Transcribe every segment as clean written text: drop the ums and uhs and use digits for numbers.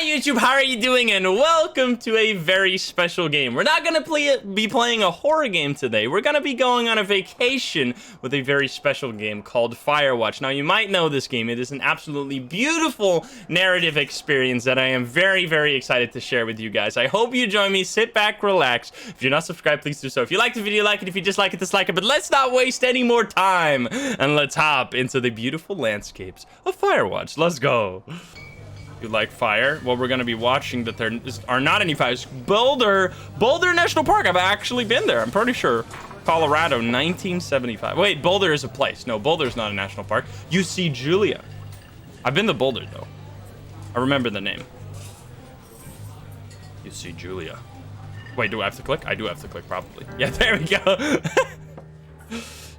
YouTube, how are you doing? And welcome to a very special game. We're not gonna be playing a horror game today. We're gonna be going on a vacation with a very special game called Firewatch. Now, you might know this game. It is an absolutely beautiful narrative experience that I am very, very excited to share with you guys. I hope you join me. Sit back, relax. If you're not subscribed, please do so. If you like the video, like it. If you dislike it, dislike it. But let's not waste any more time, and let's hop into the beautiful landscapes of Firewatch. Let's go. You like fire? Well, we're gonna be watching that there are not any fires. Boulder National Park. I've actually been there. I'm pretty sure. Colorado, 1975. Wait, Boulder is a place. No, Boulder's not a national park. UC Julia. I've been to Boulder though. I remember the name. UC Julia. Wait, do I have to click? I do have to click, probably. Yeah, there we go.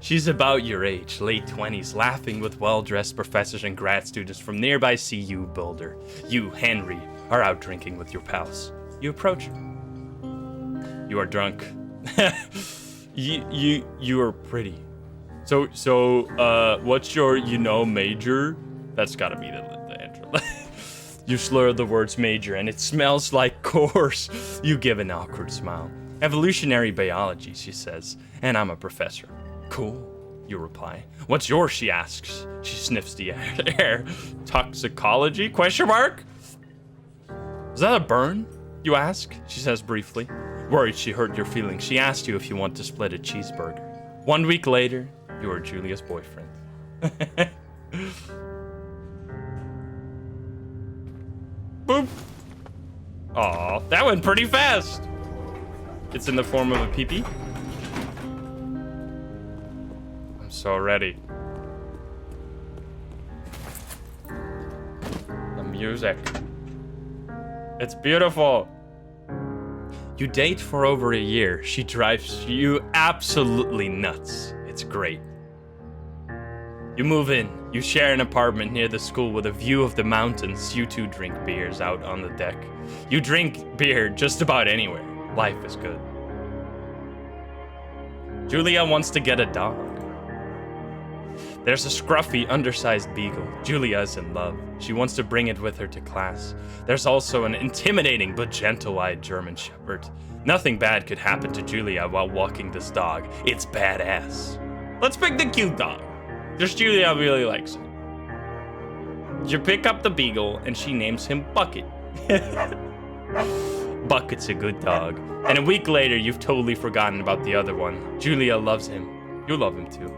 She's about your age, late 20s, laughing with well-dressed professors and grad students from nearby CU Boulder. You, Henry, are out drinking with your pals. You approach her. You are drunk. you are pretty. So, what's your, major? That's gotta be the intro. You slur the words major, and it smells like coarse. You give an awkward smile. Evolutionary biology, she says, and I'm a professor. Cool, you reply. What's yours, she asks. She sniffs the air. Toxicology, question mark? Is that a burn, you ask? She says briefly. Worried she hurt your feelings, she asked you if you want to split a cheeseburger. 1 week later, you are Julia's boyfriend. Boop. Aw, that went pretty fast. It's in the form of a pee-pee. I'm so ready. The music. It's beautiful. You date for over a year. She drives you absolutely nuts. It's great. You move in. You share an apartment near the school with a view of the mountains. You two drink beers out on the deck. You drink beer just about anywhere. Life is good. Julia wants to get a dog. There's a scruffy, undersized beagle. Julia is in love. She wants to bring it with her to class. There's also an intimidating but gentle-eyed German shepherd. Nothing bad could happen to Julia while walking this dog. It's badass. Let's pick the cute dog. Just Julia really likes it. You pick up the beagle, and she names him Bucket. Bucket's a good dog. And a week later, you've totally forgotten about the other one. Julia loves him. You love him too.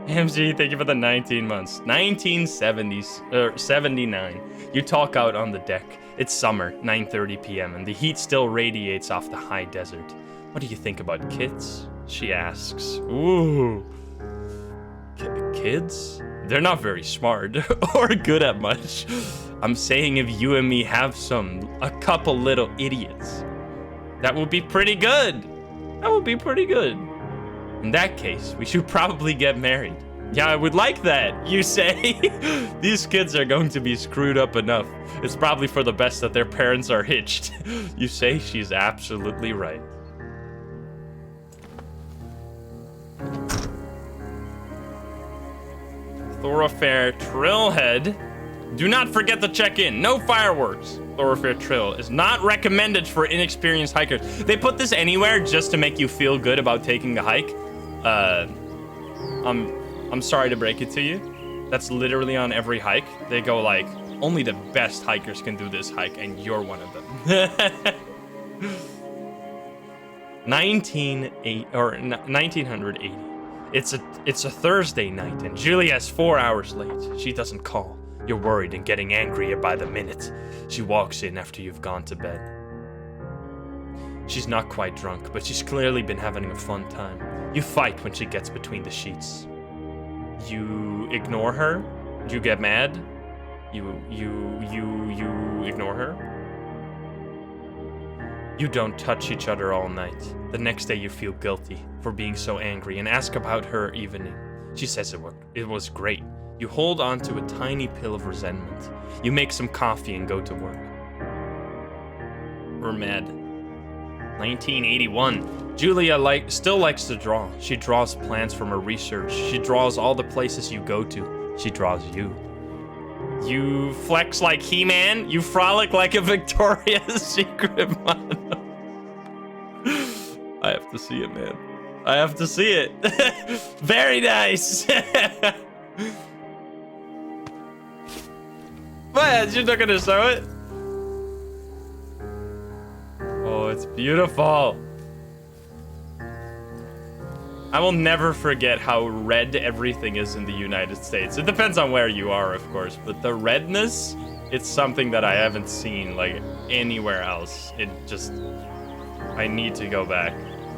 MG, thank you for the 19 months. 79. You talk out on the deck. It's summer, 9:30 p.m., and the heat still radiates off the high desert. What do you think about kids? She asks. Ooh. Kids? They're not very smart or good at much. I'm saying if you and me have a couple little idiots, that would be pretty good. That would be pretty good. In that case, we should probably get married. Yeah, I would like that, you say. These kids are going to be screwed up enough. It's probably for the best that their parents are hitched. You say she's absolutely right. Thoroughfare Trailhead. Do not forget to check in. No fireworks. Thoroughfare Trail is not recommended for inexperienced hikers. They put this anywhere just to make you feel good about taking the hike. I'm sorry to break it to you. That's literally on every hike. They go like, only the best hikers can do this hike, and you're one of them. 1980. It's a Thursday night, and Julia's 4 hours late. She doesn't call. You're worried and getting angrier by the minute. She walks in after you've gone to bed. She's not quite drunk, but she's clearly been having a fun time. You fight when she gets between the sheets. You ignore her? You get mad? You ignore her? You don't touch each other all night. The next day you feel guilty for being so angry and ask about her evening. She says it was great. You hold on to a tiny pill of resentment. You make some coffee and go to work. We're mad. 1981. Julia still likes to draw. She draws plans from her research. She draws all the places you go to. She draws you. You flex like He-Man. You frolic like a Victoria's Secret model. I have to see it, man. I have to see it. Very nice. What? You're not gonna show it? Oh, it's beautiful. I will never forget how red everything is in the United States. It depends on where you are, of course, but the redness, it's something that I haven't seen like anywhere else. It just, I need to go back.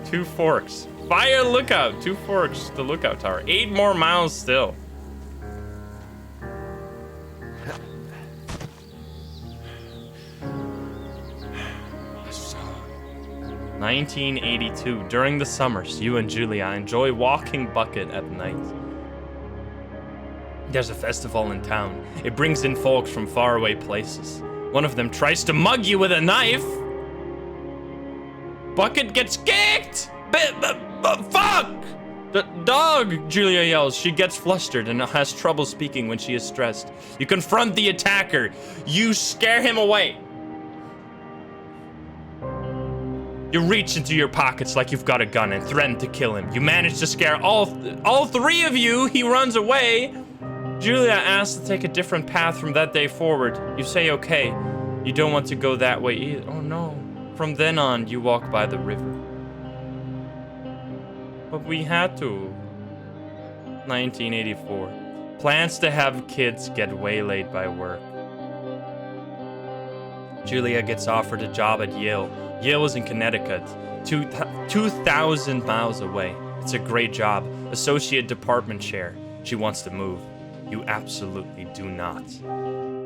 2 forks. Fire lookout. 2 forks. The lookout tower. 8 more miles still. So, 1982. During the summers, you and Julia enjoy walking bucket at night. There's a festival in town. It brings in folks from faraway places. One of them tries to mug you with a knife. Bucket gets kicked! Fuck! The dog, Julia yells. She gets flustered and has trouble speaking when she is stressed. You confront the attacker. You scare him away. You reach into your pockets like you've got a gun and threaten to kill him. You manage to scare all 3 of you. He runs away. Julia asks to take a different path from that day forward. You say okay. You don't want to go that way either. Oh no. From then on, you walk by the river. But we had to. 1984. Plans to have kids get waylaid by work. Julia gets offered a job at Yale. Yale is in Connecticut, 2,000 miles away. It's a great job, associate department chair. She wants to move. You absolutely do not.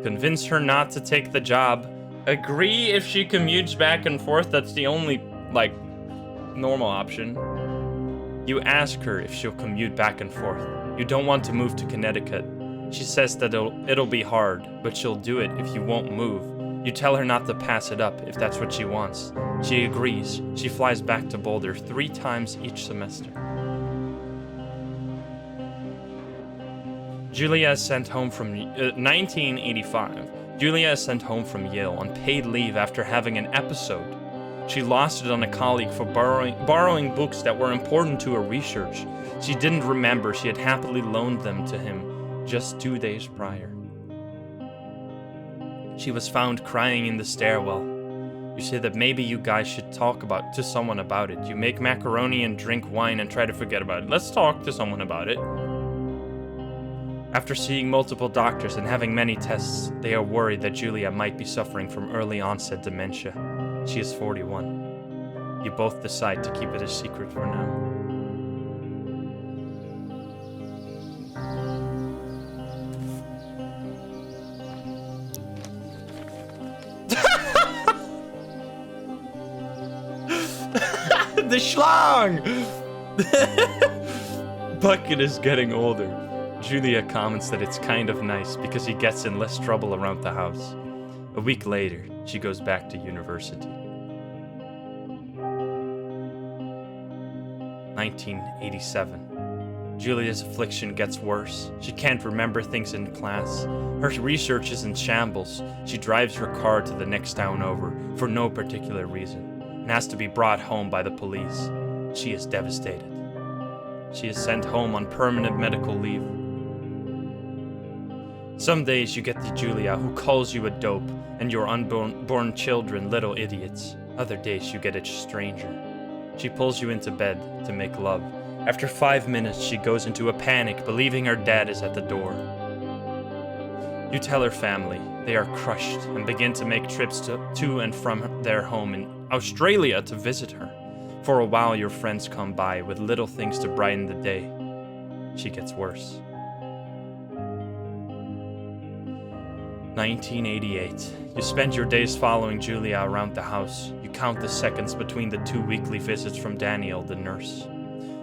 Convince her not to take the job. Agree if she commutes back and forth. That's the only, like, normal option. You ask her if she'll commute back and forth. You don't want to move to Connecticut. She says that it'll be hard, but she'll do it if you won't move. You tell her not to pass it up if that's what she wants. She agrees. She flies back to Boulder 3 times each semester. Julia is sent home from 1985. Julia is sent home from Yale on paid leave after having an episode. She lost it on a colleague for borrowing books that were important to her research. She didn't remember she had happily loaned them to him just 2 days prior. She was found crying in the stairwell. You say that maybe you guys should talk to someone about it. You make macaroni and drink wine and try to forget about it. Let's talk to someone about it. After seeing multiple doctors and having many tests, they are worried that Julia might be suffering from early onset dementia. She is 41. You both decide to keep it a secret for now. The schlong! Bucket is getting older. Julia comments that it's kind of nice because he gets in less trouble around the house. A week later, she goes back to university. 1987. Julia's affliction gets worse. She can't remember things in class. Her research is in shambles. She drives her car to the next town over for no particular reason and has to be brought home by the police. She is devastated. She is sent home on permanent medical leave. Some days you get the Julia who calls you a dope and your unborn children little idiots. Other days you get a stranger. She pulls you into bed to make love. After 5 minutes, she goes into a panic, believing her dad is at the door. You tell her family. They are crushed and begin to make trips to and from their home in Australia to visit her. For a while, your friends come by with little things to brighten the day. She gets worse. 1988. You spend your days following Julia around the house. You count the seconds between the 2 weekly visits from Daniel, the nurse.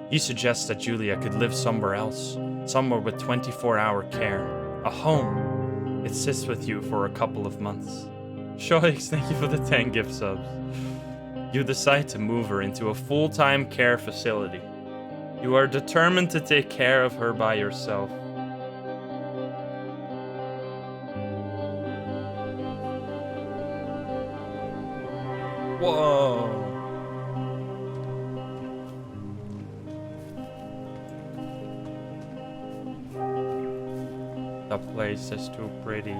He suggests that Julia could live somewhere else, somewhere with 24-hour care, a home. It sits with you for a couple of months. Shoix, thank you for the 10 gift subs. You decide to move her into a full-time care facility. You are determined to take care of her by yourself. Whoa. The place is too pretty.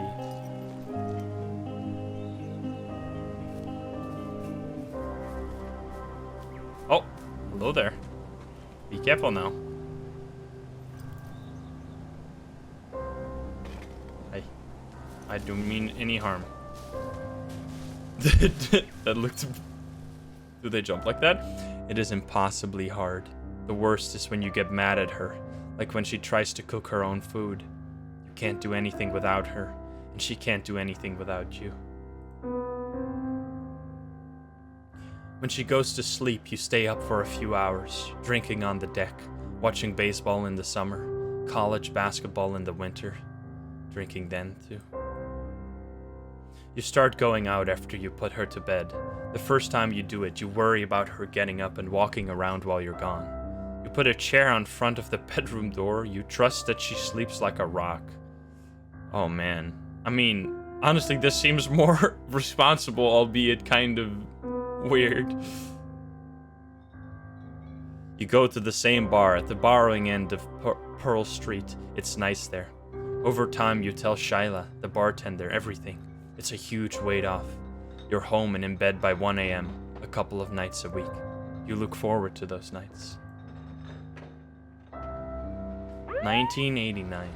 Oh, hello there. Be careful now. I don't mean any harm. That looked... Do they jump like that? It is impossibly hard. The worst is when you get mad at her. Like when she tries to cook her own food. You can't do anything without her. And she can't do anything without you. When she goes to sleep, you stay up for a few hours, drinking on the deck, watching baseball in the summer, college basketball in the winter, drinking then too. You start going out after you put her to bed. The first time you do it, you worry about her getting up and walking around while you're gone. You put a chair on front of the bedroom door, you trust that she sleeps like a rock. Oh man. I mean, honestly, this seems more responsible, albeit kind of weird. You go to the same bar at the borrowing end of Pearl Street. It's nice there. Over time, you tell Shyla, the bartender, everything. It's a huge weight off. You're home and in bed by 1 a.m. a couple of nights a week. You look forward to those nights. 1989.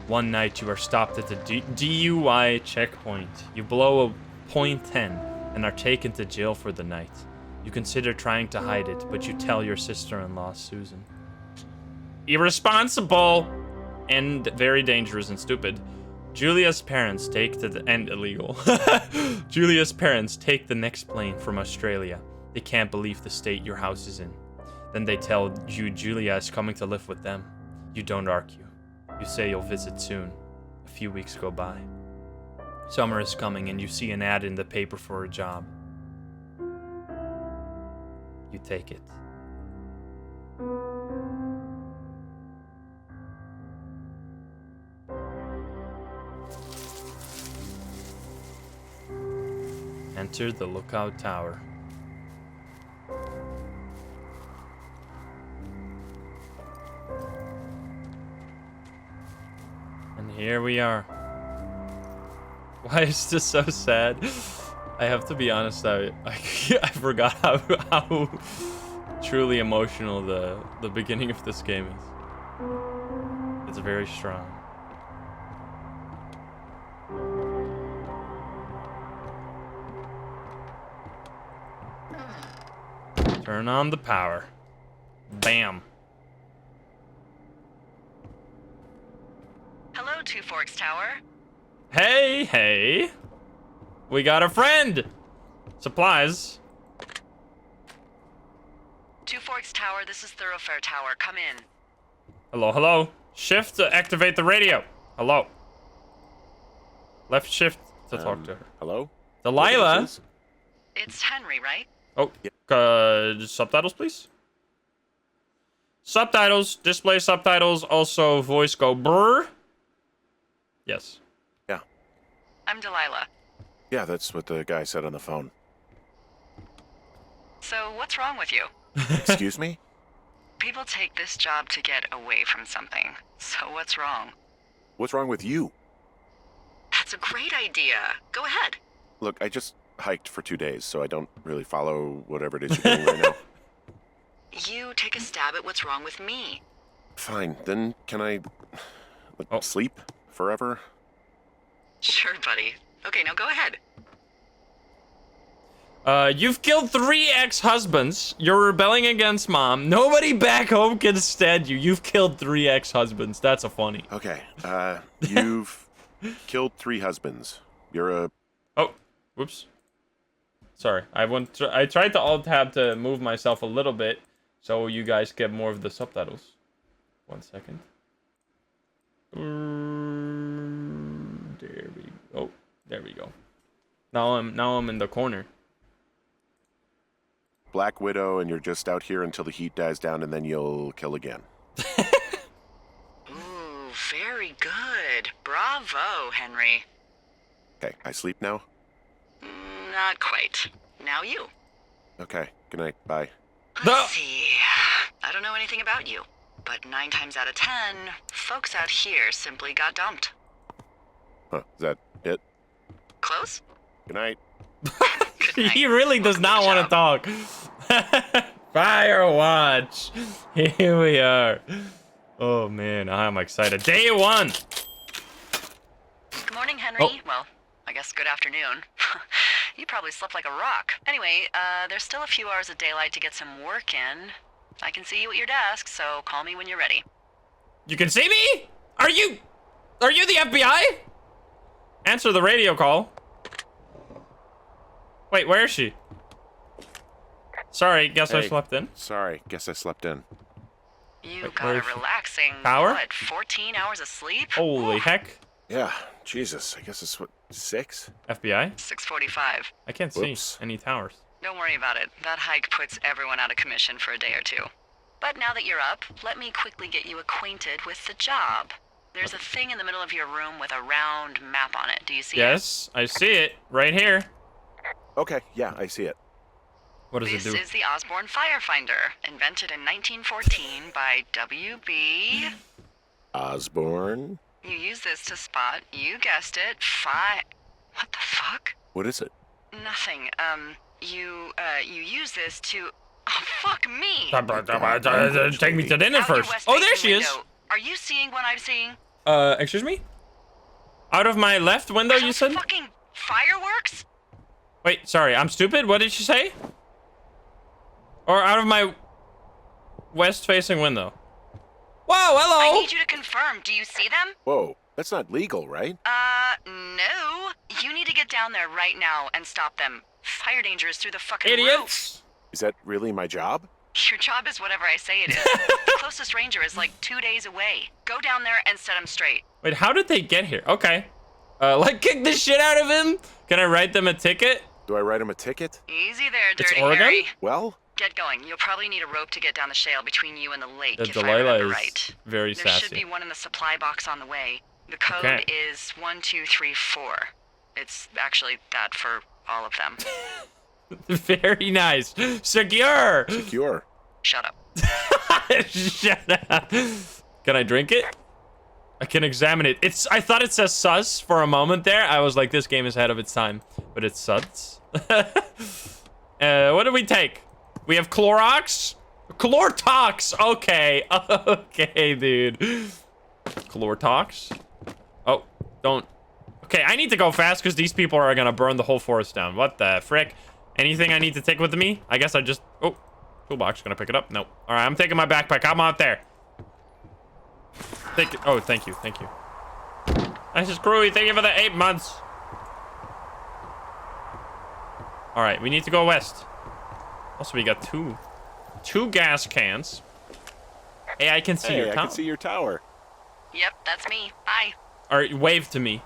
One night you are stopped at the DUI checkpoint. You blow a .10 and are taken to jail for the night. You consider trying to hide it, but you tell your sister-in-law, Susan. Irresponsible! And very dangerous and stupid. Julia's parents take to the... and illegal. Julia's parents take the next plane from Australia. They can't believe the state your house is in. Then they tell you Julia is coming to live with them. You don't argue. You say you'll visit soon. A few weeks go by. Summer is coming and you see an ad in the paper for a job. You take it. Enter the lookout tower. And here we are. Why is this so sad? I have to be honest, I forgot how truly emotional the beginning of this game is. It's very strong. Turn on the power. Bam. Hello, Two Forks Tower. Hey, hey. We got a friend. Supplies. Two Forks Tower, this is Thoroughfare Tower. Come in. Hello, hello. Shift to activate the radio. Hello. Left shift to talk to her. Hello? Delilah. It's Henry, right? Oh, subtitles, please. Subtitles. Display subtitles. Also, voice go brr. Yes. Yeah. I'm Delilah. Yeah, that's what the guy said on the phone. So, what's wrong with you? Excuse me? People take this job to get away from something. So, what's wrong? What's wrong with you? That's a great idea. Go ahead. Look, I just hiked for 2 days, so I don't really follow whatever it is you're doing right now. You take a stab at what's wrong with me. Fine, then can I sleep forever? Sure, buddy. Okay, now go ahead. You've killed 3 ex-husbands. You're rebelling against mom. Nobody back home can stand you. You've killed 3 ex-husbands. That's a funny. Okay, you've killed 3 husbands. You're a... Oh, whoops. Sorry, I tried to alt-tab to move myself a little bit so you guys get more of the subtitles. 1 second. There we go. Oh, there we go. Now I'm in the corner. Black Widow, and you're just out here until the heat dies down, and then you'll kill again. Ooh, very good. Bravo, Henry. Okay, I sleep now? Not quite. Now you. Okay, good night. Bye. Let's see. I don't know anything about you, but 9 times out of 10, folks out here simply got dumped. Huh, is that it? Close? Good night. Good night. He really does not want to talk. Firewatch. Here we are. Oh man, I'm excited. Day 1. Good morning, Henry. Oh. Well, I guess good afternoon. You probably slept like a rock. Anyway, there's still a few hours of daylight to get some work in. I can see you at your desk, so call me when you're ready. You can see me? Are you the FBI? Answer the radio call. Wait, where is she? Sorry, guess I Hey. slept in. Sorry, guess I slept in. You Wait, got where a is she? relaxing, Power? what, 14 hours of sleep? Holy Oof. heck. Yeah, Jesus, I guess it's what, 6? FBI? 6:45. I can't Whoops. see any towers. Don't worry about it. That hike puts everyone out of commission for a day or two. But now that you're up, let me quickly get you acquainted with the job. There's a thing in the middle of your room with a round map on it. Do you see it? Yes, I see it right here. Okay, yeah, I see it. What does This it do? is the Osborne Firefinder, invented in 1914 by W.B. Osborne? You use this to spot, you guessed it, What the fuck? What is it? Nothing. You use this to... Oh, fuck me! Take me to dinner Out your first. Oh, there west-facing she is. window. Are you seeing what I'm seeing? Excuse me? Out of my left window, you Those said? fucking fireworks? Wait, sorry, I'm stupid? What did she say? Or out of my west-facing window? Whoa, I hello! need you to confirm. Do you see them? Whoa, that's not legal, right? No. You need to get down there right now and stop them. Fire danger is through the fucking roof. Idiots! Is that really my job? Your job is whatever I say it is. The closest ranger is like 2 days away. Go down there and set him straight. Wait, how did they get here? Okay. Like, kick the shit out of him? Can I write them a ticket? Do I write him a ticket? Easy there, It's Dirty Oregon? Harry. Well, Get going. You'll probably need a rope to get down the shale between you and the lake, The if I Delilah remember is right. very There should sassy. be one in the supply box on the way. The code Okay. is 1234. It's actually that for all of them. Very nice. Secure! secure. Shut up. Shut up. Can I drink it? I can examine it. I thought it says sus for a moment there. I was like, this game is ahead of its time. But it's suds. What do we take? We have Clorox? Chlortox! Okay. Okay, dude. Chlortox? Oh, don't. Okay, I need to go fast because these people are gonna burn the whole forest down. What the frick? Anything I need to take with me? I guess I just... Oh, toolbox. Gonna pick it up? Nope. All right, I'm taking my backpack. I'm out there. Thank you. Oh, thank you. Thank you. Nice and screwy. Thank you for the 8 months. All right, we need to go west. Also, we got two gas cans. Hey, I can see Hey, your I tower. can see your tower. Yep, that's me. Bye. All right, wave to me.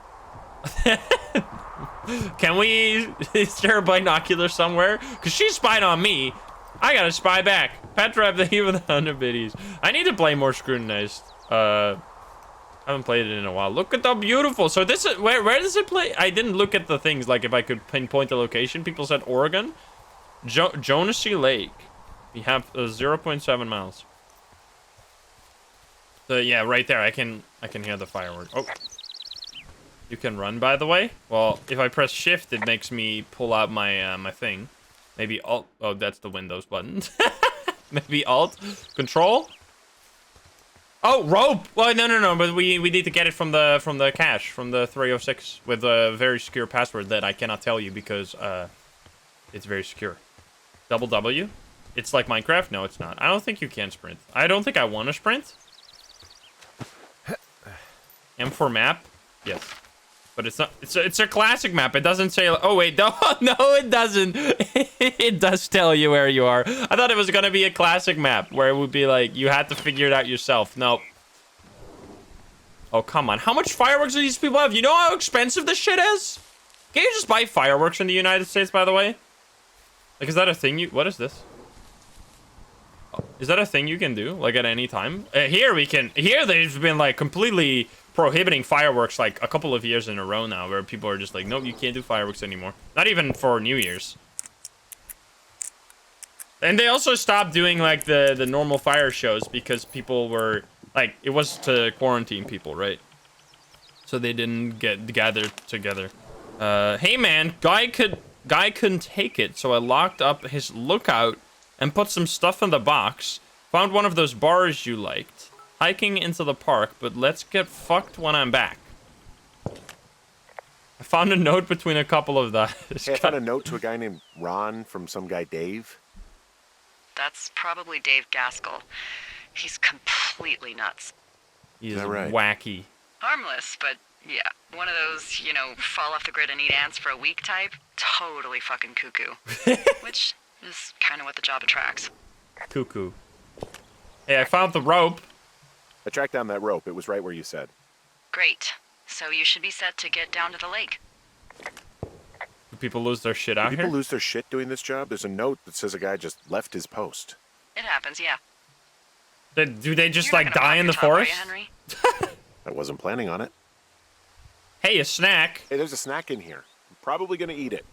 Can we... Is there a binocular somewhere? Because she spied on me. I gotta spy back. Petra, the even the 100 biddies. I need to play more Scrutinized. I haven't played it in a while. Look at how beautiful. So this is... Where does it play? I didn't look at the things, like if I could pinpoint the location. People said Oregon. Jonesy Lake. We have 0.7 miles. So yeah, right there. I can hear the fireworks. Oh. You can run, by the way. Well, if I press shift, it makes me pull out my my thing. Maybe alt. Oh, that's the Windows button. Maybe alt. Control. Oh, rope. Well, no. But we need to get it from the cache, from the 306, with a very secure password that I cannot tell you because it's very secure. Double W. It's like Minecraft. No, it's not. I don't think you can sprint. I don't think I want to sprint. M4 map. Yes. But it's not. It's a classic map. It doesn't say. Oh wait, no, it doesn't. It does tell you where you are. I thought it was gonna be a classic map where it would be like you had to figure it out yourself. Nope. Oh come on, how much fireworks do these people have? You know how expensive this shit is? Can you just buy fireworks in the United States, by the way? Like, is that a thing you? What is this? Is that a thing you can do, like, at any time? Here we can. Here they've been like completely prohibiting fireworks like a couple of years in a row now, where people are just like, nope, you can't do fireworks anymore. Not even for New Year's. And they also stopped doing like the normal fire shows because people were like, it was to quarantine people, right? So they didn't get gathered together. Hey man, guy couldn't take it, so I locked up his lookout and put some stuff in the box. Found one of those bars you liked. Hiking into the park, but let's get fucked when I'm back. I found a note between a couple of that. Hey, I found a note to a guy named Ron from some guy Dave. That's probably Dave Gaskell. He's completely nuts. He's right? wacky. Harmless, but yeah, one of those, you know, fall off the grid and eat ants for a week type. Totally fucking cuckoo. Which is kind of what the job attracts. Cuckoo. Hey, I found the rope. I tracked down that rope. It was right where you said. Great. So you should be set to get down to the lake. Do people lose their shit out People here? lose their shit doing this job? There's a note that says a guy just left his post. It happens, yeah. Do they just You're like not gonna die pop in your the top, are forest? you, Henry? I wasn't planning on it. Hey, a snack. Hey, there's a snack in here. I'm probably gonna eat it.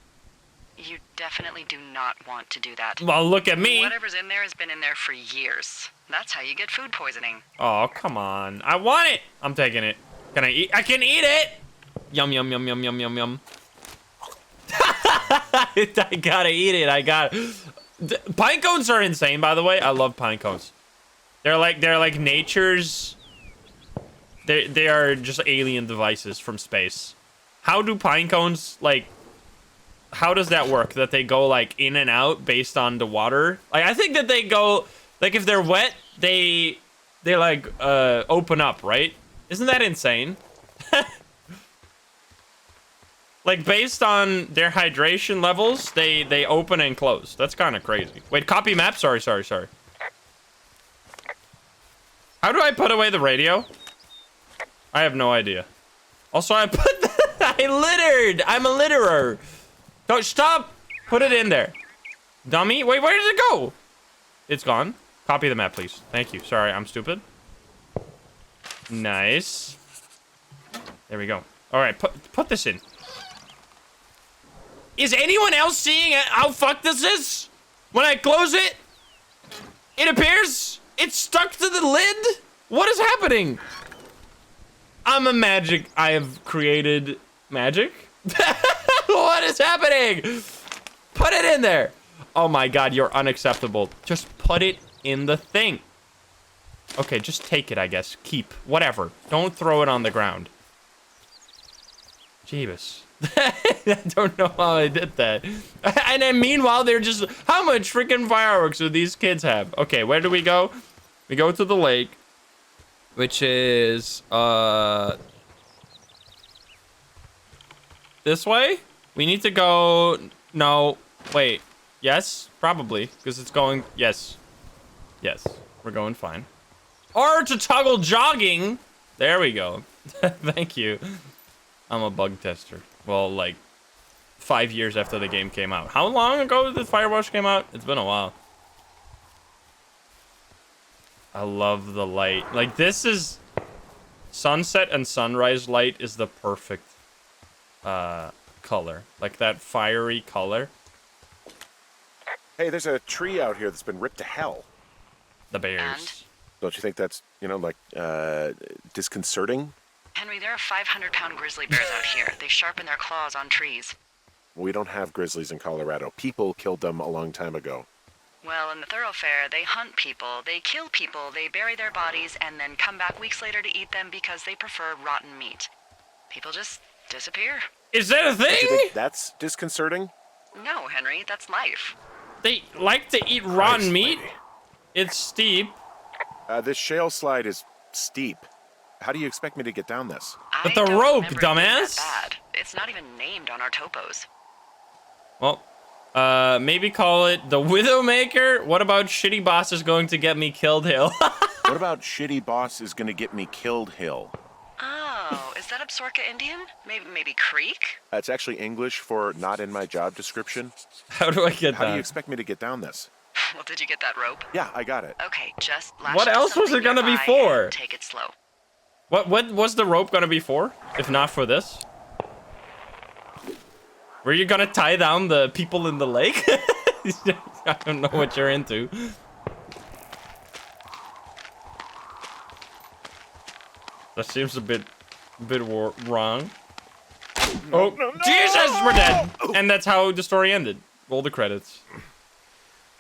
You definitely do not want to do that. Well, look at me. Whatever's in there has been in there for years. That's how you get food poisoning. Oh, come on. I want it. I'm taking it. Can I eat? I can eat it. Yum, yum, yum, yum, yum, yum, yum. I gotta eat it. I got pine cones are insane, by the way. I love pine cones. They're like nature's. They are just alien devices from space. How do pine cones like? How does that work? That they go like in and out based on the water? Like I think that they go like if they're wet, they like open up, right? Isn't that insane? Like based on their hydration levels, they open and close. That's kind of crazy. Wait, copy map. Sorry. How do I put away the radio? I have no idea. Also, I littered. I'm a litterer. Don't stop. Put it in there. Dummy. Wait, where did it go? It's gone. Copy the map, please. Thank you. Sorry, I'm stupid. Nice. There we go. All right, put this in. Is anyone else seeing how fucked this is? When I close it, it appears it's stuck to the lid. What is happening? I'm a magic. I have created magic. What is happening? Put it in there. Oh my god, you're unacceptable. Just put it in the thing. Okay, just take it, I guess. Keep. Whatever. Don't throw it on the ground. Jeebus. I don't know how I did that. And then meanwhile, they're just... How much freaking fireworks do these kids have? Okay, where do we go? We go to the lake. Which is... This way? We need to go... No. Wait. Yes? Probably. Because it's going... Yes. Yes. We're going fine. Or to toggle jogging. There we go. Thank you. I'm a bug tester. Well, like 5 years after the game came out. How long ago did Firewatch came out? It's been a while. I love the light. Like this is sunset and sunrise light is the perfect color. Like that fiery color. Hey, there's a tree out here that's been ripped to hell. The bears. And? Don't you think that's, like, disconcerting? Henry, there are 500-pound grizzly bears out here. They sharpen their claws on trees. We don't have grizzlies in Colorado. People killed them a long time ago. Well, in the thoroughfare, they hunt people, they kill people, they bury their bodies, and then come back weeks later to eat them because they prefer rotten meat. People just disappear. Is that a Do you thing? think that's disconcerting? No, Henry, that's life. They like to eat rotten Christ, meat? lady. It's steep. This shale slide is steep. How do you expect me to get down this? But I the don't rope, remember it being dumbass. that bad. It's not even named on our topos. Well, maybe call it the Widowmaker. What about Shitty Boss is going to get me killed hill? What about shitty boss is gonna get me killed hill? Oh, is that Absorka Indian? Maybe Creek? It's actually English for not in my job description. How do I get How do you that? expect me to get down this? Well, did you get that rope? Yeah, I got it. Okay, just lash What up else was something it gonna be nearby for? and take it slow. What was the rope gonna be for? If not for this? Were you gonna tie down the people in the lake? I don't know what you're into. That seems a bit wrong. No, Oh, no, no! Jesus, we're dead. And that's how the story ended. Roll the credits.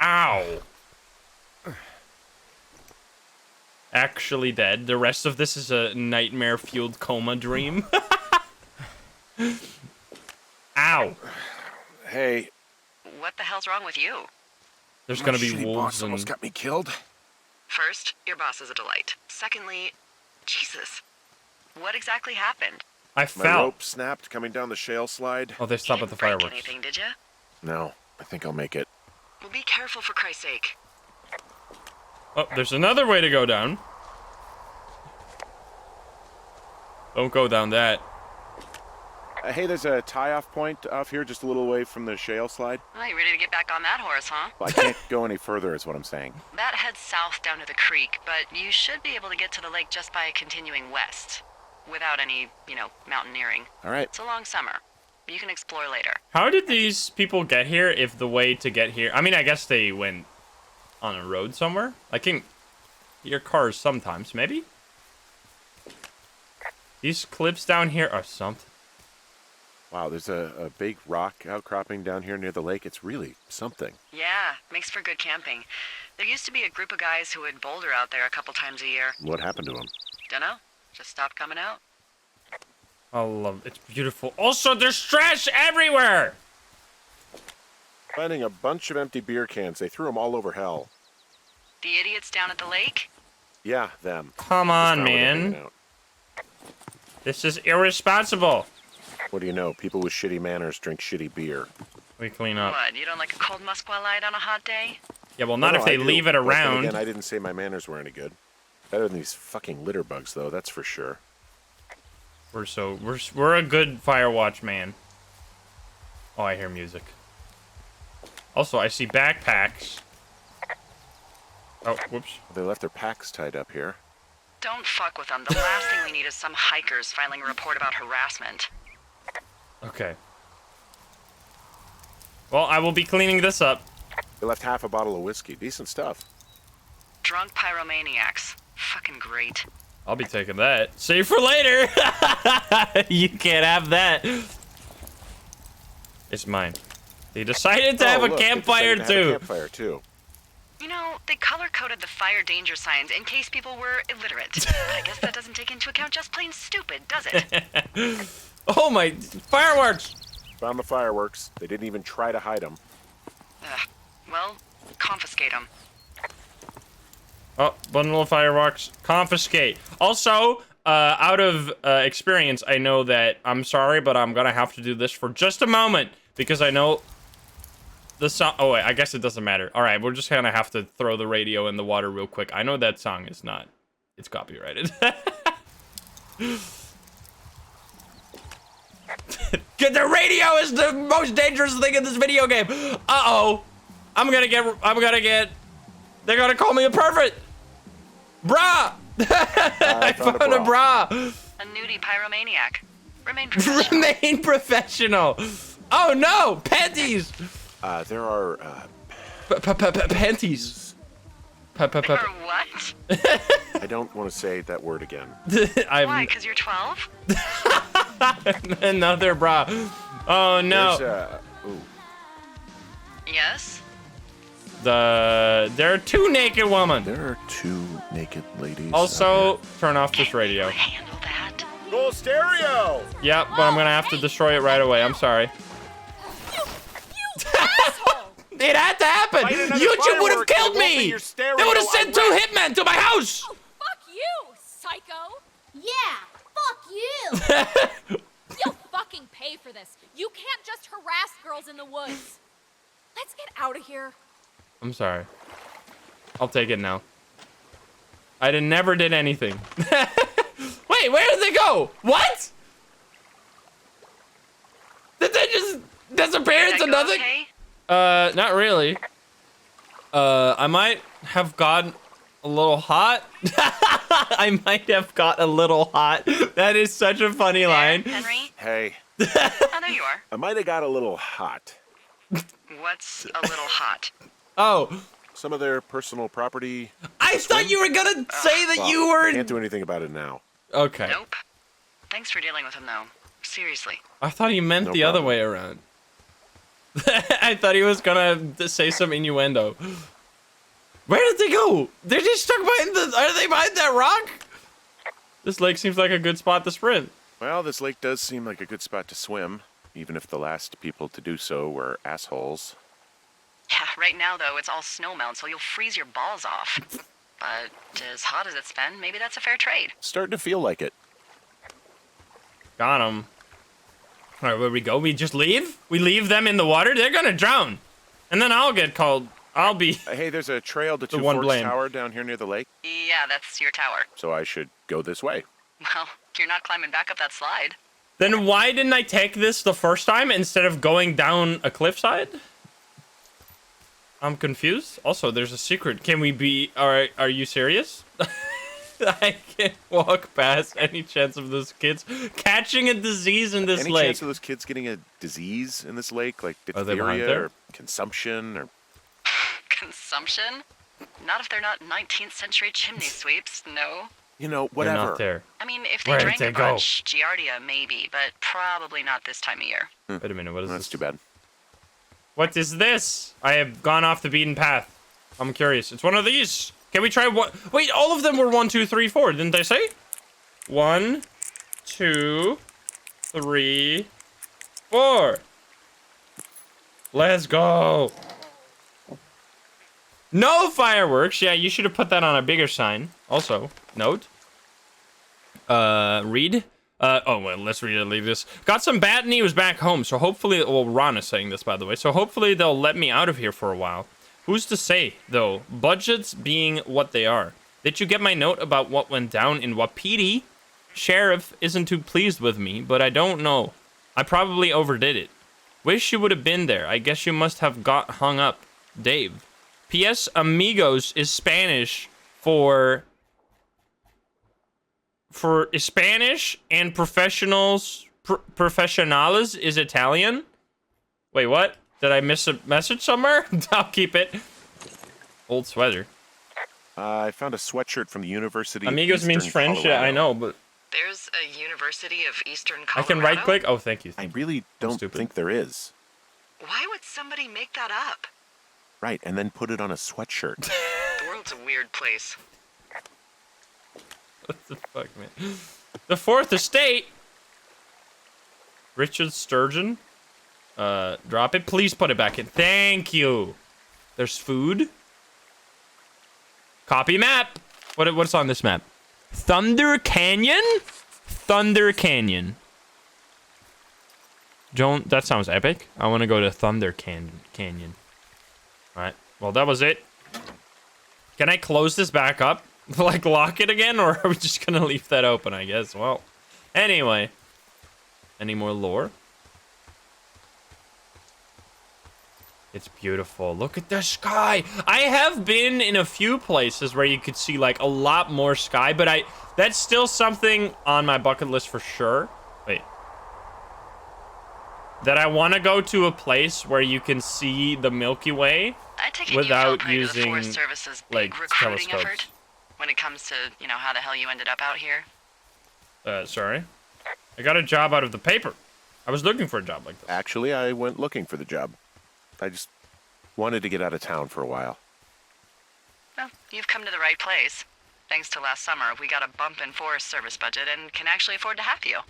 Ow. Actually dead. The rest of this is a nightmare-fueled coma dream. Ow. Hey, What the hell's wrong with you? There's my gonna be shitty wolves boss and... almost got me killed. First, your boss is a delight. Secondly, Jesus. What exactly happened? I My fell. rope snapped coming down the shale slide. Oh, they stopped at the Didn't break fireworks. anything, did you? No, I think I'll make it. Well, be careful for Christ's sake. Oh, there's another way to go down. Don't go down that. Hey, there's a tie-off point off here just a little away from the shale slide. Well, you ready to get back on that horse, huh? Well, I can't go any further is what I'm saying. That heads south down to the creek, but you should be able to get to the lake just by continuing west. Without any, mountaineering. All right. It's a long summer. You can explore later. How did these people get here if the way to get here... I mean, I guess they went on a road somewhere. I can hear cars sometimes, maybe? These cliffs down here are something. Wow, there's a big rock outcropping down here near the lake. It's really something. Yeah, makes for good camping. There used to be a group of guys who would boulder out there a couple times a year. What happened to him? Dunno. Just stopped coming out. I love it. It's beautiful. Also, there's trash everywhere! Finding a bunch of empty beer cans. They threw them all over hell. The idiots down at the lake? Yeah, them. Come Just on, found where they're hanging man. out. This is irresponsible. What do you know? People with shitty manners drink shitty beer. We clean up. What, you don't like a cold Musqua Light on a hot day? Yeah, well, not No, if they I do. leave it But then around. Again, I didn't say my manners were any good. Better than these fucking litter bugs, though. That's for sure. We're a good Firewatch man. Oh, I hear music. Also, I see backpacks. Oh, whoops. They left their packs tied up here. Don't fuck with them. The last thing we need is some hikers filing a report about harassment. Okay. Well, I will be cleaning this up. They left half a bottle of whiskey. Decent stuff. Drunk pyromaniacs. Fucking great. I'll be taking that. Save for later. You can't have that. It's mine. They decided to have a look, they campfire decided to have a too. campfire too. You know, they color-coded the fire danger signs in case people were illiterate. But I guess that doesn't take into account just plain stupid, does it? Oh my, fireworks! Found the fireworks. They didn't even try to hide them. Well, confiscate them. Oh, bundle of fireworks. Confiscate. Also, out of experience, I know that I'm sorry, but I'm gonna have to do this for just a moment because I know the song. Oh wait, I guess it doesn't matter. All right, we're just gonna have to throw the radio in the water real quick. I know that song is not. It's copyrighted. The radio is the most dangerous thing in this video game. Uh-oh. I'm gonna get. They're gonna call me a pervert. Brah! I found a bra. A nudie pyromaniac. Remain professional. Remain professional. Oh no, panties. There are Panties. Or what? I don't want to say that word again. Why, because you're 12? Another bra. Oh no. Ooh. Yes? There are two naked women. There are two naked ladies. Also, turn off this radio. Handle that. Gold stereo. Yep, but I'm gonna have to destroy it right away. I'm sorry. It had to happen. Light another YouTube would have firework, killed it won't be me. your stereo, They would have sent two I hitmen to my house. Oh, fuck you, psycho! Yeah, fuck you! You'll fucking pay for this. You can't just harass girls in the woods. Let's get out of here. I'm sorry. I'll take it now. I never did anything. Wait, where did they go? What? Did they just disappear into nothing? Okay? Not really. I might have gotten a little hot. I might have got a little hot. That is such a funny line. Henry? Hey, Oh, there you are. I might have got a little hot. What's a little hot? Oh, Some of their personal property. I thought you were gonna say that Well, you were. Can't do anything about it now. Okay. Nope. Thanks for dealing with him, though. Seriously. I thought he meant No the other problem. way around. I thought he was gonna say some innuendo. Where did they go? They're just stuck behind the. Are they behind that rock? This lake seems like a good spot to sprint. Well, this lake does seem like a good spot to swim, even if the last people to do so were assholes. Yeah, right now, though, it's all snowmelt, so you'll freeze your balls off. But as hot as it's been, maybe that's a fair trade. Starting to feel like it. Got him. All right, where we go? We just leave? We leave them in the water? They're gonna drown. And then I'll get called. I'll be. Hey, there's a trail to Two one Forks blame. Tower down here near the lake, Yeah, that's your tower. so I should go this way. Well, you're not climbing back up that slide. Then why didn't I take this the first time instead of going down a cliffside? I'm confused. Also, there's a secret. Can we be... Are you serious? I can't walk past any chance of those kids catching a disease in this Any lake. chance of those kids getting a disease in this lake, like Are they behind diphtheria there? or consumption or... Consumption? Not if they're not 19th century chimney sweeps, no. You know, They're whatever. not there. I mean, if they Where did drank they a go? bunch, Giardia maybe, but probably not this time of year. Wait a minute, what is That's this? too bad. What is this? I have gone off the beaten path. I'm curious. It's one of these. Can we try what? Wait, all of them were 1, 2, 3, 4. Didn't they say? 1, 2, 3, 4. Let's go. No fireworks. Yeah, you should have put that on a bigger sign. Also, note. Read. Oh, well, let's read it. Leave this. Got some bad news back home, so hopefully... Well, Ron is saying this, by the way. So hopefully they'll let me out of here for a while. Who's to say, though? Budgets being what they are. Did you get my note about what went down in Wapiti? Sheriff isn't too pleased with me, but I don't know. I probably overdid it. Wish you would have been there. I guess you must have got hung up. Dave. P.S. Amigos is Spanish for Spanish, and professionals professionales is Italian. Wait, what? Did I miss a message somewhere? I'll keep it. Old sweater. I found a sweatshirt from the University of Amigos means Eastern French. Yeah, I Colorado. know, but There's a University of Eastern I Colorado. can right click. Oh, thank you. I really don't stupid. think there is. Why would somebody make that up? Right, and then put it on a sweatshirt. The world's a weird place. What the fuck, man? The Fourth Estate. Richard Sturgeon. Drop it. Please put it back in. Thank you. There's food. Copy map. What's on this map? Thunder Canyon? Thunder Canyon. Joan, that sounds epic. I want to go to Thunder Canyon. Alright. Well, that was it. Can I close this back up? Like, lock it again? Or are we just gonna leave that open, I guess? Well, anyway. Any more lore? It's beautiful. Look at the sky. I have been in a few places where you could see, like, a lot more sky, but that's still something on my bucket list for sure. Wait. That I want to go to a place where you can see the Milky Way I take it without you fell prey to the using, Forest Service's like, big recruiting telescopes. effort when it comes to, how the hell you ended up out here. Sorry. I got a job out of the paper. I was looking for a job like this. Actually, I went looking for the job. I just wanted to get out of town for a while. Well, you've come to the right place. Thanks to last summer, we got a bump in Forest Service budget and can actually afford to have you.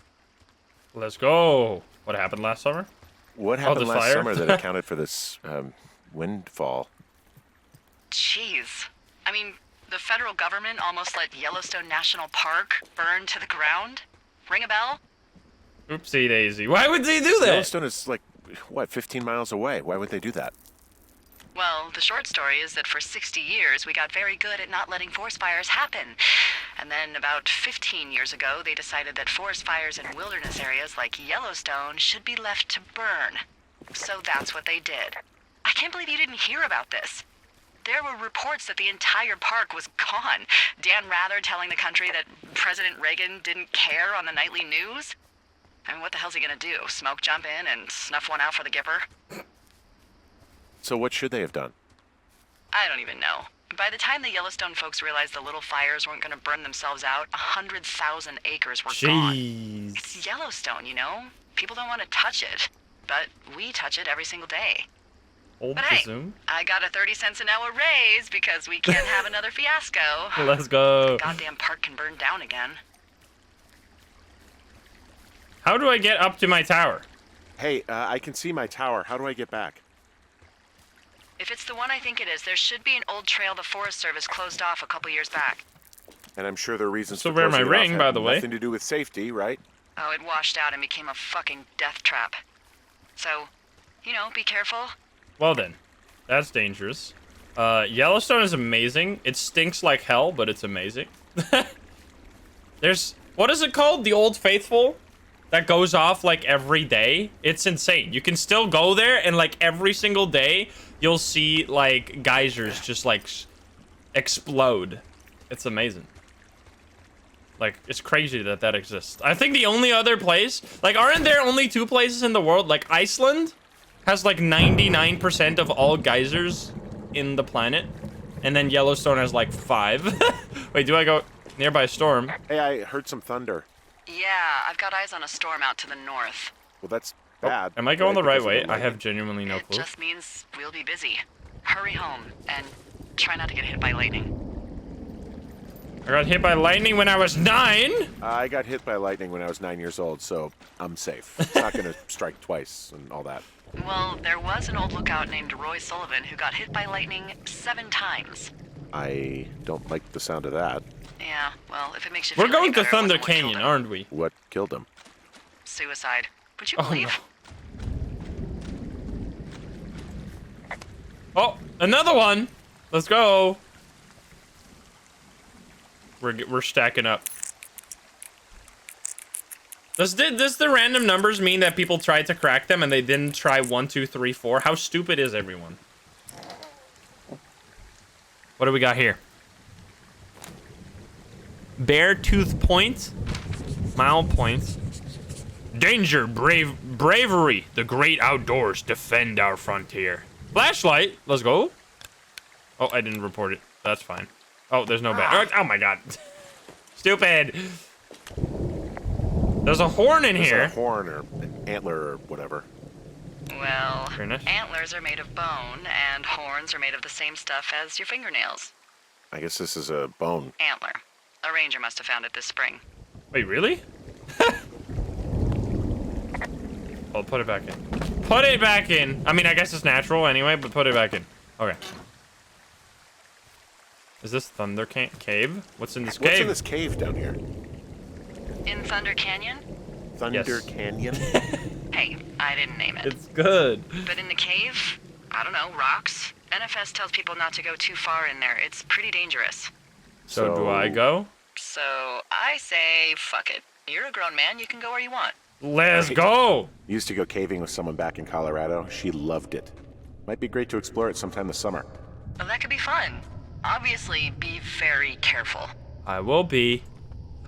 Let's go. What happened last summer? What happened the last fire? summer that accounted for this windfall? Jeez. I mean, the federal government almost let Yellowstone National Park burn to the ground? Ring a bell? Oopsie daisy. Why would they do that? Yellowstone is like, 15 miles away. Why would they do that? Well, the short story is that for 60 years, we got very good at not letting forest fires happen. And then about 15 years ago, they decided that forest fires in wilderness areas like Yellowstone should be left to burn. So that's what they did. I can't believe you didn't hear about this. There were reports that the entire park was gone. Dan Rather telling the country that President Reagan didn't care on the nightly news. I mean, what the hell's he gonna do? Smoke jump in and snuff one out for the Gipper? So what should they have done? I don't even know. By the time the Yellowstone folks realized the little fires weren't going to burn themselves out, 100,000 acres were gone. Jeez. It's Yellowstone, you know? People don't want to touch it. But we touch it every single day. Old But hey, Zoom. I got a 30 cents an hour raise because we can't have another fiasco. Let's go. Goddamn park can burn down again. How do I get up to my tower? Hey, I can see my tower. How do I get back? If it's the one I think it is, there should be an old trail the Forest Service closed off a couple years back. And I'm sure there are reasons Still for wear my closing it off ring, had by the way. Nothing to do with safety, right? Oh, it washed out and became a fucking death trap. So, you know, be careful. Well then, that's dangerous. Yellowstone is amazing. It stinks like hell, but it's amazing. There's, what is it called? The Old Faithful? That goes off like every day. It's insane. You can still go there and like every single day you'll see like geysers just like explode. It's amazing. Like, it's crazy that that exists. I think the only other place, like, aren't there only 2 places in the world? Like, Iceland has like 99% of all geysers in the planet. And then Yellowstone has like 5. Wait, do I go nearby a storm? Hey, I heard some thunder. Yeah, I've got eyes on a storm out to the north. Well, that's bad. Am I going the right Because of way? the I have lightning. genuinely no It clue. just means we'll be busy. Hurry home and try not to get hit by lightning. I got hit by lightning when I was 9. I got hit by lightning when I was 9 years old, so I'm safe. It's not going to strike twice and all that. Well, there was an old lookout named Roy Sullivan who got hit by lightning 7 times. I don't like the sound of that. Yeah, well, if it makes you We're feel going any to better, it Thunder wasn't what killed Canyon, him. aren't we? What killed him? Suicide. Would you Oh, believe? no. Oh, another one. Let's go. We're stacking up. Does the random numbers mean that people tried to crack them and they didn't try 1, 2, 3, 4? How stupid is everyone? What do we got here? Beartooth Point, Mile Point. Danger, bravery. The great outdoors defend our frontier. Flashlight. Let's go. Oh, I didn't report it. That's fine. Oh, there's no bat. Oh my god. Stupid. There's a horn in There's here. a horn or an antler or whatever. Well, Very nice. antlers are made of bone, and horns are made of the same stuff as your fingernails. I guess this is a bone. Antler. A ranger must have found it this spring. Wait, really? I'll put it back in. Put it back in. I mean, I guess it's natural anyway, but put it back in. Okay. Is this Thunder Cave? What's in this What's cave? in this cave down here? In Thunder Canyon? Thunder Yes. Canyon? Hey, I didn't name it. It's good. But in the cave, I don't know, rocks. NFS tells people not to go too far in there. It's pretty dangerous. So do I go? So I say, fuck it. You're a grown man. You can go where you want. Let's Right. go. Used to go caving with someone back in Colorado. She loved it. Might be great to explore it sometime this summer. Well, that could be fun. Obviously, be very careful. I will be.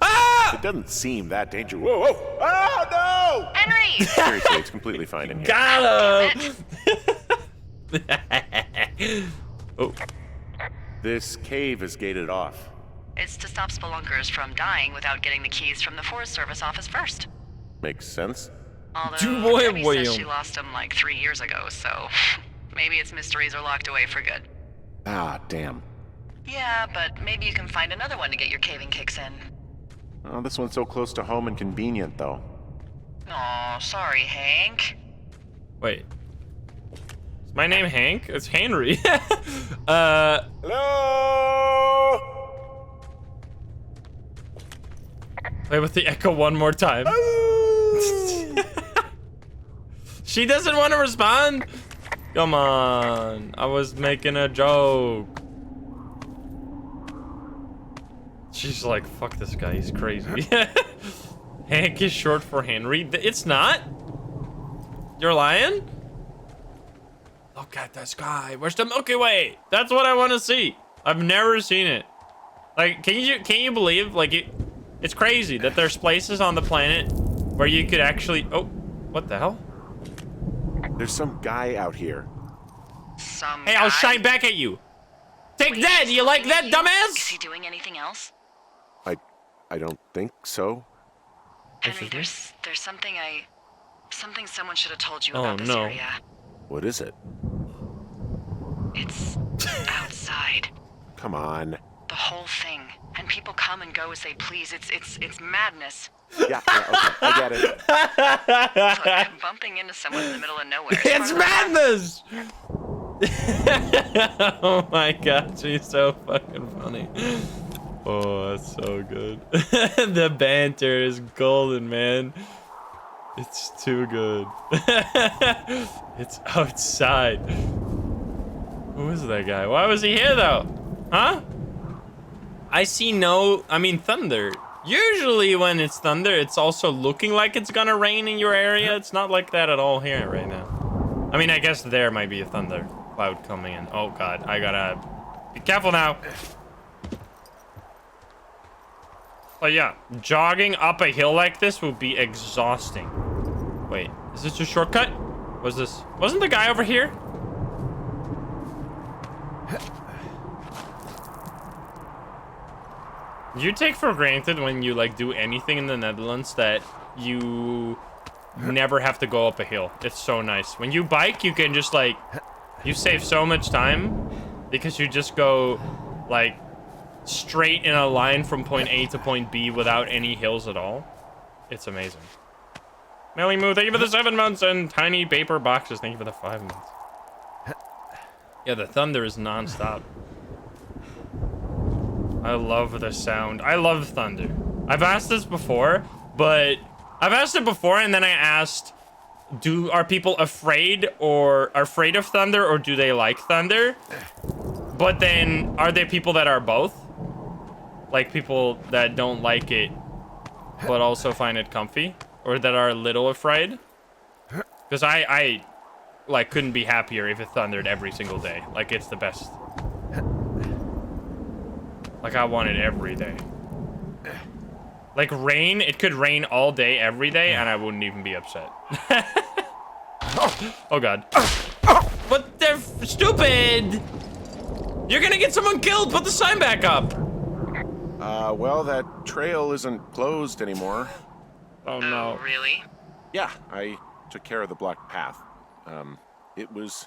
Ah! It doesn't seem that dangerous. Whoa, whoa! Oh, Henry! no! Seriously, it's completely fine in here. Got him. Oh, This cave is gated off. It's to stop spelunkers from dying without getting the keys from the Forest Service office first. Makes sense. Although Debbie says she lost them like 3 years ago, so maybe its mysteries are locked away for good. Ah, damn. Yeah, but maybe you can find another one to get your caving kicks in. Oh, this one's so close to home and convenient, though. Aw, sorry, Hank. wait. Is my name Hank? It's Henry. Hello? Play with the echo one more time. She doesn't want to respond. Come on. I was making a joke. She's like, fuck this guy. He's crazy. Hank is short for Henry. It's not. You're lying? Look at the sky. Where's the Milky Way? That's what I want to see. I've never seen it. Like, can you believe? Like, it's crazy that there's places on the planet where you could actually. Oh, what the hell? There's some guy out here. Some Hey, I'll guy? shine back at you. Take Wait, that! he's You like looking that, at you? Is dumbass? he doing anything else? I don't think so. Henry, there's something someone should have told you Oh, about this no. area. What is it? It's outside. Come on. The whole thing. And people come and go as they please. It's madness. Yeah, okay, I get it. Look, bumping into someone in the middle of nowhere. is It's part of the- madness! Oh my god, she's so fucking funny. Oh, that's so good. The banter is golden, man. It's too good. It's outside. Who is that guy? Why was he here though? Huh? I see thunder. Usually when it's thunder, it's also looking like it's gonna rain in your area. It's not like that at all here right now. I mean, I guess there might be a thunder cloud coming in. Oh god, I gotta be careful now. Oh yeah, jogging up a hill like this would be exhausting. Wait, is this a shortcut? Wasn't the guy over here? You take for granted when you like do anything in the Netherlands that you never have to go up a hill. It's so nice. When you bike, you can just like, you save so much time because you just go like straight in a line from point A to point B without any hills at all. It's amazing. Melly Moo, thank you for the 7 months, and Tiny Paper Boxes, thank you for the 5 months. Yeah, the thunder is non-stop. I love the sound. I love thunder. I've asked this before, but I've asked it before, and then I asked, are people afraid of thunder, or do they like thunder? But then, are there people that are both? Like people that don't like it, but also find it comfy? Or that are a little afraid? Because I like, couldn't be happier if it thundered every single day. Like, it's the best. Like, I want it every day. Like, rain, it could rain all day, every day, and I wouldn't even be upset. Oh, God. What the stupid! You're gonna get someone killed! Put the sign back up! Well, that trail isn't closed anymore. Oh, no. Oh, really? Yeah, I took care of the blocked path. It was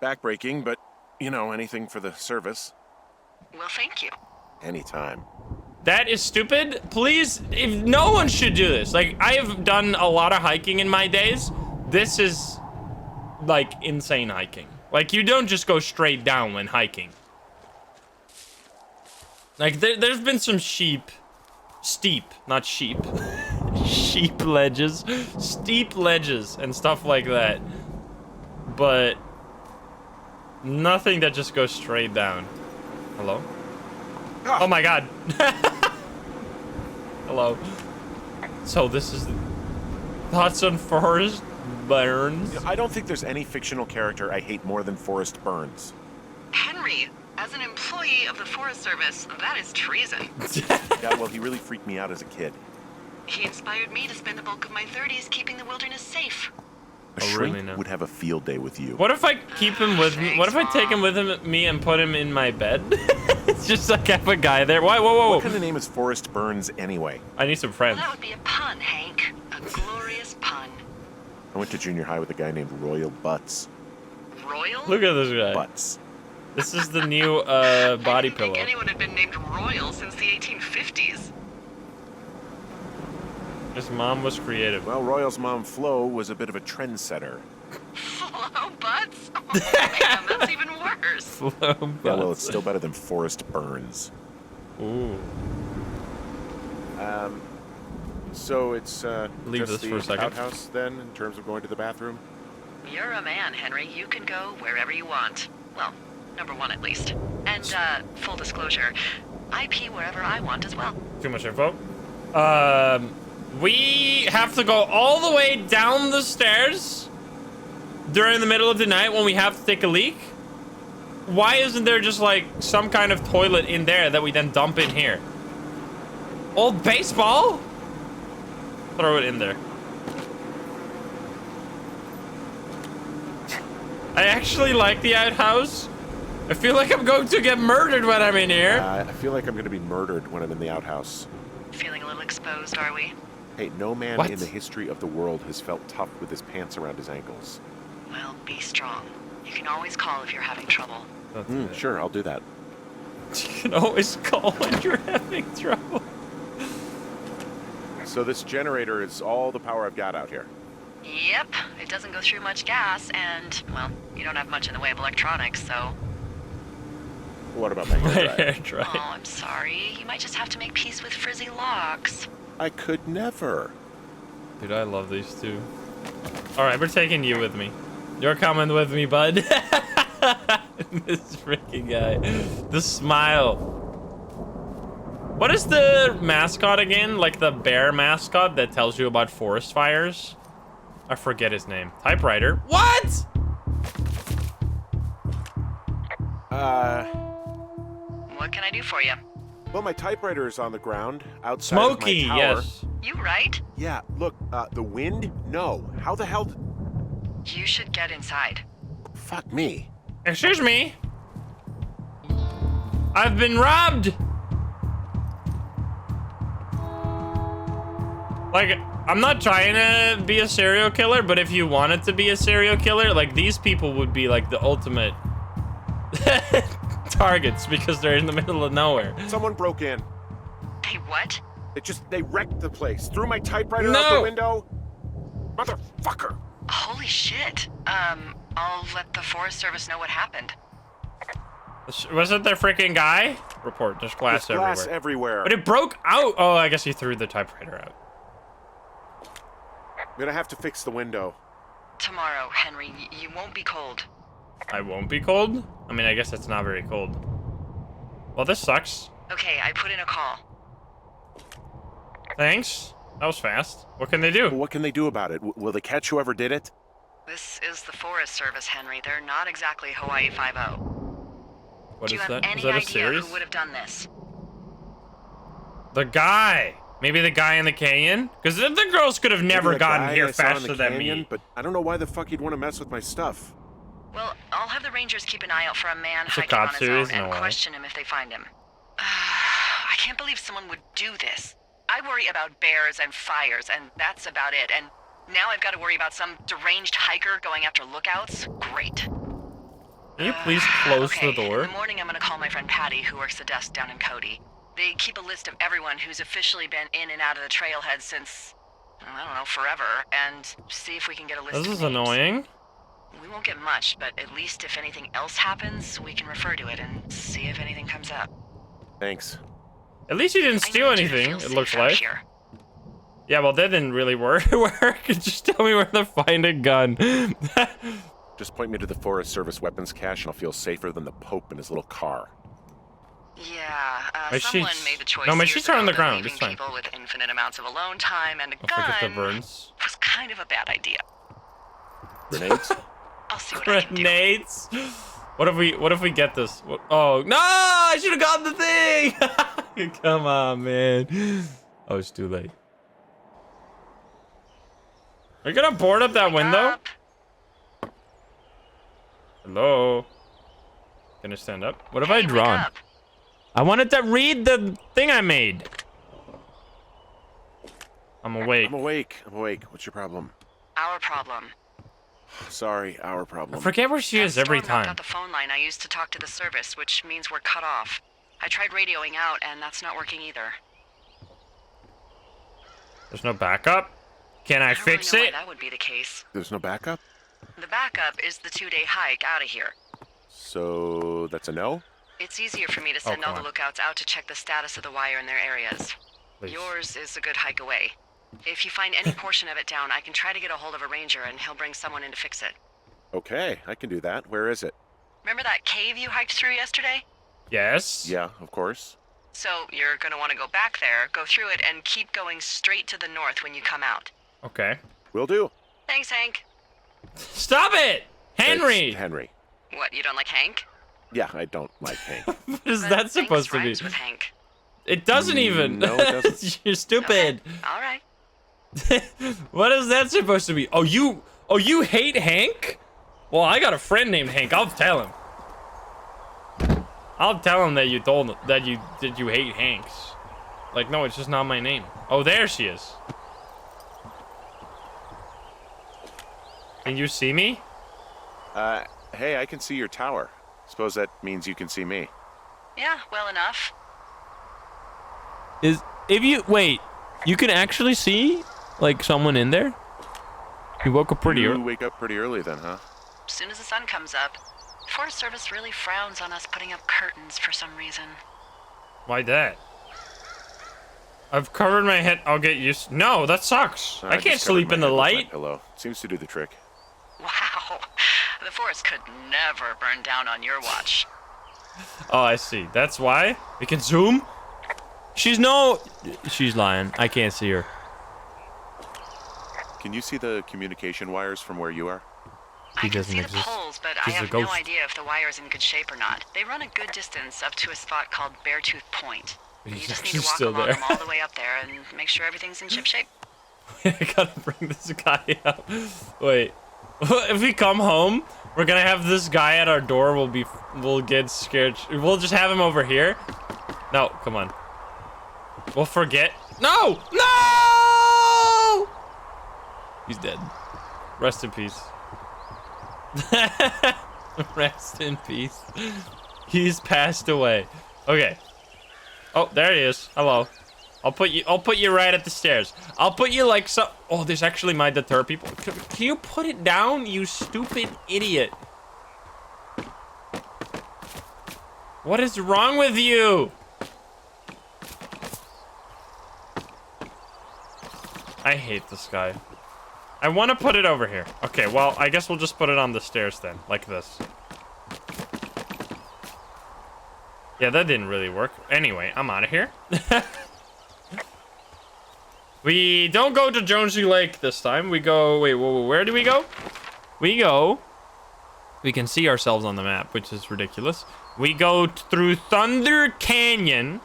backbreaking, but, you know, anything for the service. Well, thank you. Anytime. That is stupid. Please, if no one should do this. Like, I have done a lot of hiking in my days. This is, like, insane hiking. Like, you don't just go straight down when hiking. Like, there's been some steep, not sheep. Sheep ledges. Steep ledges and stuff like that. But nothing that just goes straight down. Hello? Oh my god. Hello. So this is thoughts on Forrest Burns? You know, I don't think there's any fictional character I hate more than Forrest Burns. Henry, as an employee of the Forest Service, that is treason. Yeah, well, he really freaked me out as a kid. He inspired me to spend the bulk of my 30s keeping the wilderness safe. A Oh, shrink really now? would have a field day with you. What if I keep him with me? What if I take him with me and put him in my bed? It's just like I have a guy there. Why? Whoa, whoa, What whoa. kind of name is Forrest Burns anyway? I need some Well, friends. that would be a pun, Hank. A glorious pun. I went to junior high with a guy named Royal Butts. Royal? Look at this guy. Butts. This is the new body I didn't pillow. think anyone had been named Royal since the 1850s. His mom was creative. Well, Royal's mom, Flo, was a bit of a trendsetter. Hello, Butts? Oh, man, that's even worse. Yeah, well, it's still better than Forrest Burns. Ooh. So it's Leave just this for a the second. outhouse then, in terms of going to the bathroom? You're a man, Henry. You can go wherever you want. Well, number one at least. And, full disclosure, I pee wherever I want as well. Too much info. We have to go all the way down the stairs during the middle of the night when we have to take a leak. Why isn't there just like some kind of toilet in there that we then dump in here? Old baseball? Throw it in there. I actually like the outhouse. I feel like I'm going to get murdered when I'm in here. I feel like I'm gonna be murdered when I'm in the outhouse. Feeling a little exposed, are we? Hey, no man What? in the history of the world has felt tough with his pants around his ankles. Well, be strong. You can always call if you're having trouble. Sure, I'll do that. You can always call when you're having trouble. So this generator is all the power I've got out here. Yep, it doesn't go through much gas, and, well, you don't have much in the way of electronics, so... What about my My hair dryer? hair dry. Oh, I'm sorry. You might just have to make peace with frizzy locks. I could never. Dude, I love these two. All right, we're taking you with me. You're coming with me, bud. This freaking guy. The smile. What is the mascot again? Like the bear mascot that tells you about forest fires? I forget his name. Typewriter. What? What can I do for you? Well, my typewriter is on the ground outside Smokey, of my tower. yes. You right? Yeah, look, the wind? No. How the hell? You should get inside. Fuck me. Excuse me. I've been robbed. Like, I'm not trying to be a serial killer, but if you wanted to be a serial killer, like, these people would be like the ultimate targets because they're in the middle of nowhere. Someone broke in. Hey, what? They wrecked the place. Threw my typewriter out No. the window. Motherfucker. Holy shit. I'll let the Forest Service know what happened. Was it the freaking guy? Report, there's glass There's glass everywhere. everywhere. But it broke out. Oh, I guess he threw the typewriter out. I'm gonna have to fix the window. Tomorrow, Henry, you won't be cold. I won't be cold? I mean, I guess it's not very cold. Well, this sucks. Okay, I put in a call. Thanks. That was fast. What can they do? Well, what can they do about it? Will they catch whoever did it? This is the Forest Service, Henry. They're not exactly Hawaii Five-0. What Do you is have that? any Is that a idea series? who would have done this? The guy. Maybe the guy in the canyon? Because the girls could have never Maybe the gotten guy here I saw in faster the than canyon, me. But I don't know why the fuck he'd want to mess with my stuff. Well, I'll have the Rangers keep an eye out for a man It's a hiking on cop his series? own and No way. question him if they find him. I can't believe someone would do this. I worry about bears and fires, and that's about it. And now I've got to worry about some deranged hiker going after lookouts? Great. Can you please close Okay, the door? in the morning I'm gonna call my friend Patty, who works the desk down in Cody. They keep a list of everyone who's officially been in and out of the trailhead since, I don't know, forever, and see if we can get a list This of is names. annoying. We won't get much, but at least if anything else happens, we can refer to it and see if anything comes up. Thanks. At least you didn't I steal need you to anything, feel it looks safe out like. here. Yeah, well, that didn't really work. Just tell me where to find a gun. Just point me to the Forest Service weapons cache and I'll feel safer than the Pope in his little car. Yeah, My someone sheets- made the choice No, my years sheets are on ago the that ground, leaving it's fine. people with infinite amounts of alone time and a Don't forget the gun burns. was kind of a bad idea. Grenades? I'll see what I can do. Grenades. What if we get this? Oh no! I should have gotten the thing. Come on, man. Oh, it's too late. Are you gonna board up that Wake window? up. Hello. Can I stand up? What have Hey, I wake drawn? up. I wanted to read the thing I made. I'm awake. I'm awake. What's your problem? Our problem. Sorry, our I problem. forget where she is every Storm knocked time. out the phone line I used to talk to the service, which means we're cut off. I tried radioing out, and that's not working either. There's no backup. Can I I don't fix really know it? why that would be the case. There's no backup? The backup is the 2-day hike out of here. So that's a no? It's easier for me to send come all the on. lookouts out to check the status of the wire in their areas. Please. Yours is a good hike away. If you find any portion of it down, I can try to get a hold of a ranger and he'll bring someone in to fix it. Okay, I can do that. Where is it? Remember that cave you hiked through yesterday? Yes. Yeah, of course. So you're gonna want to go back there, go through it, and keep going straight to the north when you come out. Okay. Will do. Thanks, Hank. Stop it, Henry. It's Henry. What, you don't like Hank? Yeah, I don't like Hank. What is But that thanks supposed to be? rhymes with Hank. It doesn't even. No, it doesn't. You're stupid. All right. What is that supposed to be? Oh, you hate Hank? Well, I got a friend named Hank. I'll tell him. I'll tell him that you told him that you hate Hanks. Like, no, it's just not my name. Oh, there she is. Can you see me? Hey, I can see your tower. Suppose that means you can see me. Yeah, well enough. Wait, you can actually see, like, someone in there? You woke up pretty early. You wake up pretty early then, huh? As soon as the sun comes up. Forest Service really frowns on us putting up curtains for some reason. Why that? I've covered my head. I'll get used. No, that sucks. I can't just covered sleep my in the head with my light. pillow. Seems to do the trick. Wow. The forest could never burn down on your watch. Oh, I see. That's why we can zoom. She's lying. I can't see her. Can you see the communication wires from where you are? I can doesn't see exist. the poles, but I She's a have no ghost. idea if the wire's in good shape or not. They run a good distance up to a spot called Beartooth Point. You just need to She's walk still along there. them all the way up there and make sure everything's in ship shape. I gotta bring this guy up. Wait. If we come home, we're gonna have this guy at our door. We'll get scared. We'll just have him over here. No, come on. We'll forget. No! No! He's dead. Rest in peace. Rest in peace. He's passed away. Okay. Oh, there he is. Hello. I'll put you right at the stairs. I'll put you like so. Oh, this actually might deter people. Can you put it down, you stupid idiot? What is wrong with you? I hate this guy. I want to put it over here. Okay, well, I guess we'll just put it on the stairs then, like this. Yeah, that didn't really work. Anyway, I'm out of here. We don't go to Jonesy Lake this time. We go... Wait, where do we go? We can see ourselves on the map, which is ridiculous. We go through Thunder Canyon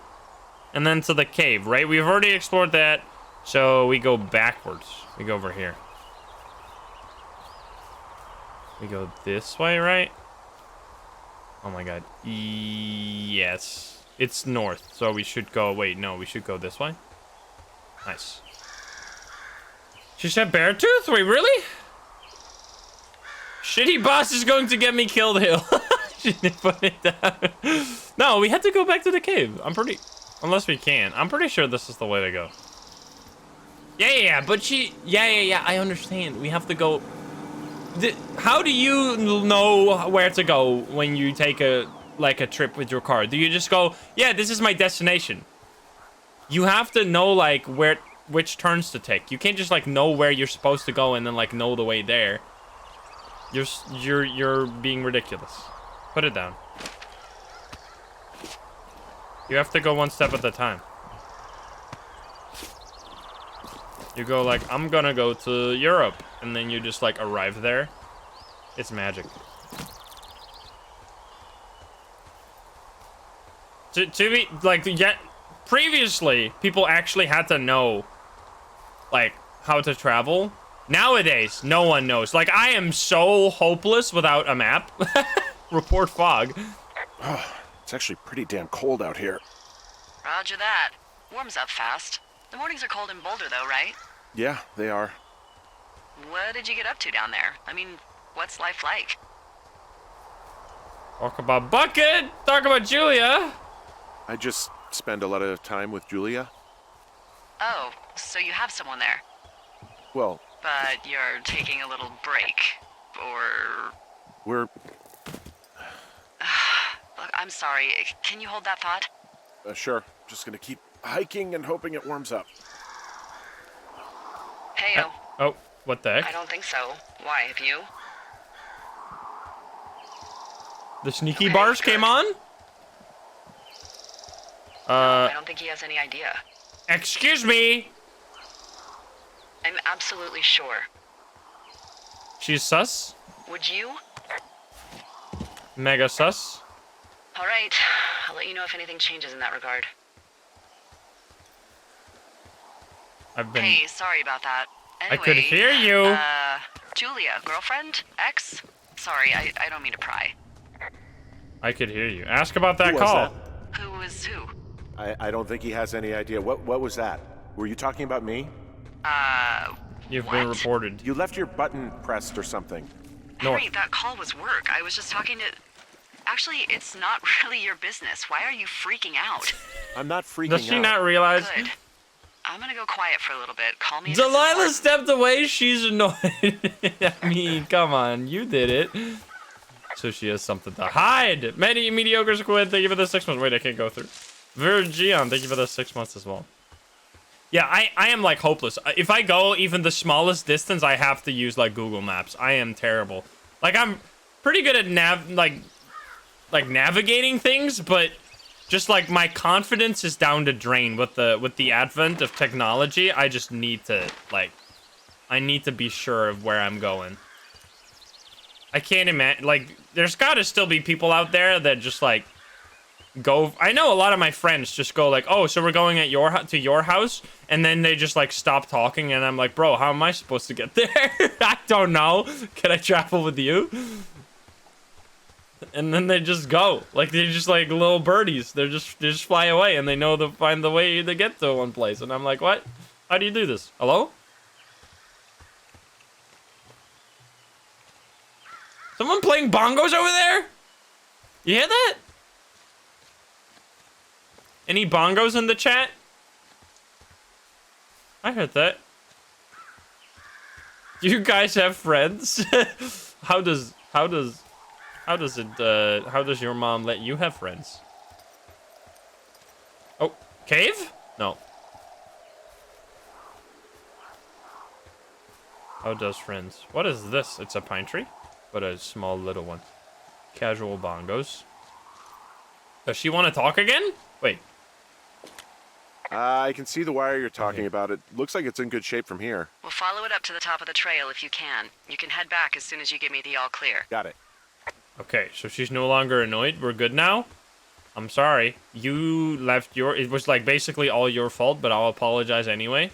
and then to the cave, right? We've already explored that, so we go backwards. We go over here. We go this way, right? Oh my god. Yes. It's north, so we should go... Wait, no, we should go this way. Nice. She said Beartooth? Wait, really? Shitty boss is going to get me killed, Hill. She didn't put it down. No, we had to go back to the cave. Unless we can. I'm pretty sure this is the way to go. Yeah, but she... Yeah, I understand. We have to go... How do you know where to go when you take a trip with your car? Do you just go, yeah, this is my destination? You have to know, like, which turns to take. You can't just, like, know where you're supposed to go and then, like, know the way there. You're being ridiculous. Put it down. You have to go one step at a time. You go, like, I'm gonna go to Europe. And then you just, like, arrive there. It's magic. To be, like, yet previously, people actually had to know, like, how to travel. Nowadays, no one knows. Like, I am so hopeless without a map. Report fog. Oh, it's actually pretty damn cold out here. Roger that. Warms up fast. The mornings are cold in Boulder, though, right? Yeah, they are. What did you get up to down there? I mean, what's life like? Talk about Bucket! Talk about Julia! I just spend a lot of time with Julia. Oh, so you have someone there. Well, But you're taking a little break. Or... we're... Look, I'm sorry. Can you hold that thought? Sure. Just gonna keep hiking and hoping it warms up. Heyo. Oh, what the I heck? don't think so. Why, have you? The sneaky Okay, bars good. came on? I don't think he has any idea. Excuse me! I'm absolutely sure. She's sus? Would you? Mega sus? All right. I'll let you know if anything changes in that regard. I've been... Hey, sorry about that. Anyway, I could hear you. Julia, girlfriend? Ex? Sorry, I don't mean to pry. I could hear you. Ask about that Who was call. that? Who was who? I don't think he has any idea. What was that? Were you talking about me? You've What? been reported. You left your button pressed or something. North. Henry, that call was work. I was just talking to... Actually, it's not really your business. Why are you freaking out? I'm not freaking out. Does she not realize? Good. I'm gonna go quiet for a little bit. Call me if it's Delilah important. stepped away. She's annoyed. I mean, come on. You did it. So she has something to hide. Many mediocre squid. Thank you for the 6 months. Wait, I can't go through. Virgion, thank you for the 6 months as well. Yeah, I am like hopeless. If I go even the smallest distance, I have to use like Google Maps. I am terrible. Like I'm pretty good at navigating things, but just like my confidence is down to drain with the advent of technology. I just need to I need to be sure of where I'm going. I can't imagine, like, there's got to still be people out there that just like go. I know a lot of my friends just go like, oh, so we're going at to your house, and then they just like stop talking, and I'm like, bro, how am I supposed to get there? I don't know. Can I travel with you? And then they just go, like they're just like little birdies. They just fly away, and they know to find the way to get to one place. And I'm like, what? How do you do this? Hello? Someone playing bongos over there? You hear that? Any bongos in the chat? I heard that. Do you guys have friends? How does your mom let you have friends? Oh, cave? No. How does friends? What is this? It's a pine tree, but a small little one. Casual bongos. Does she want to talk again? Wait. I can see the wire you're talking about. It looks like it's in good shape from here. We'll follow it up to the top of the trail if you can. You can head back as soon as you give me the all clear. Got it. Okay, so she's no longer annoyed. We're good now. I'm sorry. You left it was like basically all your fault, but I'll apologize anyway.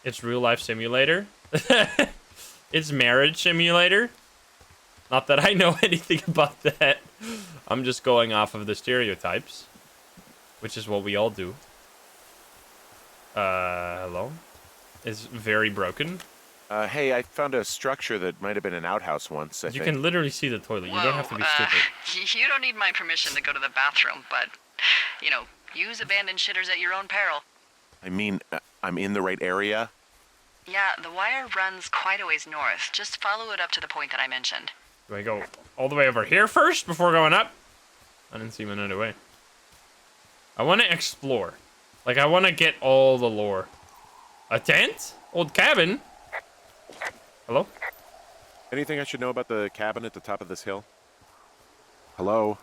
It's real life simulator. It's marriage simulator. Not that I know anything about that. I'm just going off of the stereotypes, which is what we all do. Hello? Is very broken. Hey, I found a structure that might have been an outhouse once, I You think. can literally see the toilet. You don't have to be stupid. You don't need my permission to go to the bathroom, but, you know, use abandoned shitters at your own peril. I mean, I'm in the right area? Yeah, the wire runs quite a ways north. Just follow it up to the point that I mentioned. Do I go all the way over here first before going up? I didn't see him another way. I want to explore. Like, I want to get all the lore. A tent? Old cabin? Hello? Anything I should know about the cabin at the top of this hill? Hello?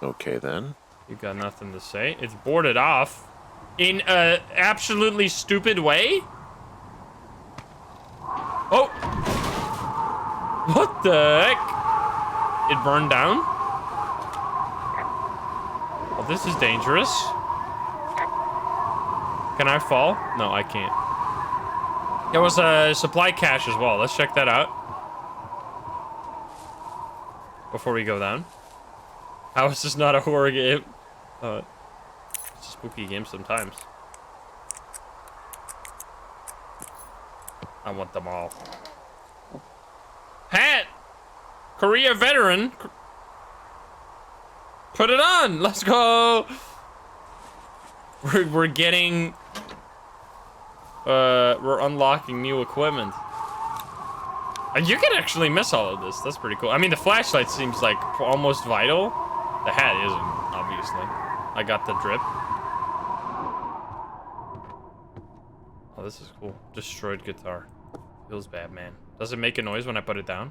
Okay, then. You got nothing to say. It's boarded off. In a absolutely stupid way? Oh! What the heck? It burned down? Oh, this is dangerous. Can I fall? No, I can't. There was a supply cache as well. Let's check that out. Before we go down. How is this not a horror game? It's a spooky game sometimes. I want them all. Hat! Korea veteran! Put it on! Let's go! We're getting... we're unlocking new equipment. You can actually miss all of this. That's pretty cool. I mean, the flashlight seems like almost vital. The hat isn't, obviously. I got the drip. Oh, this is cool. Destroyed guitar. Feels bad, man. Does it make a noise when I put it down?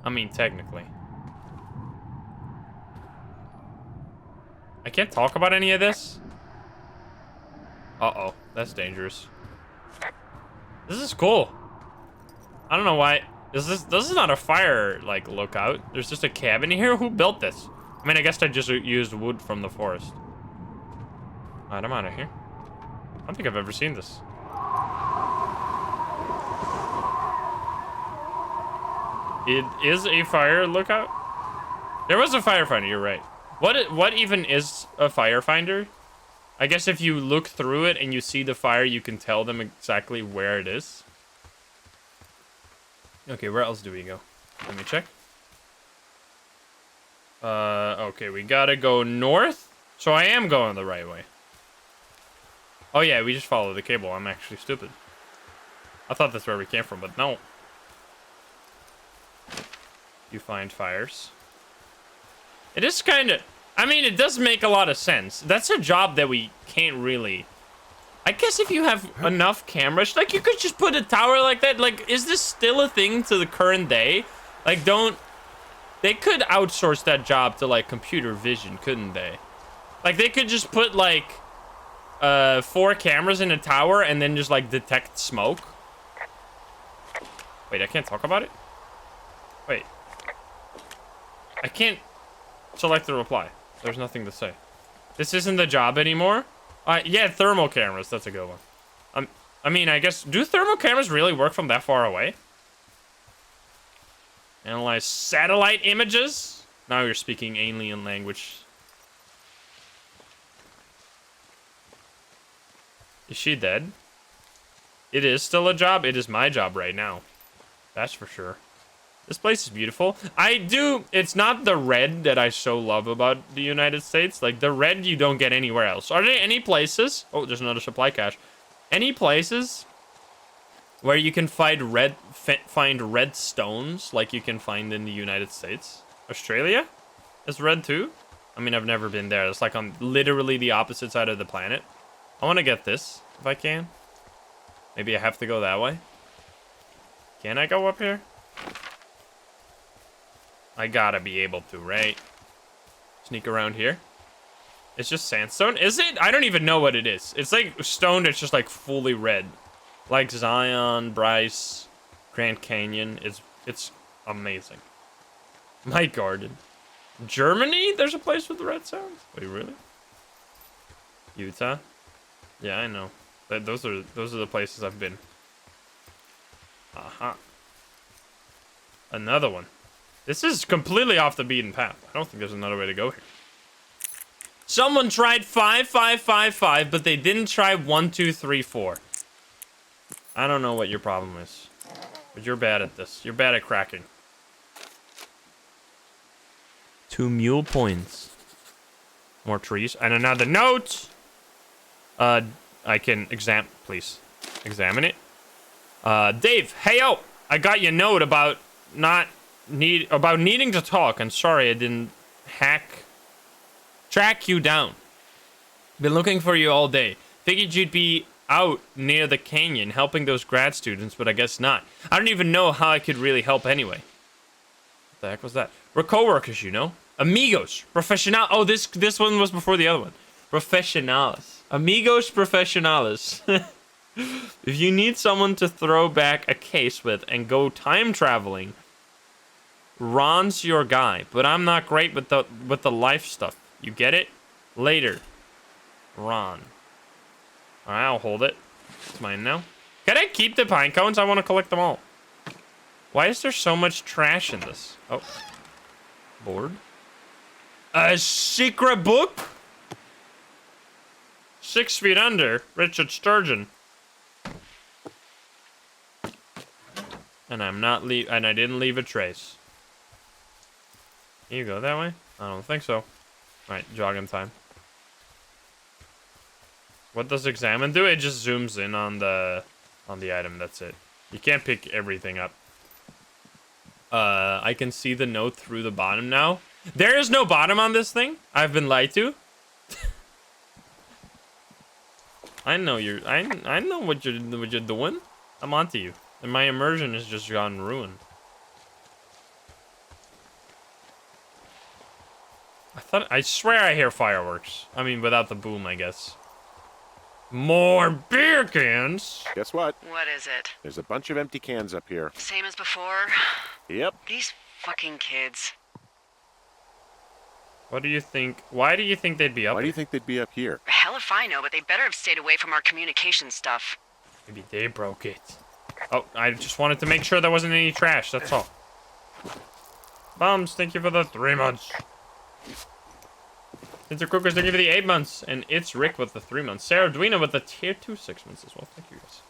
I mean, technically. I can't talk about any of this. Uh-oh. That's dangerous. This is cool. I don't know why. This is not a fire, like, lookout. There's just a cabin here. Who built this? I mean, I guess I just used wood from the forest. Alright, I'm out of here. I don't think I've ever seen this. It is a fire lookout? There was a firefinder, you're right. What even is a firefinder? I guess if you look through it and you see the fire, you can tell them exactly where it is. Okay, where else do we go? Let me check. Okay, we gotta go north. So I am going the right way. Oh yeah, we just follow the cable. I'm actually stupid. I thought that's where we came from, but no. You find fires. It is kind of... I mean, it does make a lot of sense. That's a job that we can't really... I guess if you have enough cameras, like, you could just put a tower like that. Like, is this still a thing to the current day? Like, don't... They could outsource that job to, like, computer vision, couldn't they? Like, they could just put, like, 4 cameras in a tower and then just, like, detect smoke. Wait, I can't talk about it? Wait. I can't select the reply. There's nothing to say. This isn't the job anymore? Yeah, thermal cameras. That's a good one. I mean, I guess... Do thermal cameras really work from that far away? Analyze satellite images? Now you're speaking alien language. Is she dead? It is still a job. It is my job right now. That's for sure. This place is beautiful. It's not the red that I so love about the United States. Like, the red you don't get anywhere else. Are there any places? Oh, there's another supply cache. Any places where you can find red stones like you can find in the United States? Australia is red too? I mean, I've never been there. It's like on literally the opposite side of the planet. I want to get this if I can. Maybe I have to go that way. Can I go up here? I gotta be able to, right? Sneak around here. It's just sandstone. Is it? I don't even know what it is. It's like stone that's just like fully red. Like Zion, Bryce, Grand Canyon. It's amazing. My garden. Germany? There's a place with red sounds? Wait, really? Utah? Yeah, I know. Those are the places I've been. Aha. Another one. This is completely off the beaten path. I don't think there's another way to go here. Someone tried 5, 5, 5, 5, but they didn't try 1, 2, 3, 4. I don't know what your problem is, but you're bad at this. You're bad at cracking. 2 mule points. More trees. And another note. I can please. Examine it. Dave, hey yo! I got your note about needing to talk, and sorry I didn't track you down. Been looking for you all day. Figured you'd be out near the canyon helping those grad students, but I guess not. I don't even know how I could really help anyway. What the heck was that? We're co-workers, you know? Amigos. Professional. Oh, this one was before the other one. Professionales. Amigos professionales. If you need someone to throw back a case with and go time traveling, Ron's your guy, but I'm not great with the life stuff. You get it? Later. Ron. Alright, I'll hold it. It's mine now. Can I keep the pine cones? I want to collect them all. Why is there so much trash in this? Oh. Board. A secret book? 6 Feet Under. Richard Sturgeon. And I didn't leave a trace. Can you go that way? I don't think so. Alright, jogging time. What does examine do? It just zooms in on the item, that's it. You can't pick everything up. I can see the note through the bottom now. There is no bottom on this thing. I've been lied to. I know what you're doing. I'm onto you. And my immersion has just gone ruined. I swear I hear fireworks. I mean, without the boom, I guess. More beer cans? Guess what? What is it? There's a bunch of empty cans up here. Same as before? Yep. These fucking kids. What do you think? Why do you think they'd be up Why here? do you think they'd be up here? Hell if I know, but they better have stayed away from our communication stuff. Maybe they broke it. Oh, I just wanted to make sure there wasn't any trash, that's all. Bombs, thank you for the 3 months. It's a Cookers, thank you for the 8 months. And it's Rick with the 3 months. Sarah Dwena with the tier 2 6 months as well. Thank you guys.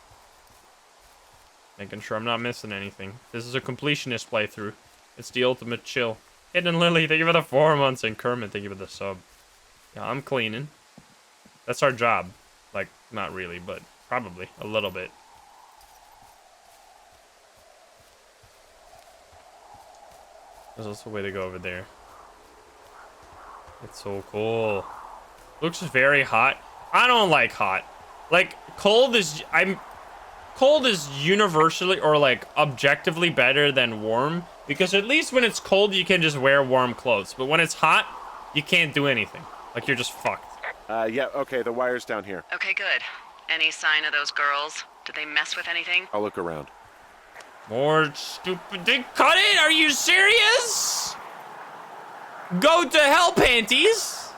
Making sure I'm not missing anything. This is a completionist playthrough. It's the ultimate chill. Hidden Lily, thank you for the 4 months. And Kermit, thank you for the sub. Yeah, I'm cleaning. That's our job. Like, not really, but probably a little bit. There's also a way to go over there. It's so cool. Looks very hot. I don't like hot. Like, cold is universally or like objectively better than warm, because at least when it's cold you can just wear warm clothes, but when it's hot you can't do anything. Like, you're just fucked. Yeah, okay, the wire's down here. Okay, good. Any sign of those girls? Did they mess with anything? I'll look around. More stupid. They cut it? Are you serious? Go to hell, panties.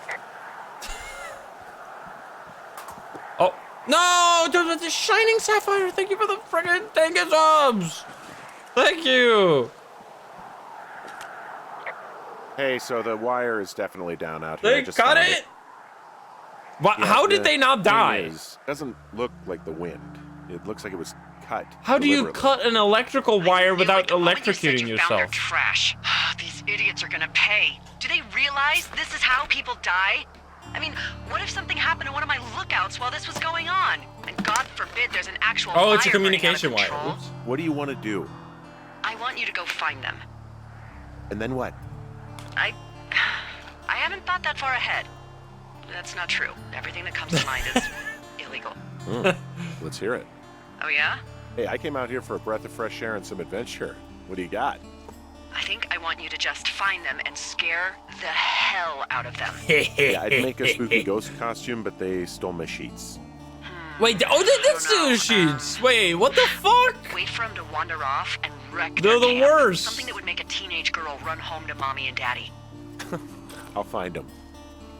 Oh no! The shining sapphire. Thank you for the friggin' thank you subs. Thank you. Hey, so the wire is definitely down out here. They I just cut found it. What? Yeah, How did the they not die? thing doesn't look like the wind. It looks like it was cut. How do you deliberately. cut an electrical wire without The moment you said electrocuting you found their yourself? trash. These idiots are gonna pay. Do they realize this is how people die? I mean, what if something happened to one of my lookouts while this was going on? And God forbid there's an actual Oh, it's a fire burning out of communication wire. control. Oops. What do you want to do? I want you to go find them. And then what? I haven't thought that far ahead. That's not true. Everything that comes to mind is illegal. Let's hear it. Oh yeah? Hey, I came out here for a breath of fresh air and some adventure. What do you got? I think I want you to just find them and scare the hell out of them. Yeah, I'd make a spooky ghost costume, but they stole my sheets. Wait, oh, that's the sheets. Wait, what the fuck? Wait for them to wander off and wreck They're their the camp. worst. Something that would make a teenage girl run home to mommy and daddy. I'll find them.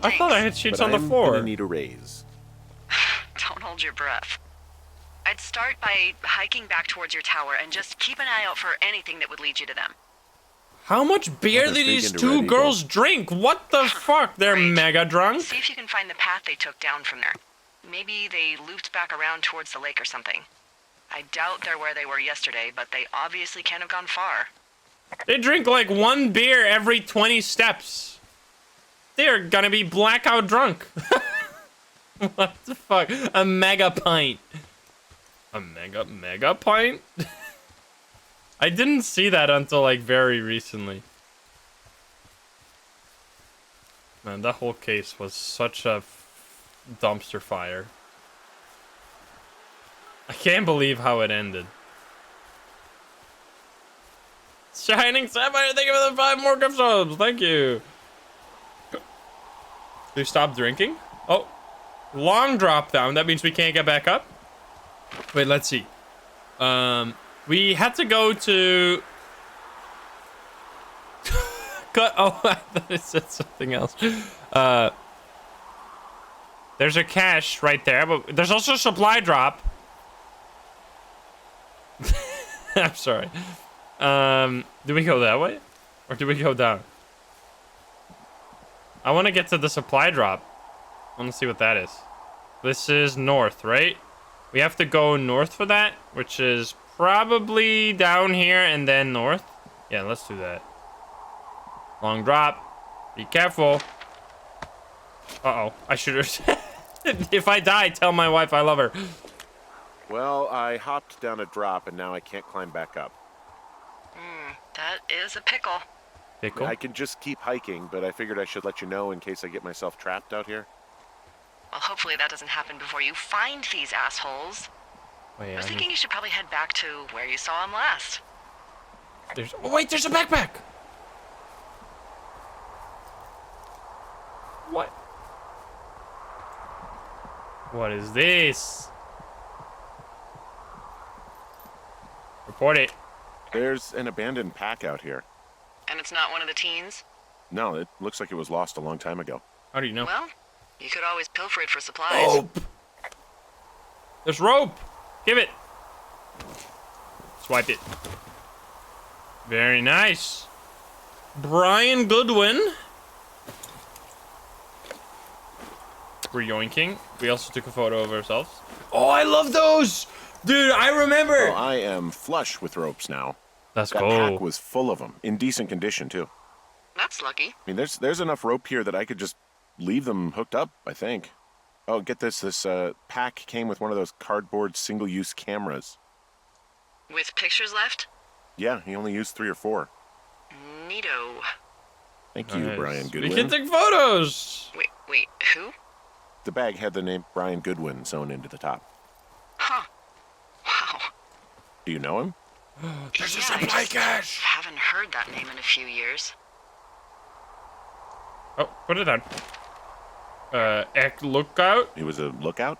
I thought I had sheets But on the I'm floor. gonna need a raise. Don't hold your breath. I'd start by hiking back towards your tower and just keep an eye out for anything that would lead you to them. How much beer they're did these big and two ready, girls drink? What the fuck? They're Great. mega drunk? See if you can find the path they took down from there. Maybe they looped back around towards the lake or something. I doubt they're where they were yesterday, but they obviously can't have gone far. They drink like 1 beer every 20 steps. They're gonna be blackout drunk. What the fuck? A mega pint. A mega pint? I didn't see that until like very recently. Man, that whole case was such a dumpster fire. I can't believe how it ended. Shining Sapphire, thank you for the 5 more gift subs. Thank you. They stopped drinking? Oh, long drop down. That means we can't get back up. Wait, let's see. We had to go to. Cut. Oh, I thought it said something else. There's a cache right there, but there's also a supply drop. I'm sorry. Do we go that way? Or do we go down? I want to get to the supply drop. I want to see what that is. This is north, right? We have to go north for that, which is probably down here and then north. Yeah, let's do that. Long drop. Be careful. Uh-oh. I should have... If I die, tell my wife I love her. Well, I hopped down a drop and now I can't climb back up. That is a pickle. Pickle? I can just keep hiking, but I figured I should let you know in case I get myself trapped out here. Well, hopefully that doesn't happen before you find these assholes. Wait, I was thinking you should probably head back to where you saw them last. there's... Oh, wait, there's a backpack! What? What is this? Report it. There's an abandoned pack out here. And it's not one of the teens? No, it looks like it was lost a long time ago. How do you know? Well, you could always pilfer it for supplies. Rope! There's rope! Give it! Swipe it. Very nice. Brian Goodwin. We're yoinking. We also took a photo of ourselves. Oh, I love those! Dude, I remember! Well, I am flush with ropes now. That's That cool. pack was full of them, in decent condition, too. That's lucky. I mean, there's enough rope here that I could just leave them hooked up, I think. Oh, get this. This pack came with one of those cardboard single-use cameras. With pictures left? Yeah, he only used 3 or 4. Neato. Thank you, Nice. Brian Goodwin. We can take photos! Wait, who? The bag had the name Brian Goodwin sewn into the top. Huh. Wow. Do you know him? There's a I supply just cache! haven't heard that name in a few years. Oh, put it on. Ek lookout? He was a lookout?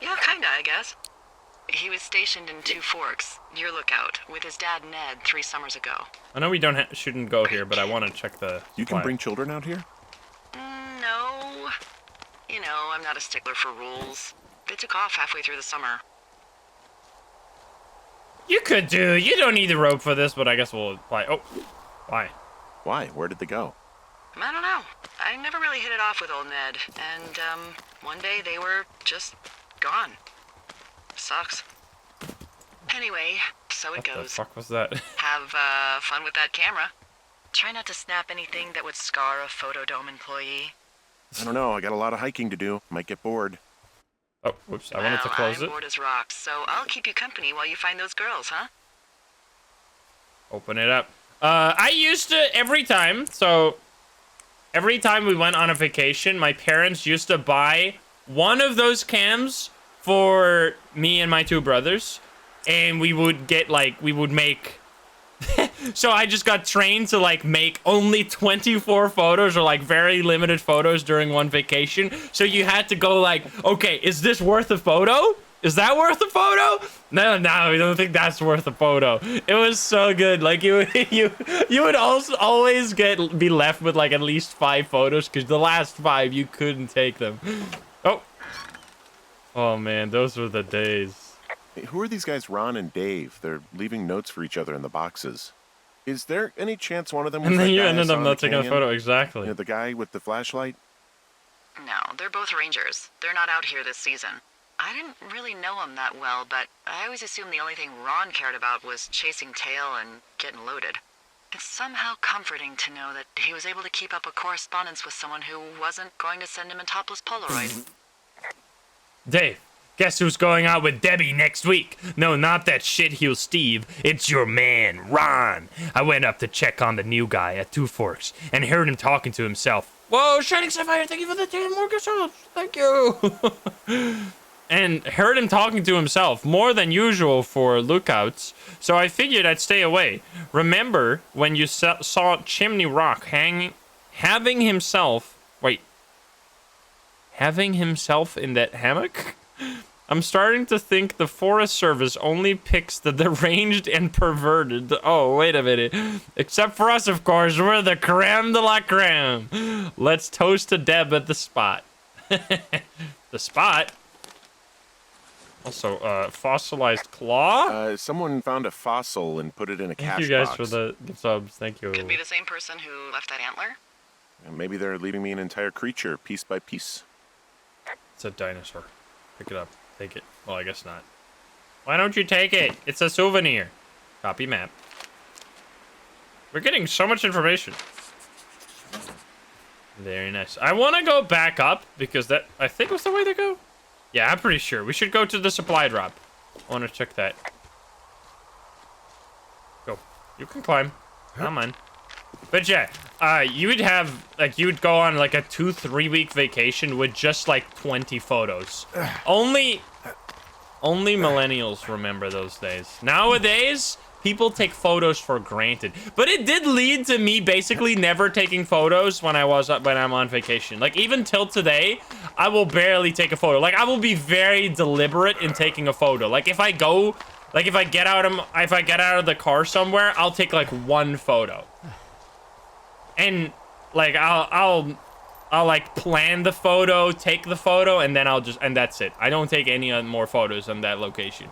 Yeah, kinda, I guess. He was stationed in Two Forks, your lookout, with his dad Ned 3 summers ago. I know we shouldn't go here, but I want to check the You can flag. bring children out here? No. You know, I'm not a stickler for rules. They took off halfway through the summer. You could do. You don't need the rope for this, but I guess we'll apply. Oh, why? Why? Where did they go? I don't know. I never really hit it off with old Ned, and, one day they were just gone. Sucks. Anyway, so it What the goes. fuck was that? Have, fun with that camera. Try not to snap anything that would scar a Photodome employee. I don't know. I got a lot of hiking to do. Might get bored. Oh, whoops! I wanted to close I'm it. bored as rocks, so I'll keep you company while you find those girls, huh? Open it up. I used to every time. So every time we went on a vacation, my parents used to buy one of those cams for me and my 2 brothers, and we would get we would make. So I just got trained to make only 24 photos or very limited photos during one vacation. So you had to go okay, is this worth a photo? Is that worth a photo? No, we don't think that's worth a photo. It was so good. You would also always be left with at least 5 photos because the last 5 you couldn't take them. Oh man, those were the days. Hey, who are these guys, Ron and Dave? They're leaving notes for each other in the boxes. Is there any chance one of them was And then that you guy I ended saw up in not the taking a canyon? photo. Exactly. You know, the guy with the flashlight? No, they're both rangers. They're not out here this season. I didn't really know him that well, but I always assumed the only thing Ron cared about was chasing tail and getting loaded. It's somehow comforting to know that he was able to keep up a correspondence with someone who wasn't going to send him a topless Polaroid. Dave, guess who's going out with Debbie next week? No, not that shitheel Steve. It's your man, Ron. I went up to check on the new guy at Two Forks and heard him talking to himself. Whoa, Shining Sapphire, thank you for the 10 more subs. Thank you. And heard him talking to himself, more than usual for lookouts, so I figured I'd stay away. Remember when you saw Chimney Rock having himself in that hammock? I'm starting to think the Forest Service only picks the deranged and perverted. Oh, wait a minute. Except for us, of course. We're the creme de la creme. Let's toast to Deb at the spot. The spot? Also, fossilized claw? Someone found a fossil and put it in a cache Thank you guys box. for the subs. Thank you. Could be the same person who left that antler. And maybe they're leaving me an entire creature, piece by piece. It's a dinosaur. Pick it up. Take it. Well, I guess not. Why don't you take it? It's a souvenir. Copy map. We're getting so much information. Very nice. I want to go back up because that, I think, was the way to go. Yeah, I'm pretty sure. We should go to the supply drop. I want to check that. Go. You can climb. Come on. But yeah, you would have, you would go on a 2-3 week vacation with just 20 photos. Only millennials remember those days. Nowadays, people take photos for granted. But it did lead to me basically never taking photos when I'm on vacation. Even till today, I will barely take a photo. I will be very deliberate in taking a photo. If I go, if I get out of the car somewhere, I'll take 1 photo. And I'll plan the photo, take the photo, and then and that's it. I don't take any more photos on that location.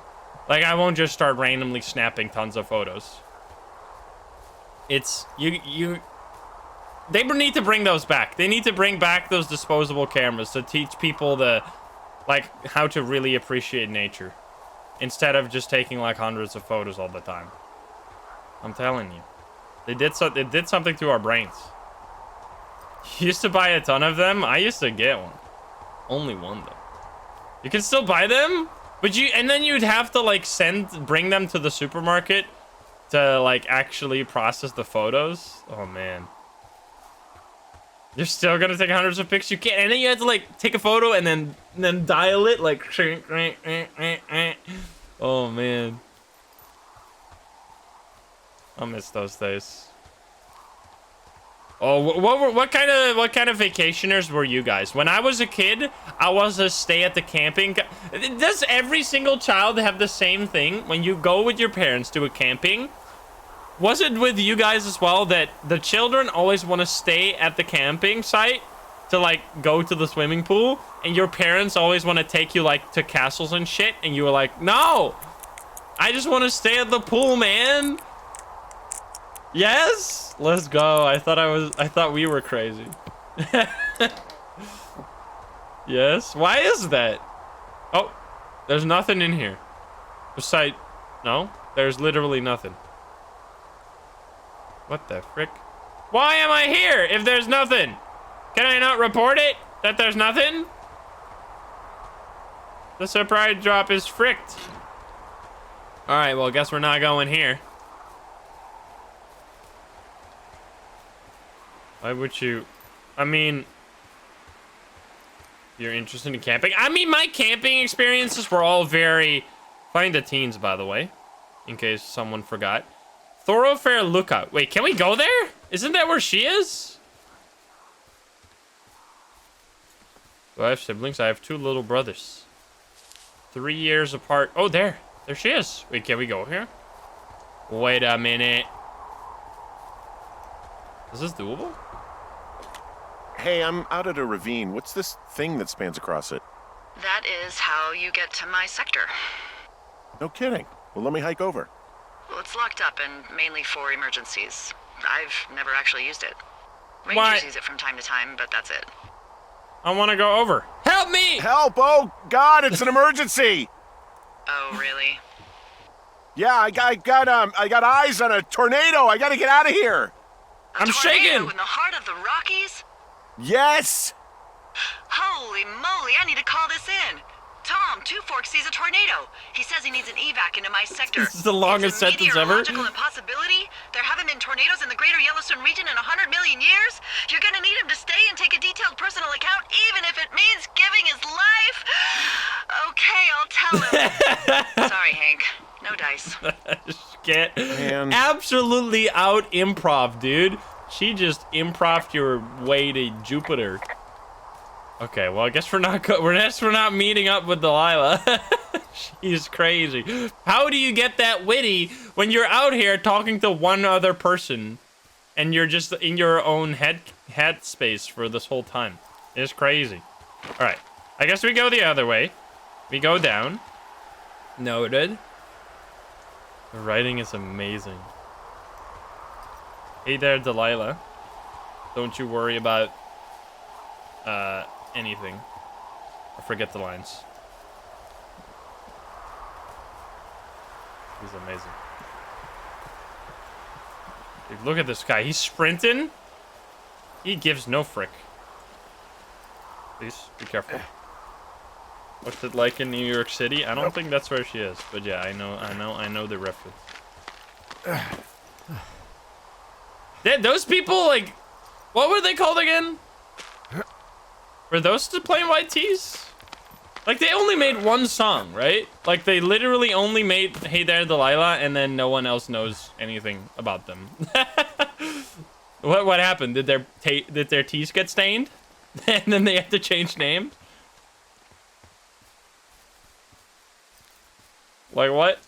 Like, I won't just start randomly snapping tons of photos. It's, they need to bring those back. They need to bring back those disposable cameras to teach people like, how to really appreciate nature. Instead of just taking, like, hundreds of photos all the time. I'm telling you. They did something to our brains. You used to buy a ton of them. I used to get one. Only one, though. You can still buy them? But and then you'd have to, like, bring them to the supermarket to, like, actually process the photos. Oh, man. You're still gonna take hundreds of pics? You can't. And then you have to, like, take a photo and then dial it, like... Oh, man. I miss those days. Oh, what kind of vacationers were you guys? When I was a kid, I was a stay at the camping. Does every single child have the same thing? When you go with your parents to a camping, was it with you guys as well that the children always want to stay at the camping site to, like, go to the swimming pool, and your parents always want to take you, like, to castles and shit, and you were like, no, I just want to stay at the pool, man. Yes, let's go. I thought we were crazy. Yes, why is that? Oh, there's nothing in here. Besides, no, there's literally nothing. What the frick? Why am I here if there's nothing? Can I not report it that there's nothing? The surprise drop is fricked. All right, well, I guess we're not going here. Why would you? I mean, you're interested in camping? I mean, my camping experiences were all very... Find the teens, by the way, in case someone forgot. Thoroughfare Lookout. Wait, can we go there? Isn't that where she is? Do I have siblings? I have 2 little brothers. 3 years apart. Oh, there she is. Wait, can we go here? Wait a minute. Is this doable? Hey, I'm out at a ravine. What's this thing that spans across it? That is how you get to my sector. No kidding. Well, let me hike over. Well, it's locked up and mainly for emergencies. I've never actually used it. What? Rangers use it from time to time, but that's it. I want to go over. Help me! Help! Oh, God, it's an emergency! Oh, really? Yeah, I got eyes on a tornado. I gotta get out of here. I'm shaking! In the heart of the Rockies? Yes! Holy moly, I need to call this in. Tom, Two Forks sees a tornado. He says he needs an evac into my sector. This is the longest sentence ever. It's a meteorological impossibility. There haven't been tornadoes in the greater Yellowstone region in 100 million years. You're gonna need him to stay and take a detailed personal account, even if it means giving his life. Okay, I'll tell him. Sorry, Hank. No dice. Get Man. absolutely out improv, dude. She just improved your way to Jupiter. Okay, well, I guess we're not meeting up with Delilah. She's crazy. How do you get that witty when you're out here talking to one other person and you're just in your own head space for this whole time? It's crazy. All right, I guess we go the other way. We go down. Noted. The writing is amazing. Hey there, Delilah. Don't you worry about anything. I forget the lines. He's amazing. Dude, look at this guy. He's sprinting. He gives no frick. Please be careful. What's it like in New York City? I don't think that's where she is, but yeah, I know the reference. Those people, like, what were they called again? Were those the plain white tees? Like, they only made one song, right? Like, they literally only made Hey There, Delilah, and then no one else knows anything about them. What happened? Did their tees get stained? And then they had to change names? Like, what?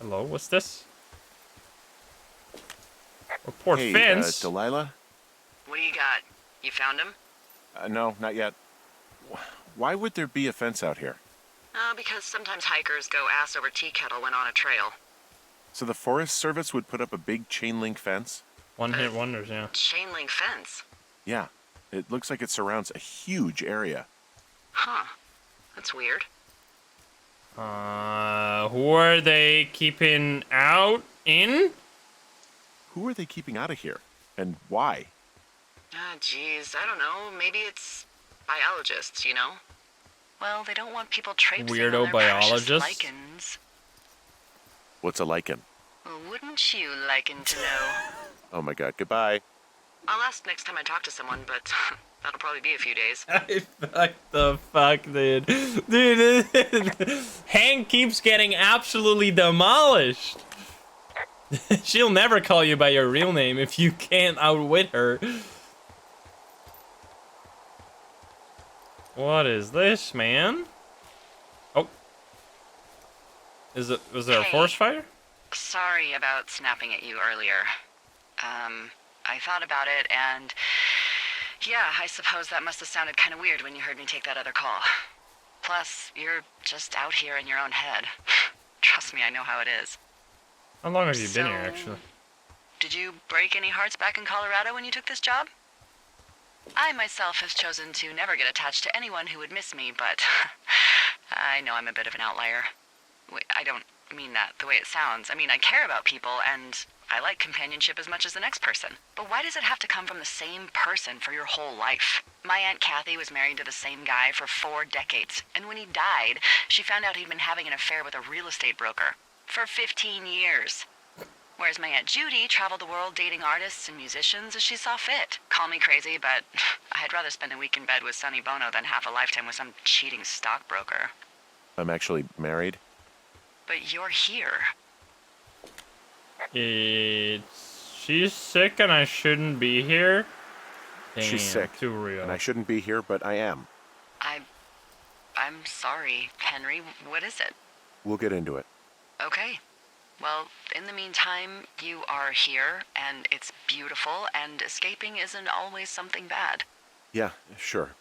Hello, what's this? Report Hey, fence. Delilah? What do you got? You found him? No, not yet. Why would there be a fence out here? Because sometimes hikers go ass over tea kettle when on a trail. So the Forest Service would put up a big chain link fence? One-hit wonders, yeah. Chain link fence? Yeah. It looks like it surrounds a huge area. Huh. That's weird. Who are they keeping out in? Who are they keeping out of here? And why? Geez, I don't know. Maybe it's biologists, you know? Well, they don't want people traipsing Weirdo on their precious biologists? lichens. What's a lichen? Well, wouldn't you liken to know? Oh my god, goodbye. I'll ask next time I talk to someone, but that'll probably be a few days. What the fuck, dude? Dude, Hank keeps getting absolutely demolished. She'll never call you by your real name if you can't outwit her. What is this, man? Oh. Was there a Hey. forest fire? Sorry about snapping at you earlier. I thought about it, and yeah, I suppose that must have sounded kind of weird when you heard me take that other call. Plus, you're just out here in your own head. Trust me, I know how it is. How long have you been here, So, actually? Did you break any hearts back in Colorado when you took this job? I myself have chosen to never get attached to anyone who would miss me, but I know I'm a bit of an outlier. Wait, I don't mean that the way it sounds. I mean, I care about people, and I like companionship as much as the next person. But why does it have to come from the same person for your whole life? My Aunt Kathy was married to the same guy for 4 decades, and when he died, she found out he'd been having an affair with a real estate broker for 15 years. Whereas my Aunt Judy traveled the world dating artists and musicians as she saw fit. Call me crazy, but I'd rather spend a week in bed with Sonny Bono than half a lifetime with some cheating stockbroker. I'm actually married. But you're here. She's sick and I shouldn't be here? Damn, She's sick. Too real. And I shouldn't be here, but I am. I'm sorry, Henry. What is it? We'll get into it. Okay. Well, in the meantime, you are here, and it's beautiful, and escaping isn't always something bad. Yeah, sure.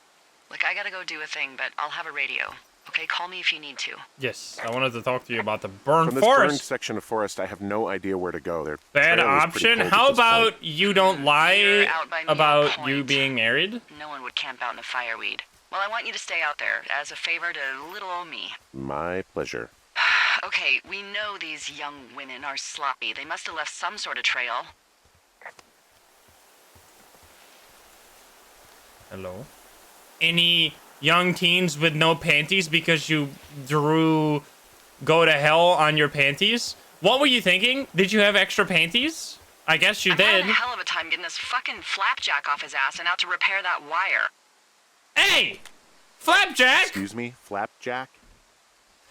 Look, I gotta go do a thing, but I'll have a radio. Okay, call me if you need to. Yes, I wanted to talk to you about the burned From this burned forest. section of forest, I have no idea where to go. Their Bad trail is pretty option. cold at How this about point. you don't You're lie out by me about on you point. being married? No one would camp out in a fireweed. Well, I want you to stay out there, as a favor to little old me. My pleasure. Okay, we know these young women are sloppy. They must have left some sort of trail. Hello? Any young teens with no panties because you drew go to hell on your panties? What were you thinking? Did you have extra panties? I guess you I'm did. having a hell of a time getting this fucking flapjack off his ass and out to repair that wire. Hey! Flapjack! Excuse me, Flapjack?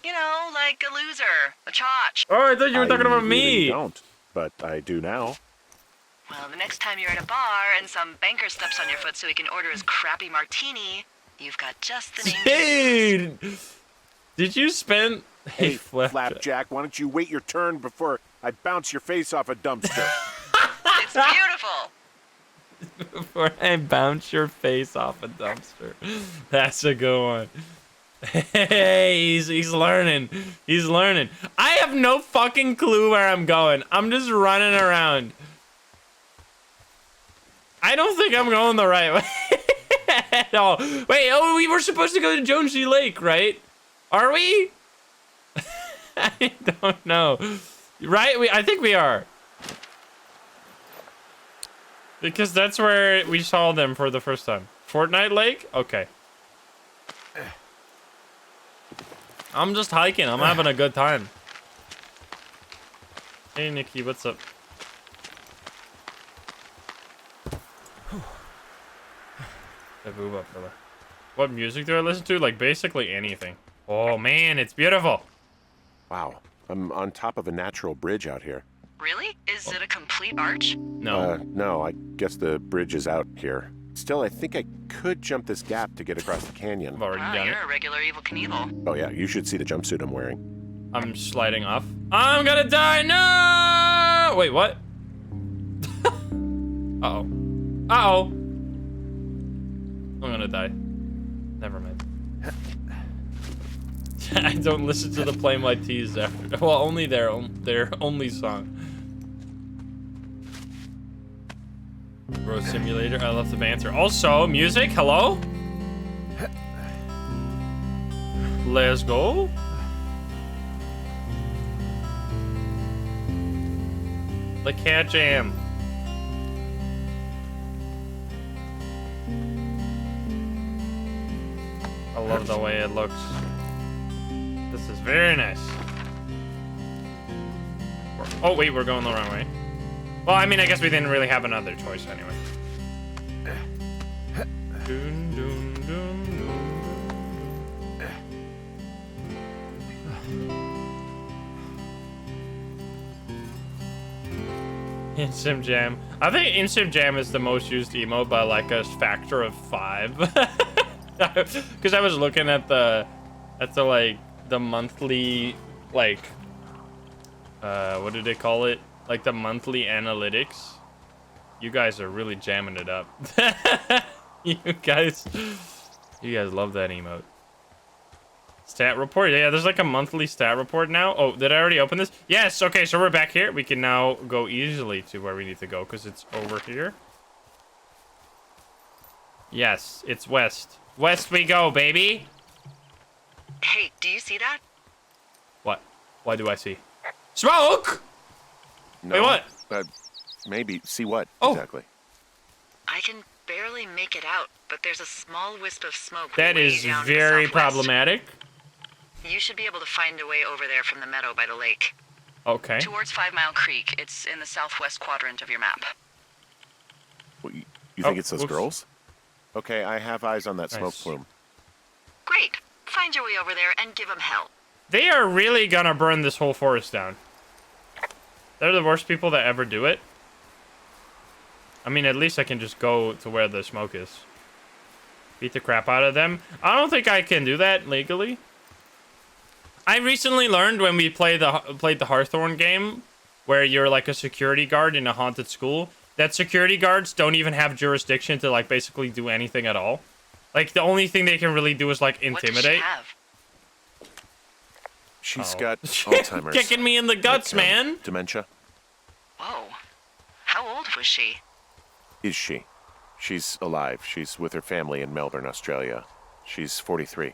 You know, like a loser, a chotch. Oh, I thought you were talking about really me. don't, but I do now. Well, the next time you're at a bar and some banker steps on your foot so he can order his crappy martini, you've got just the name. Dude! Did you spend... Hey, Flapjack. Flapjack, why don't you wait your turn before I bounce your face off a dumpster? It's beautiful. Before I bounce your face off a dumpster. That's a good one. Hey, he's learning. He's learning. I have no fucking clue where I'm going. I'm just running around. I don't think I'm going the right way at all. Wait, oh, we were supposed to go to Jonesy Lake, right? Are we? I don't know. Right? I think we are. Because that's where we saw them for the first time. Fortnite Lake? Okay. I'm just hiking. I'm having a good time. Hey, Nikki, what's up? The boob up, fella. What music do I listen to? Like, basically anything. Oh, man, it's beautiful. Wow, I'm on top of a natural bridge out here. Really? Is it a complete arch? No. No, I guess the bridge is out here. Still, I think I could jump this gap to get across the canyon. I've already Wow, done it. you're a regular Evil Knievel. Oh yeah, you should see the jumpsuit I'm wearing. I'm sliding off. I'm gonna die. No! Wait, what? Uh-oh. Uh-oh. I'm gonna die. Never mind. I don't listen to the Play My Tees after. Well, only their only song. Road Simulator. I love the banter. Also, music. Hello. Let's go. The Cat Jam. I love the way it looks. This is very nice. Oh wait, we're going the wrong way. Well, I mean, I guess we didn't really have another choice anyway. Dun, dun, dun, dun. Instant Jam. I think Instant Jam is the most used emote by like a factor of 5. Because I was looking at the monthly, like, what do they call it? Like the monthly analytics. You guys are really jamming it up. You guys love that emote. Stat report. Yeah, there's like a monthly stat report now. Oh, did I already open this? Yes. Okay, so we're back here. We can now go easily to where we need to go because it's over here. Yes, it's west. West we go, baby. Hey, do you see that? What? Why do I see smoke? No, Wait, what? Maybe. See what, Oh. exactly? I can barely make it out, but there's a small wisp of smoke. That way is down in the very southwest. problematic. You should be able to find a way over there from the meadow by the lake. Okay. Towards 5 Mile Creek. It's in the southwest quadrant of your map. What, you think Oh, it's those whoops. girls? Okay, I have eyes on that smoke Nice. plume. Great. Find your way over there and give them hell. They are really gonna burn this whole forest down. They're the worst people that ever do it. I mean, at least I can just go to where the smoke is. Beat the crap out of them. I don't think I can do that legally. I recently learned when we played the Hawthorne game, where you're like a security guard in a haunted school, that security guards don't even have jurisdiction to like basically do anything at all. Like the only thing they can really do is like What does she intimidate. have? She's Oh. got Alzheimer's. Kicking me in the guts, like, man. Dementia. Whoa. How old was she? Is she? She's alive. She's with her family in Melbourne, Australia. She's 43.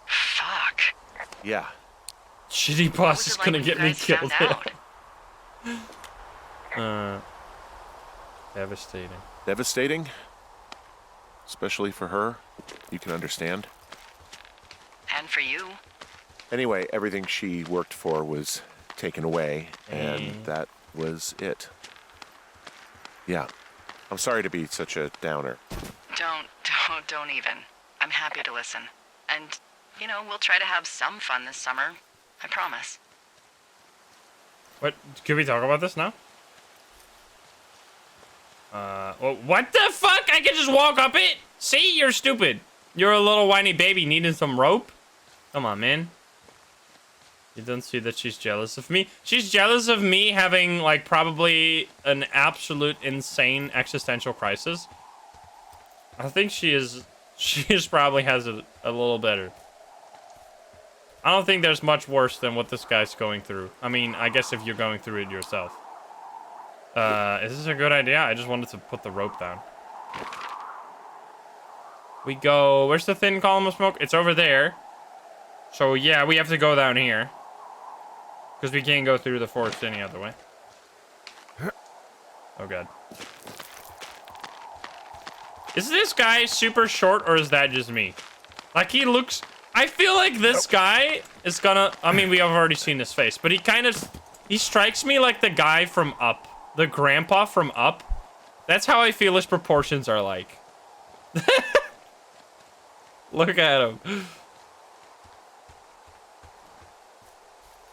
Fuck. Yeah. Shitty What boss was is it like gonna when get you me guys killed. found out? Devastating. Devastating. Especially for her. You can understand. And for you. Anyway, everything she worked for was taken away, and Mm. that was it. Yeah. I'm sorry to be such a downer. Don't even. I'm happy to listen. And, you know, we'll try to have some fun this summer. I promise. What? Can we talk about this now? Well, what the fuck? I can just walk up it? See? You're stupid. You're a little whiny baby needing some rope? Come on, man. You don't see that she's jealous of me? She's jealous of me having, like, probably an absolute insane existential crisis. I think she is probably has it a little better. I don't think there's much worse than what this guy's going through. I mean, I guess if you're going through it yourself. Is this a good idea? I just wanted to put the rope down. We go... Where's the thin column of smoke? It's over there. So, yeah, we have to go down here. Because we can't go through the forest any other way. Oh, God. Is this guy super short, or is that just me? Like, he looks... I feel like this guy is gonna... I mean, we have already seen his face, but he kind of... He strikes me like the guy from Up. The grandpa from Up. That's how I feel his proportions are like. Look at him.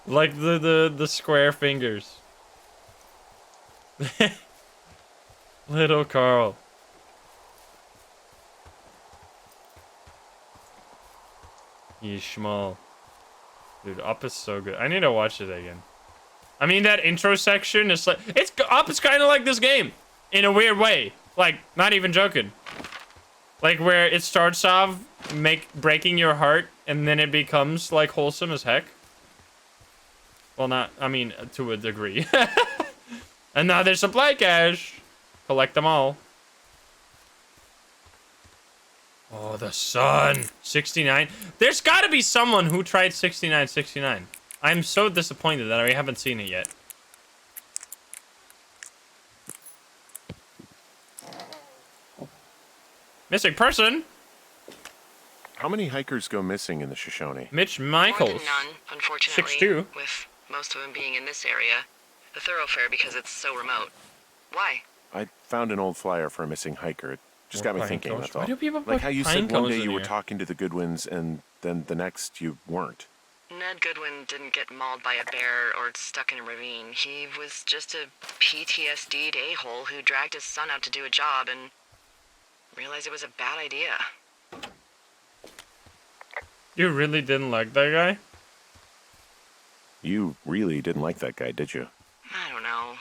Like the square fingers. Little Carl. He's small. Dude, Up is so good. I need to watch it again. I mean, that intro section is like... Up is kind of like this game. In a weird way. Like, not even joking. Like, where it starts off breaking your heart, and then it becomes like wholesome as heck. Well, not, I mean, to a degree. And now there's supply cache. Collect them all. Oh, the sun. 69. There's got to be someone who tried 6969. I'm so disappointed that I haven't seen it yet. Missing person. How many hikers go missing in the Shoshone? Mitch More Michaels. than none, unfortunately. 6'2". With most of them being in this area. The thoroughfare because it's so remote. Why? I found an old flyer for a missing hiker. It just got me Pine thinking, cones? that's all. Why do people Like put how you pine said one cones day in you were here? talking to the Goodwins and then the next you weren't. Ned Goodwin didn't get mauled by a bear or stuck in a ravine. He was just a PTSD'd a-hole who dragged his son out to do a job and realized it was a bad idea. You really didn't like that guy? You really didn't like that guy, did you? I don't know.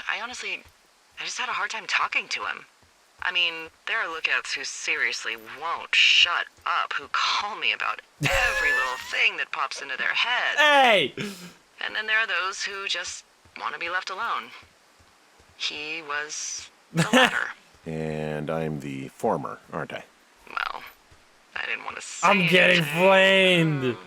I just had a hard time talking to him. I mean, there are lookouts who seriously won't shut up, who call me about every little thing that pops into their head. Hey! And then there are those who just want to be left alone. He was the latter. And I'm the former, aren't I? Well, I didn't want to say I'm getting anything. flamed.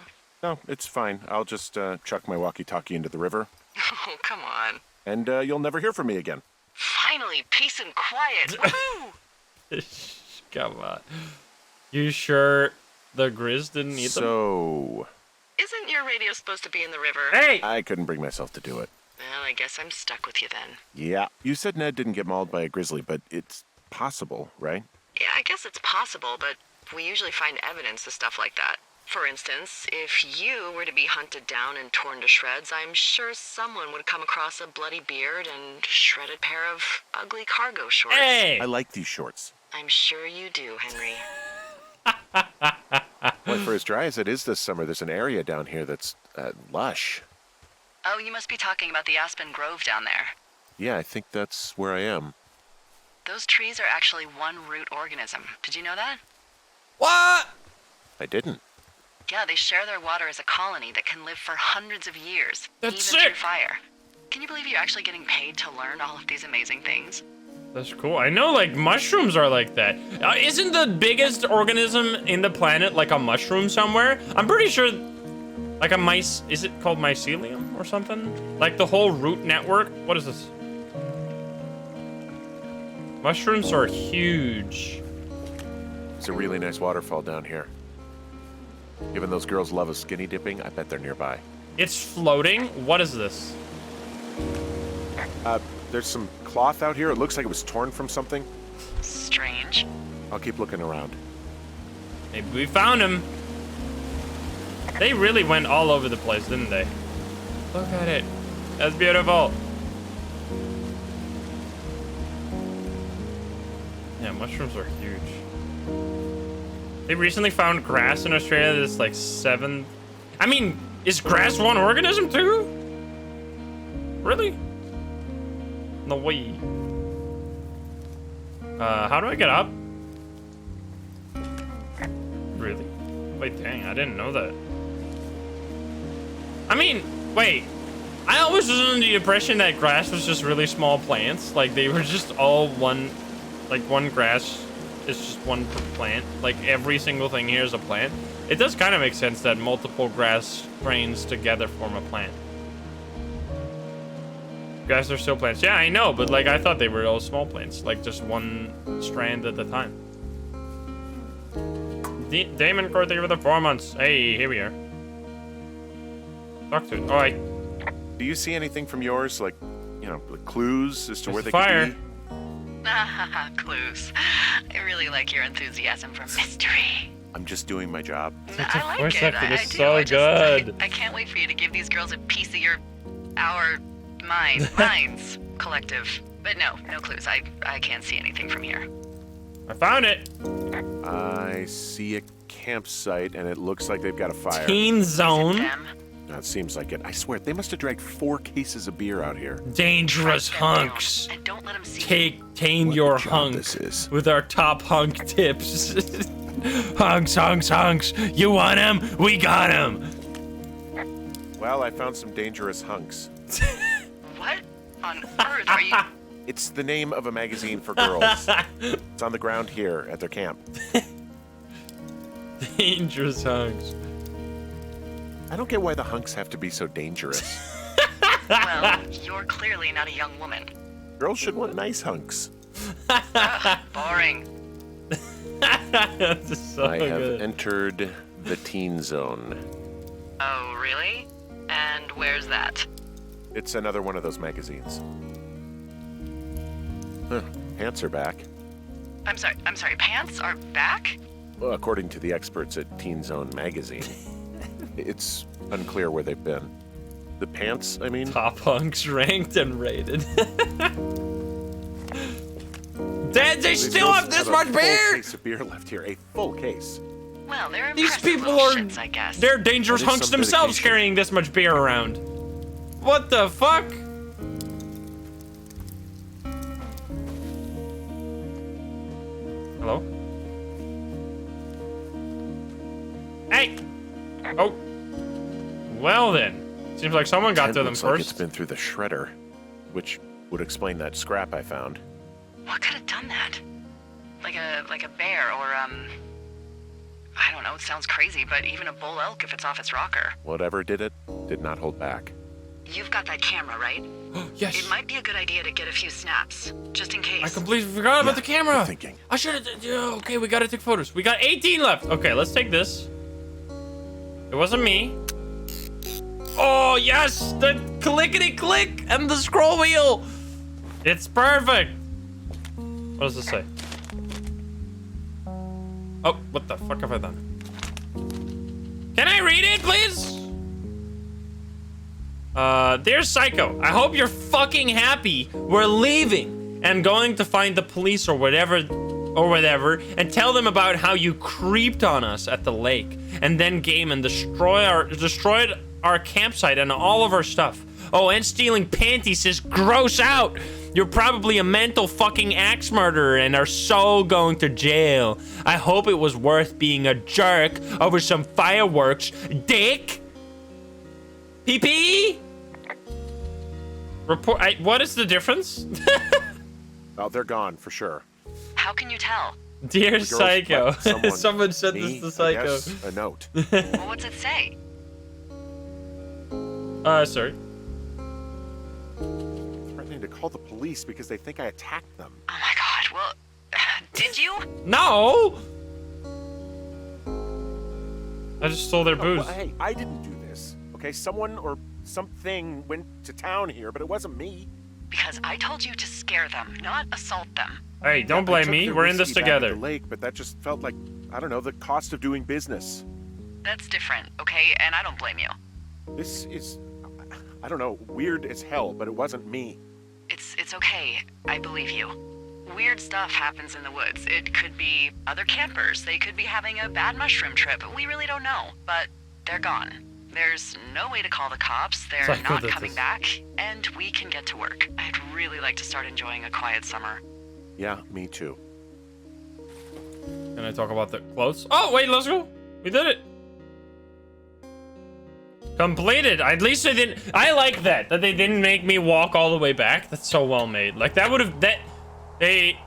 No, it's fine. I'll just chuck my walkie-talkie into the river, Oh, come on. and you'll never hear from me again. Finally, peace and quiet. Woohoo! Come on. You sure the Grizz didn't eat them? So, Isn't your radio supposed to be in the river? Hey! I couldn't bring myself to do it. Well, I guess I'm stuck with you then. Yeah. You said Ned didn't get mauled by a grizzly, but it's possible, right? Yeah, I guess it's possible, but we usually find evidence of stuff like that. For instance, if you were to be hunted down and torn to shreds, I'm sure someone would come across a bloody beard and shredded pair of ugly cargo shorts. Hey! I like these shorts. I'm sure you do, Henry. Well, for as dry as it is this summer, there's an area down here that's lush. Oh, you must be talking about the Aspen Grove down there. Yeah, I think that's where I am. Those trees are actually one root organism. Did you know that? What? I didn't. Yeah, they share their water as a colony that can live for hundreds of years, That's even sick. through fire. Can you believe you're actually getting paid to learn all of these amazing things? That's cool. I know, like, mushrooms are like that. Isn't the biggest organism in the planet like a mushroom somewhere? I'm pretty sure, like a mice, is it called mycelium or something? Like the whole root network? What is this? Mushrooms are huge. It's a really nice waterfall down here. Given those girls love a skinny dipping, I bet they're nearby. It's floating? What is this? There's some cloth out here. It looks like it was torn from something. Strange. I'll keep looking around. Maybe we found him. They really went all over the place, didn't they? Look at it. That's beautiful. Yeah, mushrooms are huge. They recently found grass in Australia that's like 7... I mean, is grass one organism too? Really? No way. How do I get up? Really? Wait, dang, I didn't know that. I mean, wait. I always was under the impression that grass was just really small plants. Like, they were just all one... Like, one grass is just one plant. Like, every single thing here is a plant. It does kind of make sense that multiple grass strains together form a plant. Grass are still plants. Yeah, I know, but, like, I thought they were all small plants. Like, just one strand at a time. Damon Core, thank you for the 4 months. Hey, here we are. Talk to it. Alright. Do you see anything from yours? Like, you know, clues as to where There's they fire. could be? Clues. I really like your enthusiasm for mystery. I'm just doing my job. I like voice it. acting I is do. so good. I can't wait for you to give these girls a piece of our minds, collective. But no clues. I can't see anything from here. I found it. I see a campsite, and it looks like they've got a fire. Teen Zone. Them. That seems like it. I swear, they must have dragged 4 cases of beer out here. Dangerous Write them down, hunks. and don't let them see you. Tame What your a job hunk this is. with our top hunk tips. Hunks, hunks, hunks. You want him? We got him. Well, I found some dangerous hunks. What on earth are you? It's the name of a magazine for girls. It's on the ground here at their camp. Dangerous hunks. I don't get why the hunks have to be so dangerous. Well, you're clearly not a young woman. Girls should want nice hunks. Ugh, boring. This is so I have good. entered the teen zone. Oh, really? And where's that? It's another one of those magazines. Huh, pants are back. I'm sorry, pants are back? Well, according to the experts at Teen Zone magazine. It's unclear where they've been. The pants, I mean? Top hunks ranked and rated. Dad, they still have this much A beer? full case of beer left here. A full case. Well, they're These impressive people little are, shits, I guess. they're dangerous That is hunks some themselves dedication. carrying this much beer around. What the fuck? Hello? Hey! Oh. Well then. Seems like someone got Tent to them looks like it's first. been through the shredder, which would explain that scrap I found. What could have done that? Like a bear or I don't know, it sounds crazy, but even a bull elk if it's off its rocker. Whatever did it, did not hold back. You've got that camera, right? Yes. It might be a good idea to get a few snaps, just in case. I completely forgot about the camera. Good thinking. I should have. Okay, we gotta take photos. We got 18 left. Okay, let's take this. It wasn't me. Oh yes, the clickety click and the scroll wheel. It's perfect. What does this say? Oh, what the fuck have I done? Can I read it, please? Dear Psycho, I hope you're fucking happy. We're leaving and going to find the police or whatever, and tell them about how you creeped on us at the lake and then came and destroyed our campsite and all of our stuff. Oh, and stealing panties is gross out. You're probably a mental fucking axe murderer and are so going to jail. I hope it was worth being a jerk over some fireworks, dick. PP? Report. What is the difference? Oh, they're gone for sure. How can you tell? Dear The girls Psycho. left Someone said me, this to I Psycho. guess, a note. Well, what's it say? Sorry. Threatening to call the police because they think I attacked them. Oh my god, well, did you? No! I just stole their No, booze. well, hey, I didn't do this. Okay, someone or something went to town here, but it wasn't me. Because I told you to scare them, not assault them. Hey, don't I blame took me. the We're in this whiskey back at together. The lake, but that just felt like, I don't know, the cost of doing business. That's different, okay? And I don't blame you. This is, I don't know, weird as hell, but it wasn't me. It's okay. I believe you. Weird stuff happens in the woods. It could be other campers. They could be having a bad mushroom trip. We really don't know. But they're gone. There's no way to call the cops. They're Psycho not did coming this. back. And we can get to work. I'd really like to start enjoying a quiet summer. Yeah, me too. Can I talk about the clothes? Oh, wait, let's go. We did it. Completed. At least they didn't. I like that they didn't make me walk all the way back. That's so well made. Like that would have they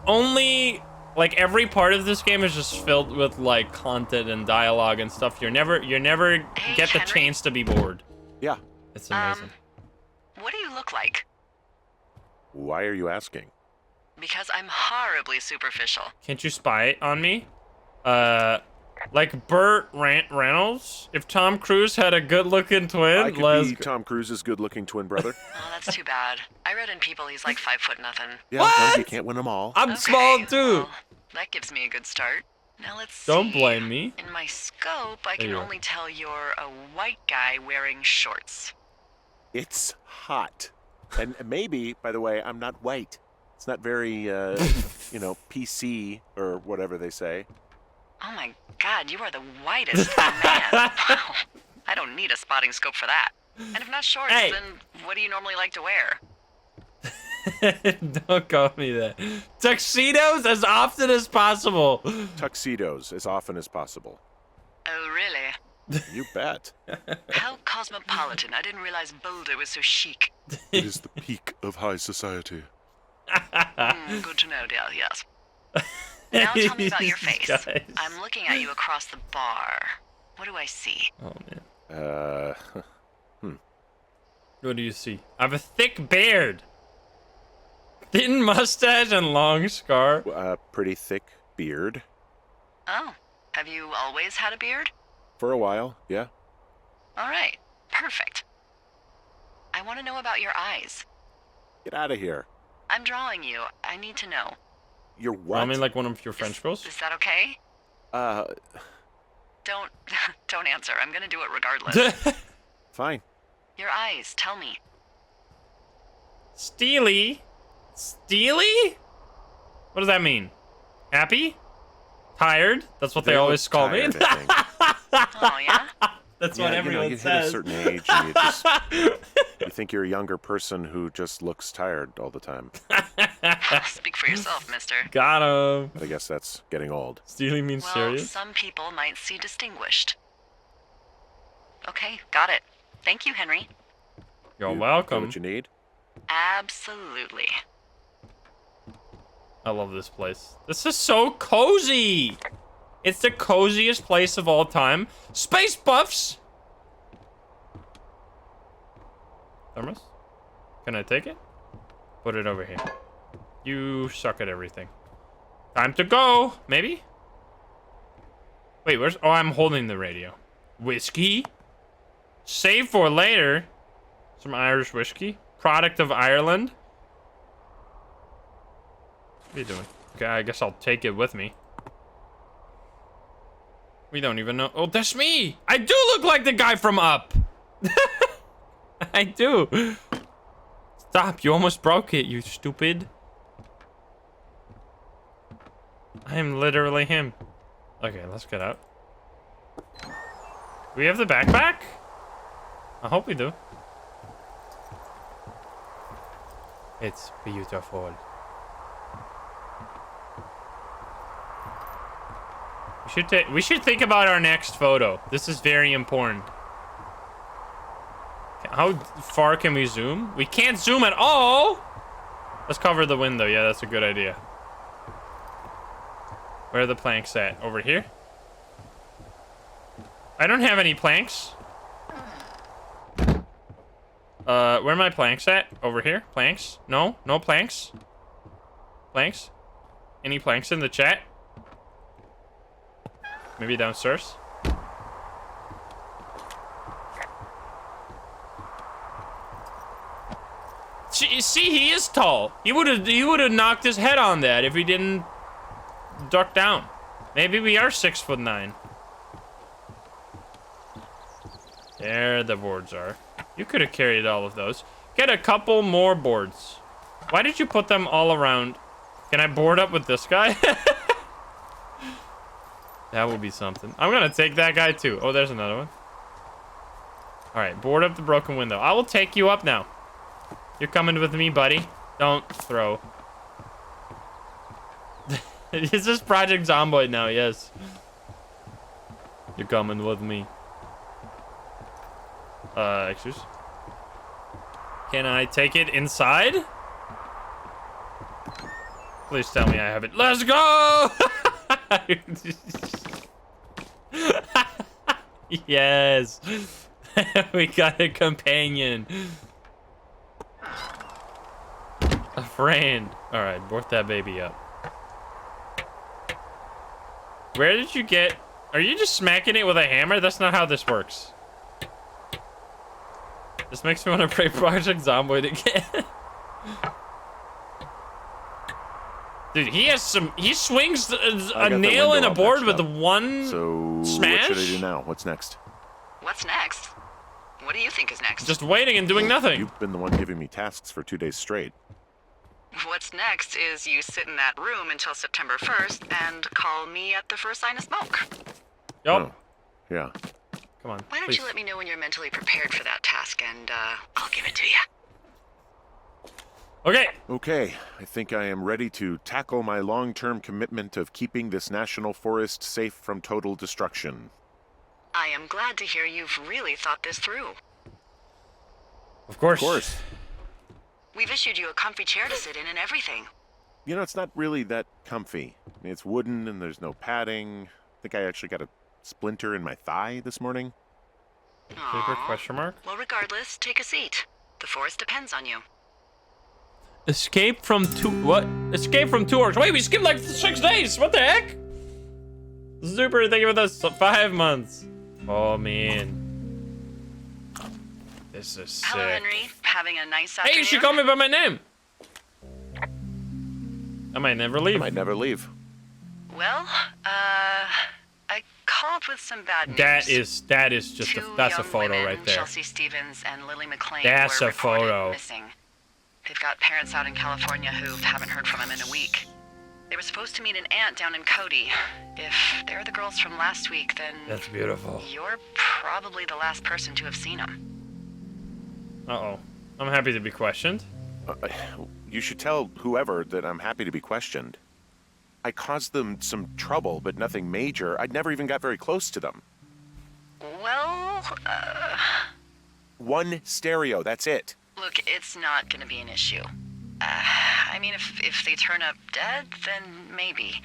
only like every part of this game is just filled with like content and dialogue and stuff. You never Hey, get the Henry? chance to be bored. Yeah. It's amazing. What do you look like? Why are you asking? Because I'm horribly superficial. Can't you spy on me? Like Burt Reynolds? If Tom Cruise had a good-looking twin, I could let's be go. Tom Cruise's good-looking twin brother. Oh, that's too bad. I read in People he's like 5 foot nothing. Yeah, What? well, you can't win them all. I'm Okay, small too. well, that gives me a good start. Now let's see. Don't blame me. In my scope, I There can you are. only tell you're a white guy wearing shorts. It's hot. And maybe, by the way, I'm not white. It's not very, PC or whatever they say. Oh my god, you are the whitest man. Wow. I don't need a spotting scope for that. And if not shorts, Hey. then what do you normally like to wear? Don't call me that. Tuxedos as often as possible. Tuxedos as often as possible. Oh, really? You bet. How cosmopolitan. I didn't realize Boulder was so chic. It is the peak of high society. Good to know, dear, yes. Now tell me about your face. Guys. I'm looking at you across the bar. What do I see? Oh, man. Hmm. What do you see? I have a thick beard. Thin mustache and long scar. Pretty thick beard. Oh, have you always had a beard? For a while, yeah. All right, perfect. I want to know about your eyes. Get out of here. I'm drawing you. I need to know. You're what? I mean, like one of your French girls? Is that okay? Don't answer. I'm gonna do it regardless. Fine. Your eyes, tell me. Steely? Steely? What does that mean? Happy? Tired? That's what they always look call me. tired, I think. Oh, yeah? That's Yeah, what everyone you says. hit a certain age and you think you're a younger person who just looks tired all the time. Speak for yourself, mister. Got him. But I guess that's getting old. Steely means Well, serious? some people might see distinguished. Okay, got it. Thank you, Henry. You're You welcome. Know what you need? Absolutely. I love this place. This is so cozy. It's the coziest place of all time. Space buffs. Thermos? Can I take it? Put it over here. You suck at everything. Time to go. Maybe? Wait, where's... Oh, I'm holding the radio. Whiskey? Save for later. Some Irish whiskey. Product of Ireland. What are you doing? Okay, I guess I'll take it with me. We don't even know. Oh, that's me! I do look like the guy from Up! I do. Stop, you almost broke it, you stupid. I am literally him. Okay, let's get out. Do we have the backpack? I hope we do. It's beautiful. We should think about our next photo. This is very important. How far can we zoom? We can't zoom at all. Let's cover the window. Yeah, that's a good idea. Where are the planks at? Over here? I don't have any planks. Where are my planks at? Over here? Planks? No? No planks? Planks? Any planks in the chat? Maybe downstairs? See, he is tall. He would have knocked his head on that if he didn't duck down. Maybe we are 6'9". There the boards are. You could have carried all of those. Get a couple more boards. Why did you put them all around? Can I board up with this guy? That would be something. I'm gonna take that guy too. Oh, there's another one. All right, board up the broken window. I will take you up now. You're coming with me, buddy. Don't throw. Is this Project Zomboid now? Yes. You're coming with me. Excuse. Can I take it inside? Please tell me I have it. Let's go! Yes. We got a companion. A friend. Alright, board that baby up. Where did you get... Are you just smacking it with a hammer? That's not how this works. This makes me want to play Project Zomboid again. Dude, he has some... He swings a nail in a board with one smash? What should I do now? What's next? What's next? What do you think is next? Just waiting and doing nothing. You've been the one giving me tasks for 2 days straight. What's next is you sit in that room until September 1st and call me at the first sign of smoke. Yup. Oh, yeah. Come on, Why don't please. you let me know when you're mentally prepared for that task and I'll give it to you. Okay. Okay, I think I am ready to tackle my long-term commitment of keeping this national forest safe from total destruction. I am glad to hear you've really thought this through. Of course. Of course. We've issued you a comfy chair to sit in and everything. You know, it's not really that comfy. I mean, it's wooden and there's no padding. I think I actually got a splinter in my thigh this morning. Paper Aw. question mark? Well, regardless, take a seat. The forest depends on you. Escape from what? Escape from 2 orcs. Wait, we skipped like 6 days. What the heck? Super, thank you for those 5 months. Oh, man. This is sick. Hello, Henry. Having a nice Hey, afternoon? you should call me by my name. I might never leave. I might never leave. Well, I called with some bad news. That is just Two that's a young photo women, right there. Chelsea Stevens and Lily McLean That's were a photo. reported missing. They've got parents out in California who haven't heard from them in a week. They were supposed to meet an aunt down in Cody. If they're the girls from last week, then That's beautiful. you're probably the last person to have seen them. Uh-oh. I'm happy to be questioned. You should tell whoever that I'm happy to be questioned. I caused them some trouble, but nothing major. I never even got very close to them. Well, One stereo, that's it. look, it's not gonna be an issue. I mean, if they turn up dead, then maybe.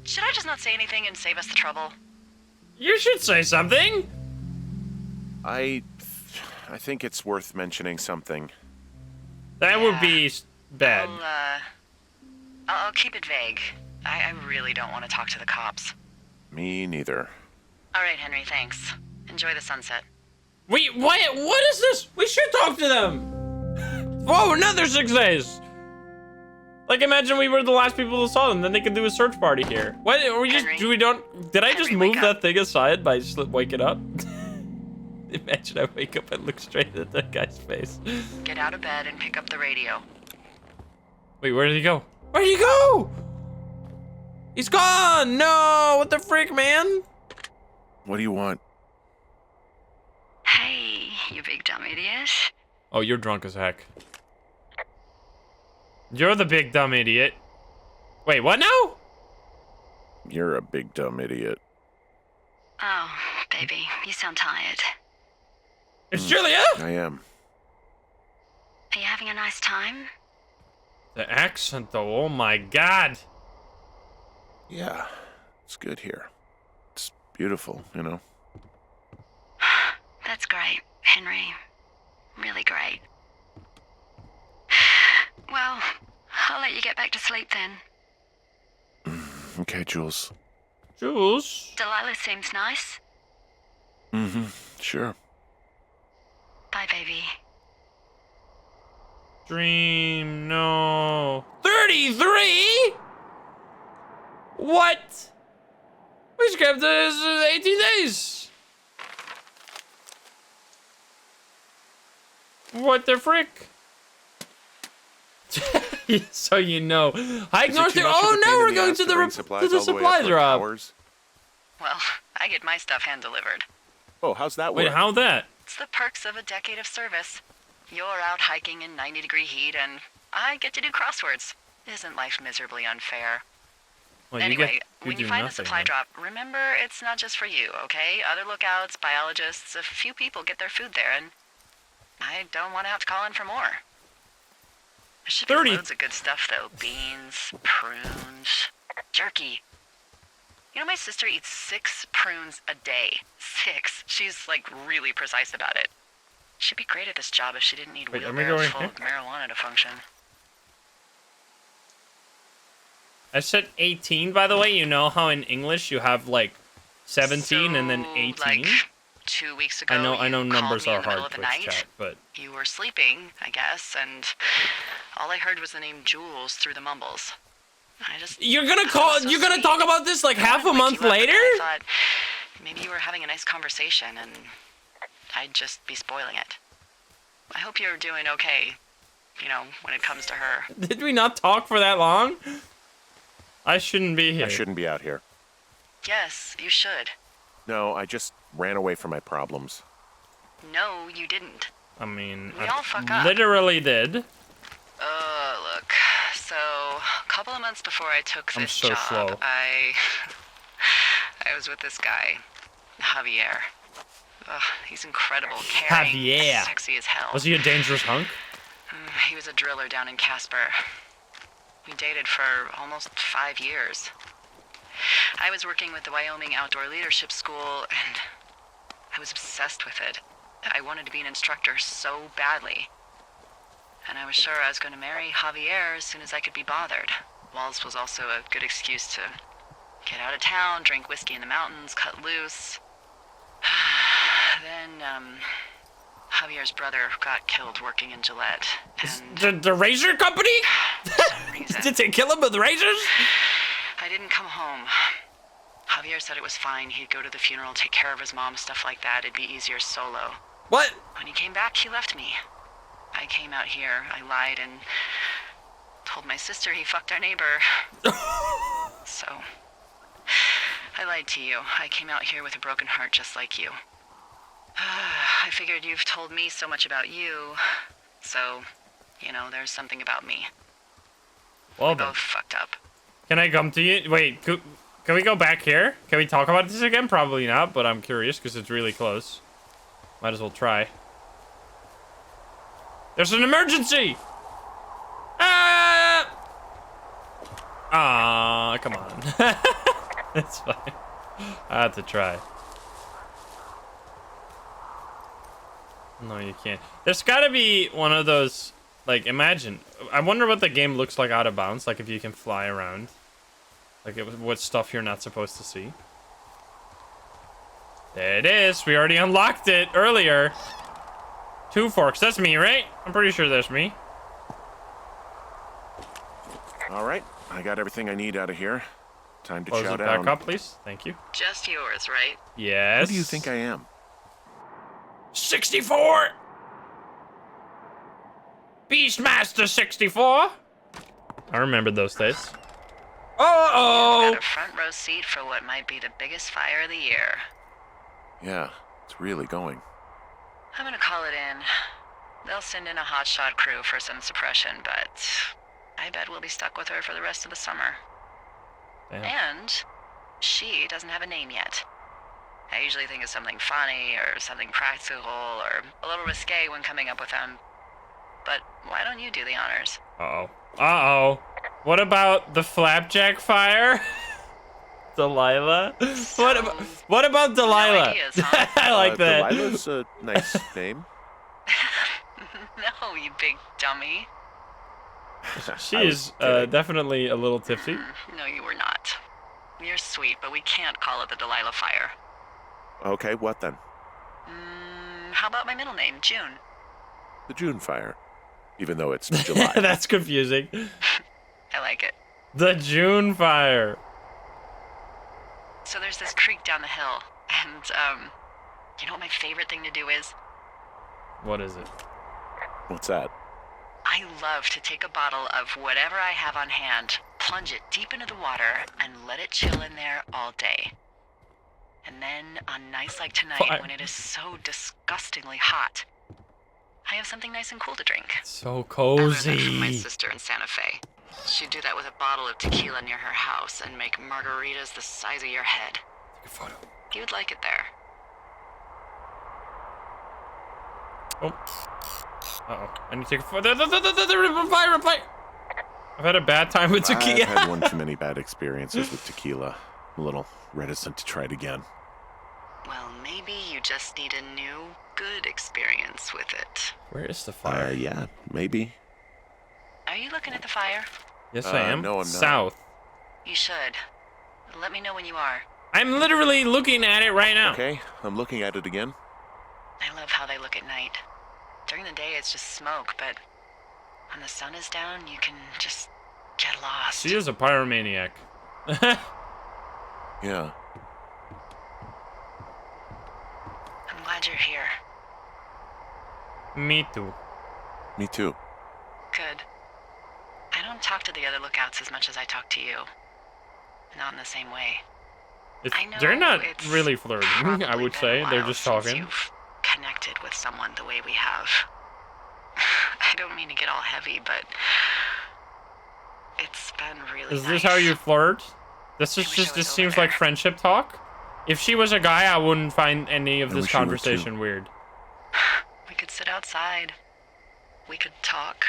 Should I just not say anything and save us the trouble? You should say something. I think it's worth mentioning something. That would be bad. I'll keep it vague. I really don't want to talk to the cops. Me neither. All right, Henry, thanks. Enjoy the sunset. Wait, what is this? We should talk to them. Whoa, another 6 days. Like, imagine we were the last people who saw them, then they could do a search party here. What? Are we just? Henry? Did I just Henry, move wake that up. thing aside by waking up? Imagine I wake up and look straight at that guy's face. Get out of bed and pick up the radio. Wait, where did he go? Where did he go? He's gone! No! What the frick, man? What do you want? Hey, you big dumb idiot. Oh, you're drunk as heck. You're the big dumb idiot. Wait, what now? You're a big dumb idiot. Oh, baby, you sound tired. It's Julia! I am. Are you having a nice time? The accent, though, oh my god. Yeah, it's good here. It's beautiful, you know. That's great, Henry. Really great. Well, I'll let you get back to sleep then. Okay, Jules. Jules? Delilah seems nice. Mm-hmm. Sure. Bye, baby. Dream, no. 33? What? We skipped 18 days. What the frick? So you know. Hike Is it north too to. much of a Oh pain no, in we're the going ass to the bring to supplies the all the way up supply for drop. hours? Well, I get my stuff hand-delivered. Oh, how's that work? Wait, how that? It's the perks of a decade of service. You're out hiking in 90-degree heat, and I get to do crosswords. Isn't life miserably unfair? Well, Anyway, you when you do find the nothing, supply then. drop, remember it's not just for you, okay? Other lookouts, biologists, a few people get their food there, and I don't want to have to call in for more. There should be 30. loads of good stuff, though. Beans, prunes, jerky. You know, my sister eats 6 prunes a day. 6. She's, like, really precise about it. She'd be great at this job if she didn't need Wait, let me wheelbarrows go in full here. of marijuana to function. I said 18, by the way. You know how in English you have like 17 and then So, 18? Like 2 weeks ago, I know you numbers called me are in the middle hard, of the Twitch night. chat, but You were sleeping, I guess, and all I heard was the name Jules through the mumbles. you're gonna That call. was so You're gonna sweet. talk about this like I half a wanted to wake month you up, but later. then I thought maybe you were having a nice conversation, and I'd just be spoiling it. I hope you're doing okay, you know, when it comes to her. Did we not talk for that long? I shouldn't be here. I shouldn't be out here. Yes, you should. No, I just ran away from my problems. No, you didn't. I mean, We I all fuck up. literally did. couple of months before I took I'm this so job, slow. I was with this guy, Javier. Ugh, he's incredible, caring, Javier. sexy as hell. Was he a dangerous hunk? He was a driller down in Casper. We dated for almost 5 years. I was working with the Wyoming Outdoor Leadership School, and I was obsessed with it. I wanted to be an instructor so badly. And I was sure I was going to marry Javier as soon as I could be bothered. Walls was also a good excuse to get out of town, drink whiskey in the mountains, cut loose. Then, Javier's brother got killed working in Gillette, and The razor company? for some reason, Did they kill him with razors? I didn't come home. Javier said it was fine. He'd go to the funeral, take care of his mom, stuff like that. It'd be easier solo. What? When he came back, he left me. I came out here, I lied, and told my sister he fucked our neighbor. So, I lied to you. I came out here with a broken heart just like you. I figured you've told me so much about you, so, there's something about me. Well We then. both fucked up. Can I come to you? Wait, can we go back here? Can we talk about this again? Probably not, but I'm curious because it's really close. Might as well try. There's an emergency! Come on. It's fine. I have to try. No, you can't. There's gotta be one of those, like, imagine. I wonder what the game looks like out of bounds, like if you can fly around. Like, what stuff you're not supposed to see. There it is. We already unlocked it earlier. 2 forks. That's me, right? I'm pretty sure that's me. All right, I got everything I need out of here. Time to Close chow it back down. up, please. Thank you. Just yours, right? Yes. Who do you think I am? 64! Beastmaster 64! I remember those days. Got a front row seat for what might be the biggest fire of the year. Yeah, it's really going. I'm gonna call it in. They'll send in a hotshot crew for some suppression, but I bet we'll be stuck with her for the rest of the summer. Damn. And she doesn't have a name yet. I usually think of something funny or something practical or a little risque when coming up with them. But why don't you do the honors? Uh-oh. Uh-oh. What about the flapjack fire? Delilah? What about Delilah? ideas, huh? I like that. Delilah's a nice name. No, you big dummy. She I was is kidding. definitely a little tipsy. No, you were not. You're sweet, but we can't call it the Delilah fire. Okay, what then? How about my middle name, June? The June fire. Even though it's July. That's confusing. I like it. The June fire. So there's this creek down the hill, and, you know what my favorite thing to do is? What is it? What's that? I love to take a bottle of whatever I have on hand, plunge it deep into the water, and let it chill in there all day. And then, on nights like tonight, What? when it is so disgustingly hot, I have something nice and cool to drink. So I learned that from my cozy. sister in Santa Fe. She'd do that with a bottle of tequila near her house and make margaritas the size of your head. Take a photo. You'd like it there. Oh. Uh-oh. I need to take a photo. Reply. I've had a bad time with I've tequila. had one too many bad experiences with tequila. I'm a little reticent to try it again. Well, maybe you just need a new, good experience with it. Where is the fire? Yeah, maybe. Are you looking at the fire? Yes, I am. no, I'm not. South. You should. Let me know when you are. I'm literally looking at it right now. Okay, I'm looking at it again. I love how they look at night. During the day, it's just smoke, but when the sun is down, you can just get lost. She is a pyromaniac. Yeah. I'm glad you're here. Me too. Me too. Good. I don't talk to the other lookouts as much as I talk to you. Not in the same way. I know They're not it's really flirting, I probably would been say. a They're while just since talking. You've connected with someone the way we have. I don't mean to get all heavy, but It's been really Is nice. this how you flirt? This is wish I just, was this over seems there. like friendship talk. If she was a guy, I wouldn't find any of I this wish you were too. conversation weird. We could sit outside. We could talk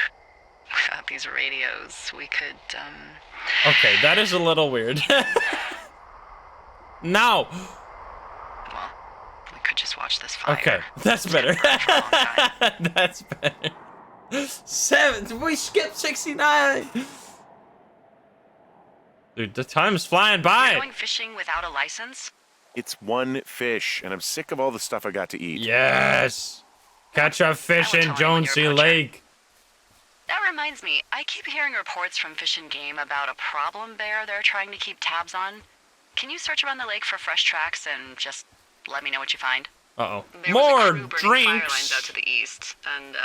about these radios. We could, Okay, that is a little weird. No. well, we could just watch this fire. Okay, that's better. For a long time. That's better. 7. We skipped 69. Dude, the time's flying You're by. going fishing without a license? It's one fish, and I'm sick of all the stuff I got to eat. Yes. Catch a fish will in tell me when you're Jonesy poaching. Lake. That reminds me, I keep hearing reports from Fish and Game about a problem bear they're trying to keep tabs on. Can you search around the lake for fresh tracks and just let me know what you find? Uh-oh. There was a More crew burning fire lines drinks. out to the east, and,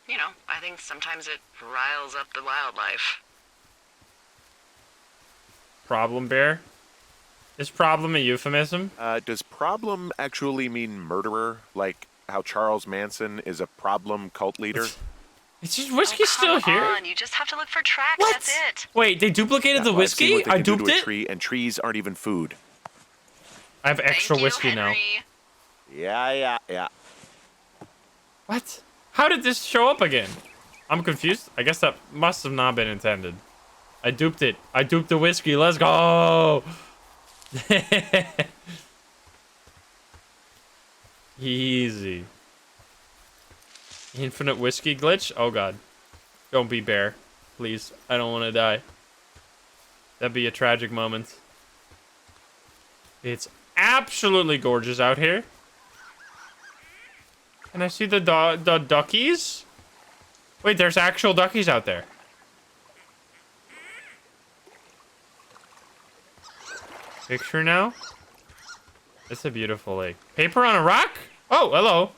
you know, I think sometimes it riles up the wildlife. Problem bear? Is problem a euphemism? Does problem actually mean murderer? Like how Charles Manson is a problem cult leader? Is this whiskey still Come here? on, you just have to look for tracks, What? that's it. Wait, they duplicated the Well, I've seen whiskey? what they I can do duped to a it? tree, and trees aren't even food. I have extra Thank you, whiskey now. Henry. Yeah. What? How did this show up again? I'm confused. I guess that must have not been intended. I duped it. I duped the whiskey. Let's go. Easy. Infinite whiskey glitch? Oh god. Don't be bear. Please. I don't want to die. That'd be a tragic moment. It's absolutely gorgeous out here. Can I see the duckies? Wait, there's actual duckies out there. Picture now? It's a beautiful lake. Paper on a rock? Oh, hello.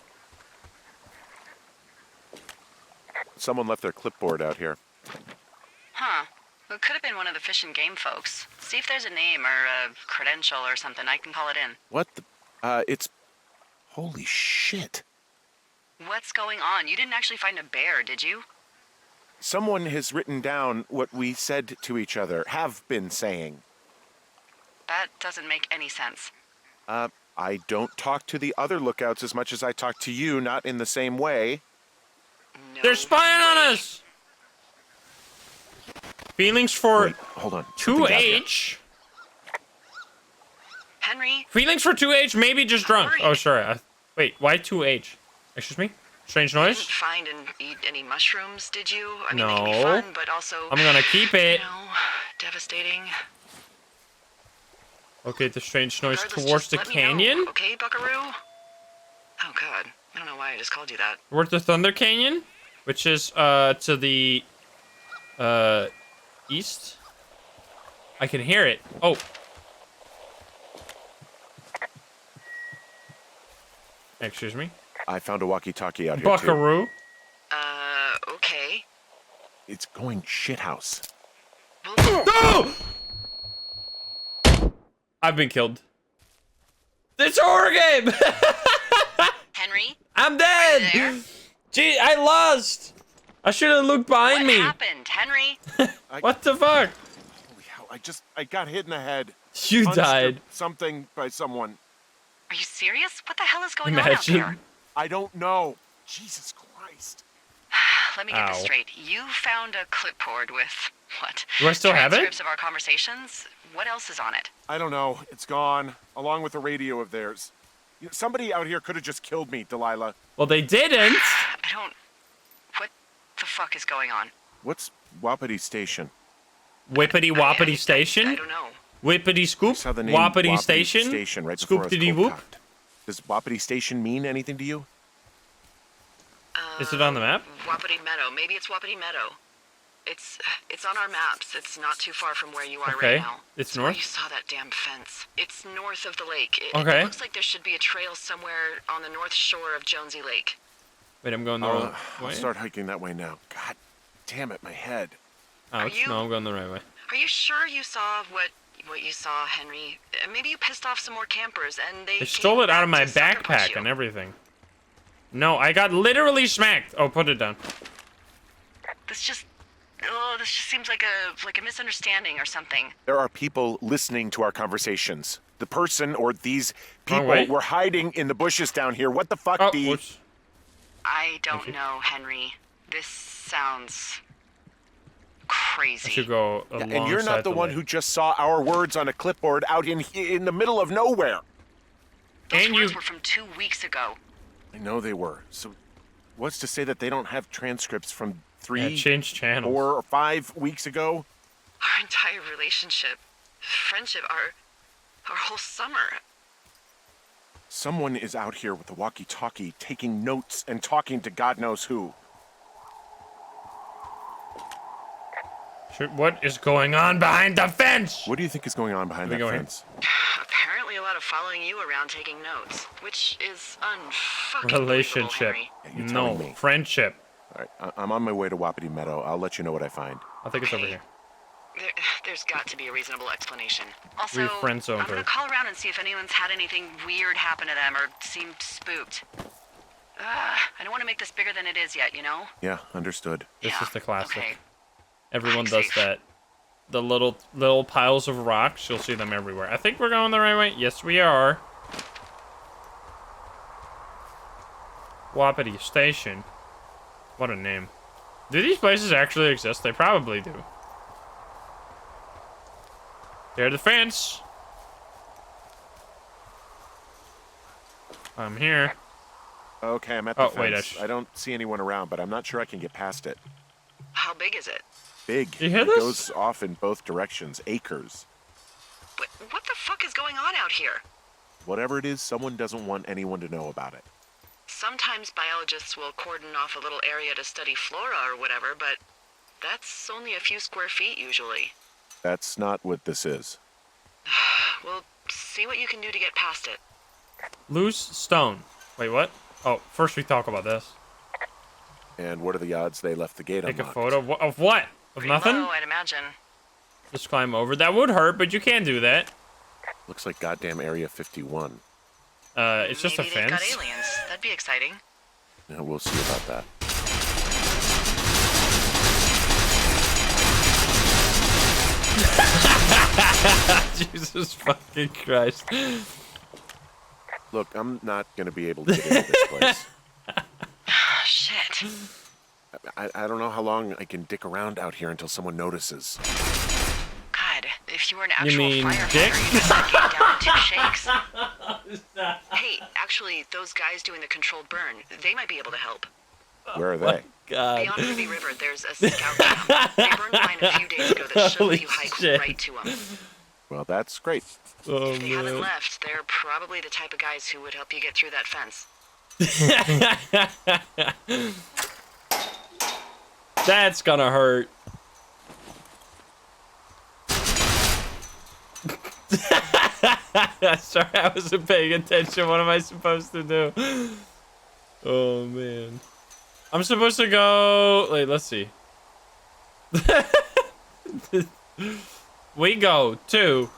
Someone left their clipboard out here. Huh. Well, it could have been one of the Fish and Game folks. See if there's a name or a credential or something. I can call it in. What the? It's... Holy shit. What's going on? You didn't actually find a bear, did you? Someone has written down what we said to each other, have been saying. That doesn't make any sense. I don't talk to the other lookouts as much as I talk to you, not in the same way. No They're spying on way. us. Feelings for Wait, hold on. Something's out here. 2H. Henry, Feelings for 2H, maybe just drunk. Hurry. Oh, sorry. Wait, why 2H? Excuse me? Strange you didn't noise? find and eat any mushrooms, did you? I mean, they can No. be fun, but also, I'm gonna keep you it. know, devastating. Okay, the strange noise Regardless, towards just the let me know, canyon? okay, buckaroo? Oh, God. I don't know why I just called you that. Towards the Thunder Canyon? Which is, to the, east? I can hear it. Oh. Excuse me? I found a walkie-talkie out here, too. Buckaroo? Okay. It's going shithouse. Well, No! I've been killed. It's a horror game! Henry, I'm are dead! you there? Gee, I lost! I should have looked behind What me. happened, Henry? What the fuck? Holy hell, I got hit in the head. You Punched or died. something by someone. Are you serious? What the hell is going Imagine. on out there? I don't know. Jesus Christ. Let me get this Ow. straight. You found a clipboard with what? Do I still have it? Transcripts of our conversations? What else is on it? I don't know. It's gone, along with a radio of theirs. You know, somebody out here could have just killed me, Delilah. Well, they didn't. I don't. What the fuck is going on? What's Wapiti Station? Whippity Woppity I Station? don't know. Whippity Scoop? Saw the name Woppity Station? Station right before I was Scoop-diddy cold whoop? cocked. Does Wapiti Station mean anything to you? Is it on the map? Wapiti Meadow. Maybe it's Wapiti Meadow. It's on our maps. It's not too far from where you are Okay. right now. It's where north? you saw that damn fence. It's north of the lake. Okay. It looks like there should be a trail somewhere on the north shore of Jonesy Lake. Wait, I'm going the wrong I'll way. start hiking that way now. God damn it, my head. Ouch. you- No, I'm going the right way. Are you sure you saw what you saw, Henry? Maybe you pissed off some more campers and they They stole came it out of back my to sucker punch backpack you. and everything. No, I got literally smacked. Oh, put it down. This just Oh, this just seems like a misunderstanding or something. There are people listening to our conversations. The person or these people wait. were hiding in the bushes down here. What the fuck, Oh, Dee? whoops. I don't you. know, Henry. This sounds I crazy. should go And you're alongside not the one light. who just saw our words on a clipboard out in the middle of nowhere. Those And words you- were from 2 weeks ago. I know they were. So what's to say that they don't have transcripts from Yeah, 3, change channels. 4, or 5 weeks ago? Our entire relationship, friendship, our whole summer. Someone is out here with a walkie-talkie taking notes and talking to God knows who. What is going on behind the fence? What do you think is going on behind We that go here? fence? Apparently a lot of following you around taking notes, which is unfucking Relationship. Yeah, you're No, telling me. friendship. All right, I'm on my way to Wapiti Meadow. I'll let you know what I find. I think it's over here. There's got to be a reasonable explanation. Also, We friend-zoned I'm gonna her. call around and see if anyone's had anything weird happen to them or seemed spooked. I don't want to make this bigger than it is yet, you know? Yeah, understood. This Yeah, is the classic. okay. Everyone I'm does safe. that. The little piles of rocks, you'll see them everywhere. I think we're going the right way. Yes, we are. Wapiti Station. What a name. Do these places actually exist? They probably do. There's the fence. I'm here. Okay, I'm at the Oh, wait, fence. I don't see anyone around, but I'm not sure I can get past it. How big is it? Big. You hear it this? goes off in both directions. Acres. What the fuck is going on out here? Whatever it is, someone doesn't want anyone to know about it. Sometimes biologists will cordon off a little area to study flora or whatever, but that's only a few square feet usually. That's not what this is. We'll see what you can do to get past it. Loose stone. Wait, what? Oh, first we talk about this. And what are the odds they left the gate Take a unlocked? photo of what? Of Pretty nothing? low, I'd imagine. Just climb over. That would hurt, but you can do that. Looks like goddamn Area 51. It's just a Maybe they've got fence. aliens. That'd be exciting. Yeah, we'll see about that. Jesus fucking Christ. Look, I'm not going to be able to get into this place. Shit. I don't know how long I can dick around out here until someone notices. God, if you were an You actual mean firefighter, dick? you'd have that game down in 2 shakes. Hey, actually, those guys doing the controlled burn, they might be able to help. Where are they? God. Beyond Ruby River, there's a scout camp. They burned mine a few days ago that should Holy let you hike shit. right to them. Well, that's great. Oh, If they haven't man. left, they're probably the type of guys who would help you get through that fence. That's gonna hurt. Sorry, I wasn't paying attention. What am I supposed to do? Oh, man. I'm supposed to go... Wait, let's see. We go to...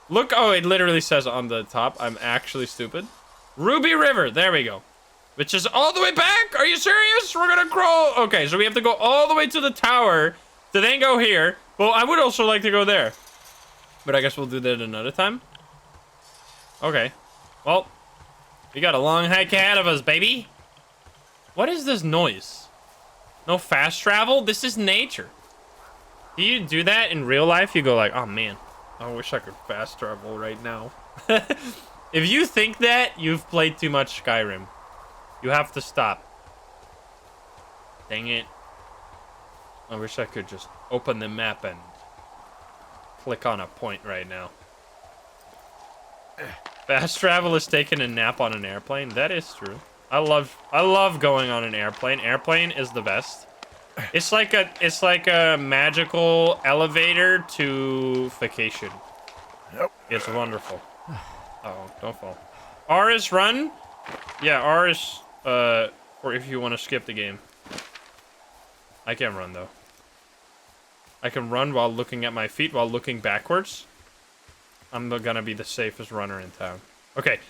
Look, oh, it literally says on the top. I'm actually stupid. Ruby River, there we go. Which is all the way back? Are you serious? We're gonna crawl. Okay, so we have to go all the way to the tower to then go here. Well, I would also like to go there. But I guess we'll do that another time. Okay. Well, we got a long hike ahead of us, baby. What is this noise? No fast travel? This is nature. Do you do that in real life? You go like, oh man, I wish I could fast travel right now. If you think that, you've played too much Skyrim. You have to stop. Dang it. I wish I could just open the map and click on a point right now. Fast travel is taking a nap on an airplane. That is true. I love going on an airplane. Airplane is the best. It's like a magical elevator to vacation. Yep. It's wonderful. Uh-oh, don't fall. R is run. Yeah, R is or if you want to skip the game. I can run though. I can run while looking at my feet while looking backwards. I'm gonna be the safest runner in town. Okay.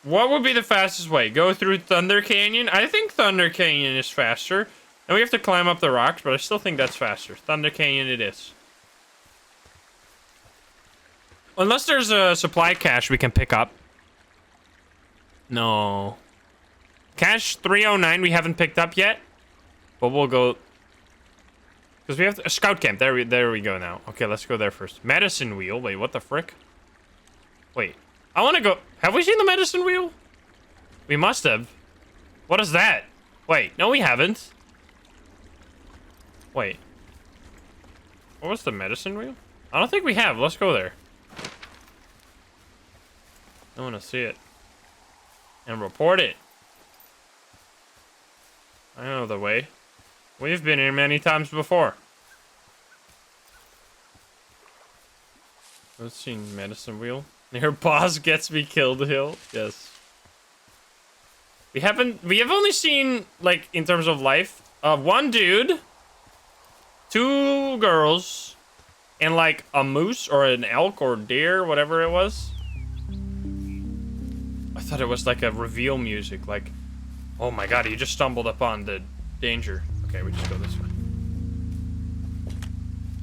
What would be the fastest way? Go through Thunder Canyon? I think Thunder Canyon is faster. And we have to climb up the rocks, but I still think that's faster. Thunder Canyon it is. Unless there's a supply cache we can pick up. No. Cache 309 we haven't picked up yet. But we'll go... Because we have a scout camp. There we go now. Okay, let's go there first. Medicine wheel. Wait, what the frick? Wait. I want to go... Have we seen the medicine wheel? We must have. What is that? Wait, no we haven't. Wait. What was the medicine wheel? I don't think we have. Let's go there. I want to see it. And report it. I know the way. We've been here many times before. Let's see, medicine wheel. Your boss gets me killed hill. Yes. We have only seen, like, in terms of life, one dude, 2 girls, and like a moose or an elk or deer, whatever it was. I thought it was like a reveal music, like, oh my god, you just stumbled upon the danger. Okay, we just go this way.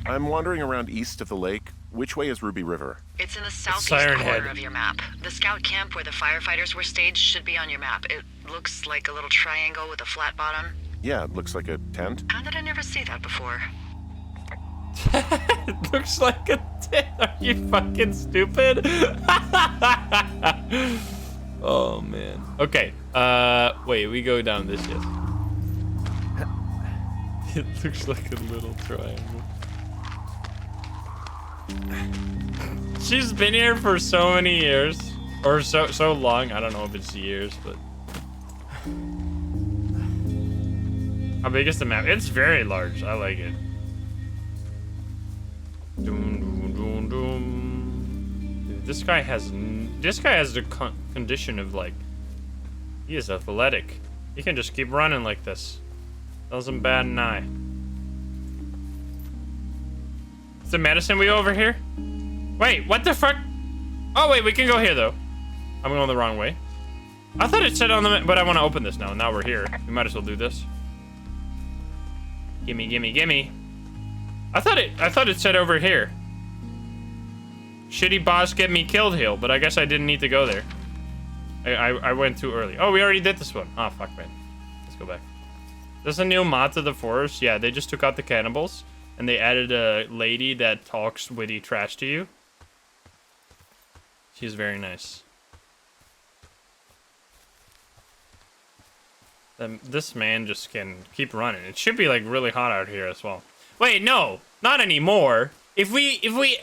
I'm wandering around east of the lake. Which way is Ruby River? It's in the southeast Siren corner Head. of your map. The scout camp where the firefighters were staged should be on your map. It looks like a little triangle with a flat bottom. Yeah, it looks like a tent. How did I never see that before? It looks like a tent. Are you fucking stupid? Oh man. Okay. Wait, we go down this yet. It looks like a little triangle. She's been here for so many years. Or so long. I don't know if it's years, but... How big is the map? It's very large. I like it. Doom, doom, doom, doom. Dude, this guy has the condition of, like... He is athletic. He can just keep running like this. Doesn't bat an eye. Is the medicine wheel over here? Wait, what the fuck? Oh, wait, we can go here, though. I'm going the wrong way. I thought it said on the... But I want to open this now. Now we're here. We might as well do this. Gimme, gimme, gimme. I thought it said over here. Shitty boss get me killed hill, but I guess I didn't need to go there. I went too early. Oh, we already did this one. Oh, fuck, man. Let's go back. There's a new mod to the forest. Yeah, they just took out the cannibals. And they added a lady that talks witty trash to you. She's very nice. This man just can keep running. It should be, like, really hot out here as well. Wait, no. Not anymore. If we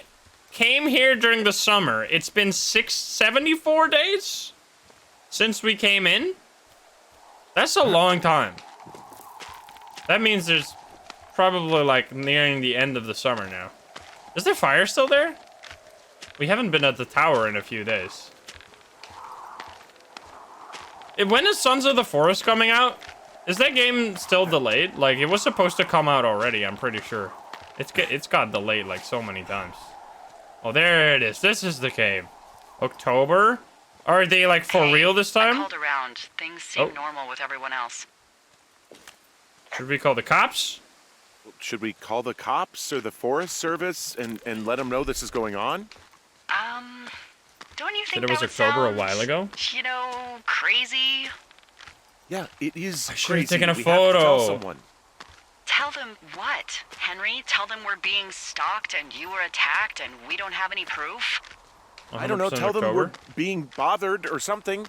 came here during the summer, it's been 74 days since we came in? That's a long time. That means there's probably, like, nearing the end of the summer now. Is there fire still there? We haven't been at the tower in a few days. When is Sons of the Forest coming out? Is that game still delayed? Like, it was supposed to come out already, I'm pretty sure. It's got delayed, like, so many times. Oh, there it is. This is the cave. October? Are they, like, for real this time? I called around. Things seem normal with everyone else. Should we call the cops? Should we call the cops or the Forest Service and let them know this is going on? Don't you think Said it was that would October a sound, while ago? you know, crazy? Yeah, it is I should crazy. have taken a We have to tell photo. someone. Tell them what, Henry? Tell them we're being stalked and you were attacked and we don't have any proof? I don't know, 100% tell them October? we're being bothered or something.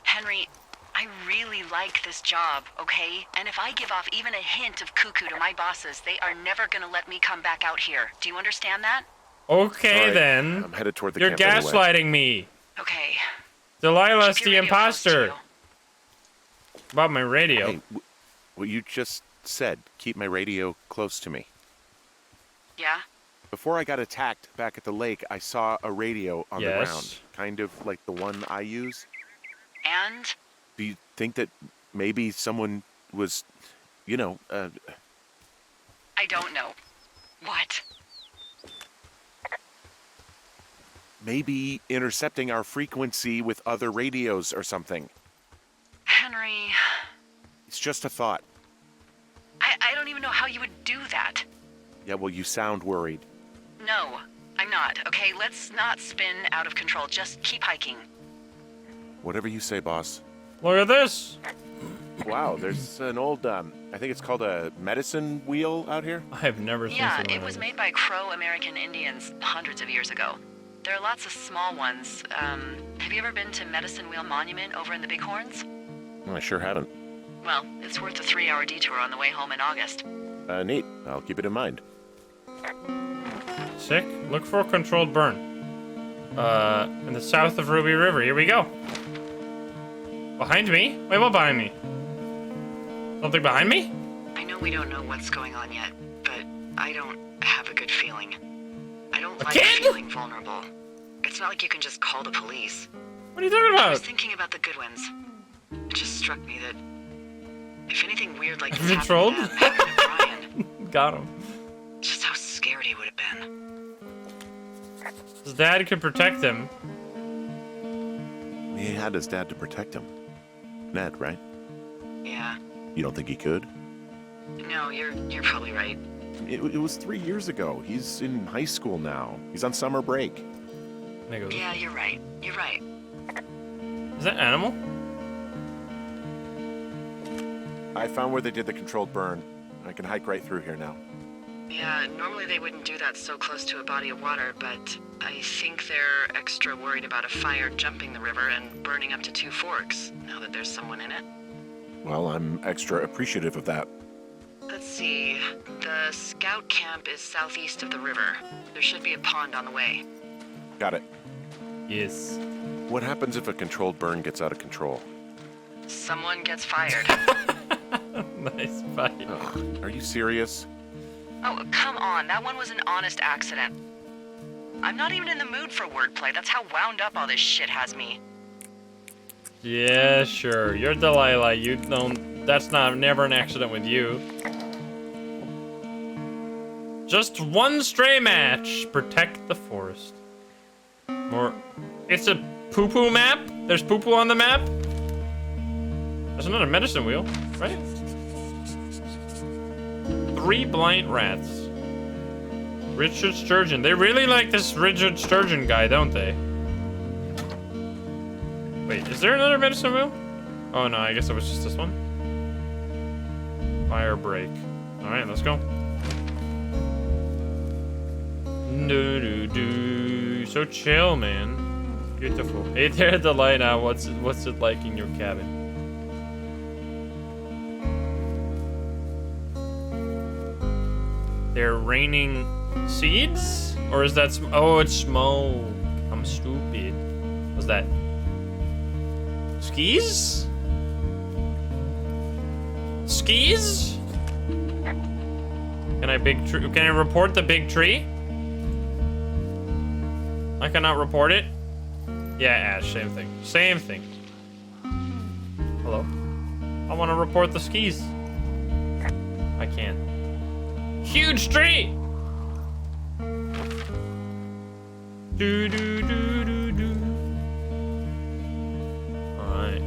Henry, I really like this job, okay? And if I give off even a hint of cuckoo to my bosses, they are never gonna let me come back out here. Do you understand that? Okay, All right, then. I'm headed toward the You're camp anyway. gaslighting me. Okay. Delilah's Keep the your radio close to imposter. you. About my radio. Hey, what you just said, keep my radio close to me. Yeah? Before I got attacked back at the lake, I saw a radio on the Yes. ground. Kind of like the one I use. And? Do you think that maybe someone was, you know, I don't know. What? maybe intercepting our frequency with other radios or something? Henry... It's just a thought. how you would do that. Yeah, well, you sound worried. No, I'm not, okay? Let's not spin out of control. Just keep hiking. Whatever you say, boss. Look at this. Wow, there's an old, I think it's called a medicine wheel out here. I have never seen Yeah, something it was like made by Crow-American Indians hundreds of years ago. There are lots of small ones. Have you ever been to Medicine Wheel Monument over in the Bighorns? I sure haven't. Well, it's worth a 3-hour detour on the way home in August. Neat. I'll keep it in mind. this. Sick. Look for a controlled burn. In the south of Ruby River. Here we go. Behind me? Wait, what behind me? Something behind me? I know we don't know what's going on yet, but I don't have a good feeling. I don't like kid? feeling vulnerable. It's not like you can just call the police. What are you talking I was about? thinking about the Goodwins. It just struck me that if anything weird like Have this you happened trolled? to them, happened to Brian, Got him. just how scared he would have been. His dad could protect him. He had his dad to protect him. Ned, right? Yeah. You don't think he could? No, you're probably right. It was 3 years ago. He's in high school now. He's on summer break. There goes. Yeah, you're right. You're right. Is that animal? I found where they did the controlled burn. I can hike right through here now. Yeah, normally they wouldn't do that so close to a body of water, but I think they're extra worried about a fire jumping the river and burning up to 2 forks, now that there's someone in it. Well, I'm extra appreciative of that. Let's see. The scout camp is southeast of the river. There should be a pond on the way. Got it. Yes. What happens if a controlled burn gets out of control? Someone gets fired. Nice fight. Ugh, are you serious? Oh, come on. That one was an honest accident. I'm not even in the mood for wordplay. That's how wound up all this shit has me. Yeah, sure. You're Delilah. You don't. That's not never an accident with you. Just one stray match. Protect the forest. More. It's a poo-poo map. There's poo-poo on the map. There's another medicine wheel, right? 3 blind rats. Richard Sturgeon. They really like this Richard Sturgeon guy, don't they? Wait, is there another medicine wheel? Oh no, I guess it was just this one. Fire break. Alright, let's go. Do. So chill, man. Beautiful. Hey there, Delilah. What's it like in your cabin? They're raining seeds? Or is that oh, it's smoke. I'm stupid. What's that? Skis? Skis? Can I report the big tree? I cannot report it? Yeah, Ash, same thing. Same thing. Hello? I want to report the skis. I can't. Huge tree! Do. Alright.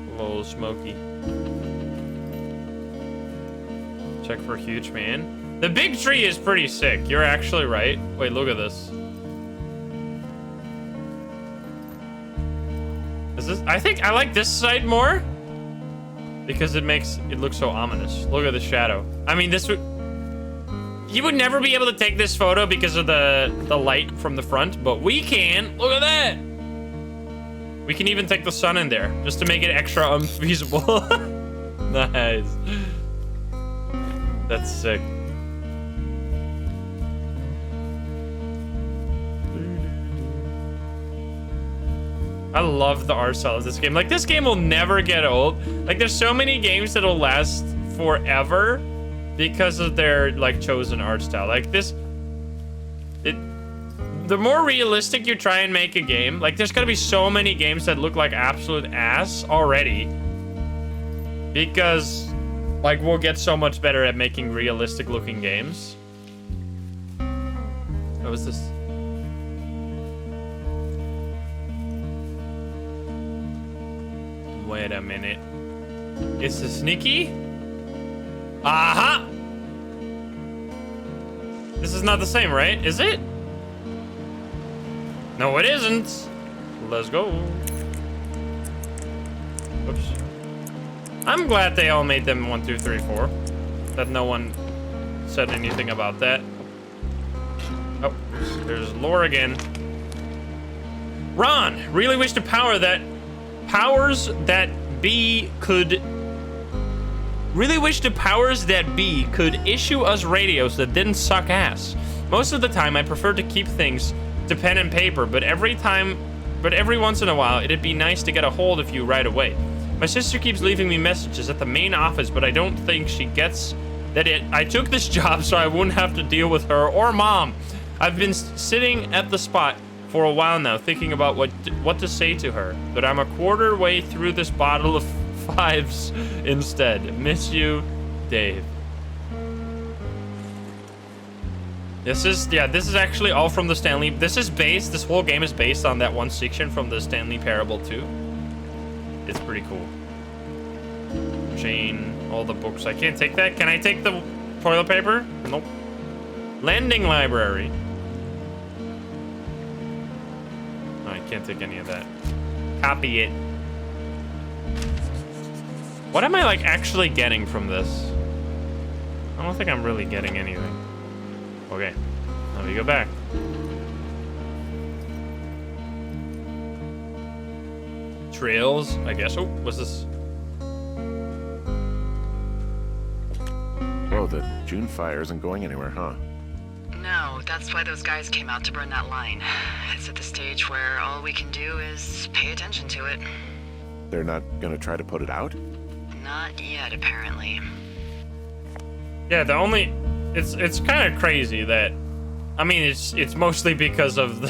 A little smoky. Check for huge man. The big tree is pretty sick. You're actually right. Wait, look at this. Is this? I think I like this side more because it makes it look so ominous. Look at the shadow. I mean, this would. You would never be able to take this photo because of the light from the front, but we can. Look at that. We can even take the sun in there just to make it extra unfeasible. Nice. That's sick. I love the art style of this game. Like, this game will never get old. Like, there's so many games that'll last forever because of their, like, chosen art style. Like, the more realistic you try and make a game, like, there's gonna be so many games that look like absolute ass already. Because, like, we'll get so much better at making realistic looking games. What was this? Wait a minute. It's a sneaky. Aha! This is not the same, right? Is it? No, it isn't. Let's go. Oops. I'm glad they all made them 1, 2, 3, 4. That no one said anything about that. Oh, there's lore again. Ron, really wish the powers that be could issue us radios that didn't suck ass. Most of the time I prefer to keep things to pen and paper, but every once in a while it'd be nice to get a hold of you right away. My sister keeps leaving me messages at the main office, but I don't think she gets that I took this job so I wouldn't have to deal with her or mom. I've been sitting at the spot for a while now, thinking about what to say to her, but I'm a quarter way through this bottle of fives instead. Miss you, Dave. This is actually all from the Stanley. This whole game is based on that one section from the Stanley Parable 2. It's pretty cool. Chain, all the books. I can't take that. Can I take the toilet paper? Nope. Landing library. No, I can't take any of that. Copy it. What am I like actually getting from this? I don't think I'm really getting anything. Okay, let me go back. Trails, I guess. Oh, what's this? Whoa, the June fire isn't going anywhere, huh? No, that's why those guys came out to burn that line. It's at the stage where all we can do is pay attention to it. They're not gonna try to put it out? Not yet, apparently. Yeah, it's kind of crazy that, I mean, it's mostly because of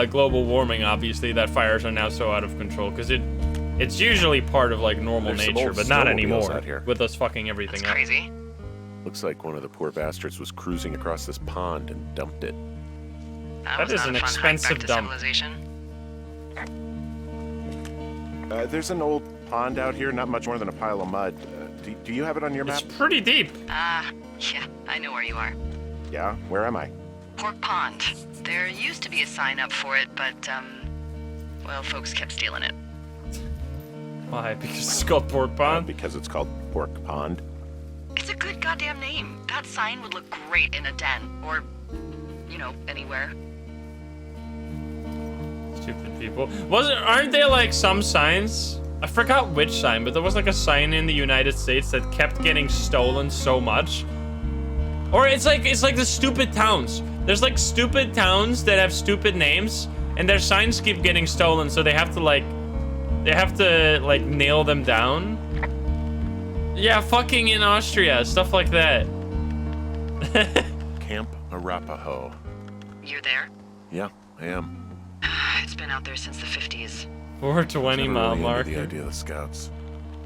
global warming, obviously, that fires are now so out of control, because it's usually part of like normal There's some nature, old but not snowmobiles anymore out here. with us fucking everything That's up. crazy. Looks like one of the poor bastards was cruising across this pond and dumped it. That was is not an a fun expensive hike back to dump. civilization. There's an old pond out here, not much more than a pile of mud. Do you have it on your It's map? pretty deep. Yeah, I know where you are. Yeah, where am I? Pork Pond. There used to be a sign up for it, but, well, folks kept stealing it. Why? Because it's called Pork Pond? Because it's called Pork Pond. It's a good goddamn name. That sign would look great in a den, or, anywhere. Stupid people. Aren't there like some signs? I forgot which sign, but there was like a sign in the United States that kept getting stolen so much. Or it's like the stupid towns. There's like stupid towns that have stupid names, and their signs keep getting stolen, so they have to nail them down. Yeah, fucking in Austria, stuff like that. Camp Arapaho. You're there? Yeah, I am. It's been out there since the 50s. 420 Never mile really into marker. the idea of the scouts.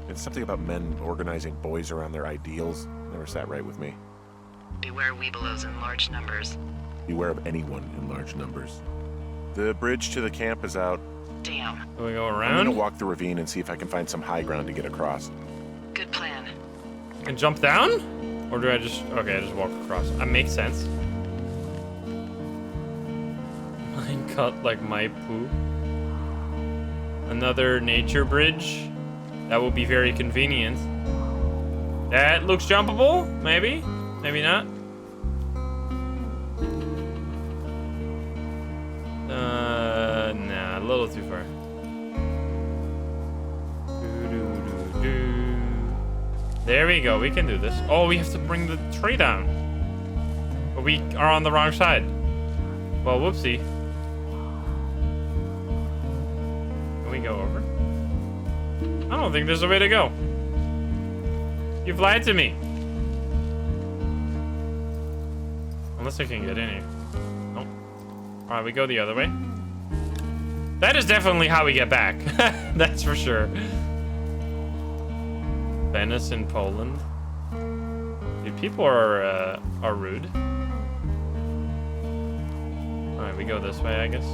It's something about men organizing boys around their ideals. Never sat right with me. Beware weebelows in large numbers. Beware of anyone in large numbers. The bridge to the camp is out. Damn. Do we go I'm around? gonna walk the ravine and see if I can find some high ground to get across. Good plan. And jump down? Or do I just... Okay, I just walk across. That makes sense. Mine cut like my poo. Another nature bridge. That will be very convenient. That looks jumpable? Maybe? Maybe not? Nah, a little too far. There we go, we can do this. Oh, we have to bring the tree down. But we are on the wrong side. Well, whoopsie. Can we go over? I don't think there's a way to go. You've lied to me. Unless I can get in here. Nope. Alright, we go the other way. That is definitely how we get back. That's for sure. Venice in Poland. Dude, people are rude. Alright, we go this way, I guess.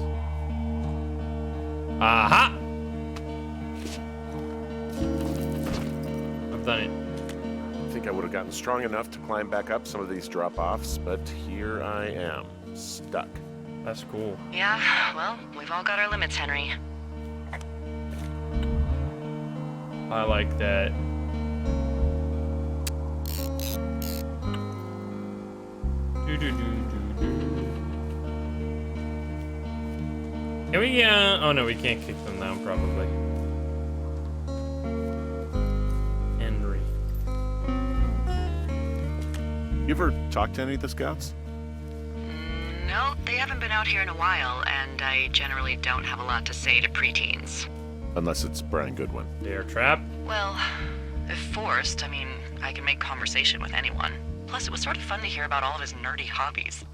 Aha! done it. I think I would have gotten strong enough to climb back up some of these drop-offs, but here I am, stuck. That's cool. Yeah, well, we've all got our limits, Henry. I like that. Can we, oh no, we can't kick them down, probably. Henry. You ever talked to any of the scouts? No, they haven't been out here in a while, and I generally don't have a lot to say to preteens. Unless it's Brian Goodwin. Bear trap. Well, if forced, I mean, I can make conversation with anyone. Plus, it was sort of fun to hear about all of his nerdy hobbies.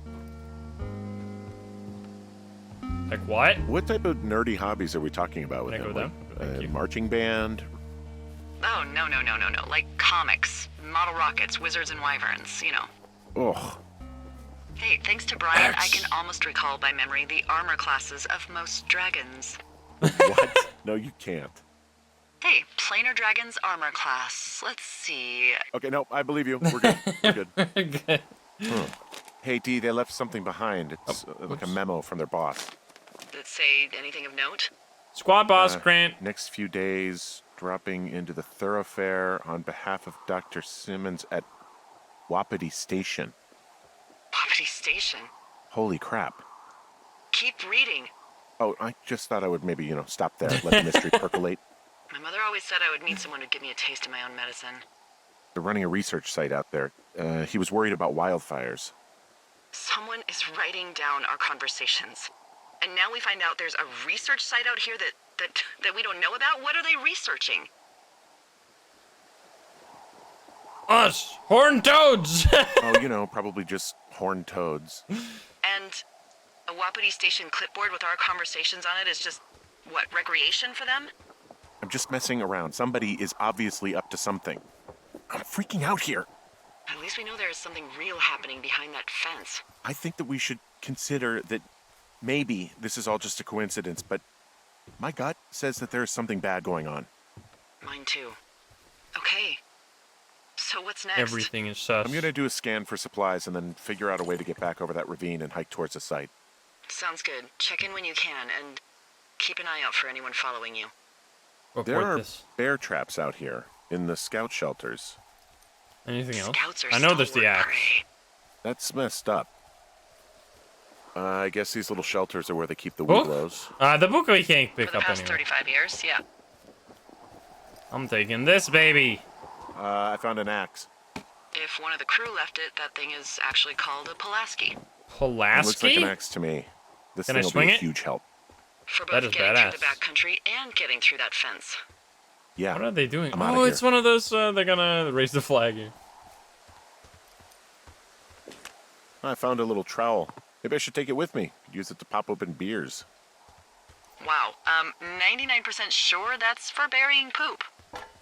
Like what? What type of nerdy hobbies are we talking about with Can I him? go down? Thank you. Marching band? Oh, no. Like comics, model rockets, wizards and wyverns, you know. Ugh. Hey, thanks to Brian, I can almost recall by memory the armor classes of most dragons. What? No, you can't. Hey, Planar Dragon's armor class. Let's see. Okay, no, I believe you. We're good. We're good. Good. Hey, Dee, they left something behind. It's like a memo from their boss. Did it say anything of note? Squad boss, Grant. Next few days, dropping into the thoroughfare on behalf of Dr. Simmons at Wapiti Station. Wapiti Station. Holy crap. Keep reading. Oh, I just thought I would maybe, stop there, let the mystery percolate. My mother always said I would need someone to give me a taste of my own medicine. They're running a research site out there. He was worried about wildfires. Someone is writing down our conversations. And now we find out there's a research site out here that we don't know about? What are they researching? Us, horned toads. Oh, probably just horned toads. And a Wapiti Station clipboard with our conversations on it is just, what, recreation for them? I'm just messing around. Somebody is obviously up to something. I'm freaking out here. At least we know there is something real happening behind that fence. I think that we should consider that maybe this is all just a coincidence, but my gut says that there is something bad going on. Mine too. Okay. So what's next? Everything is sus. I'm gonna do a scan for supplies and then figure out a way to get back over that ravine and hike towards the site. Sounds good. Check in when you can, and keep an eye out for anyone following you. There are this. bear traps out here in the scout shelters. Anything else? Scouts are I know there's the stalwart axe. prey. That's messed up. I guess these little shelters are where they keep the Book? weeblos. The book we can't pick For the up past anyway. 35 years, yeah. I'm taking this, baby. I found an axe. If one of the crew left it, that thing is actually called a Pulaski. It looks like an Pulaski? axe to me. This Can thing I will swing be a it? huge help. For That both is getting badass. through the backcountry and getting through that fence. Yeah. What are they doing? I'm outta Oh, here. it's one of those, they're gonna raise the flag here. I found a little trowel. Maybe I should take it with me. Could use it to pop open beers. Wow. 99% sure that's for burying poop.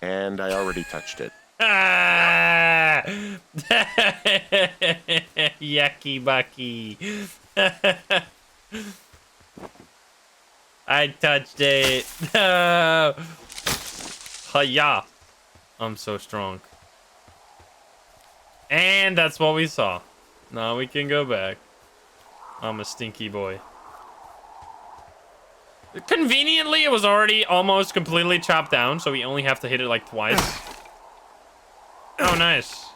And I already touched it. Ah! Yucky Bucky. I touched it. Hiya. I'm so strong. And that's what we saw. Now we can go back. I'm a stinky boy. Conveniently, it was already almost completely chopped down, so we only have to hit it like twice. Oh, nice.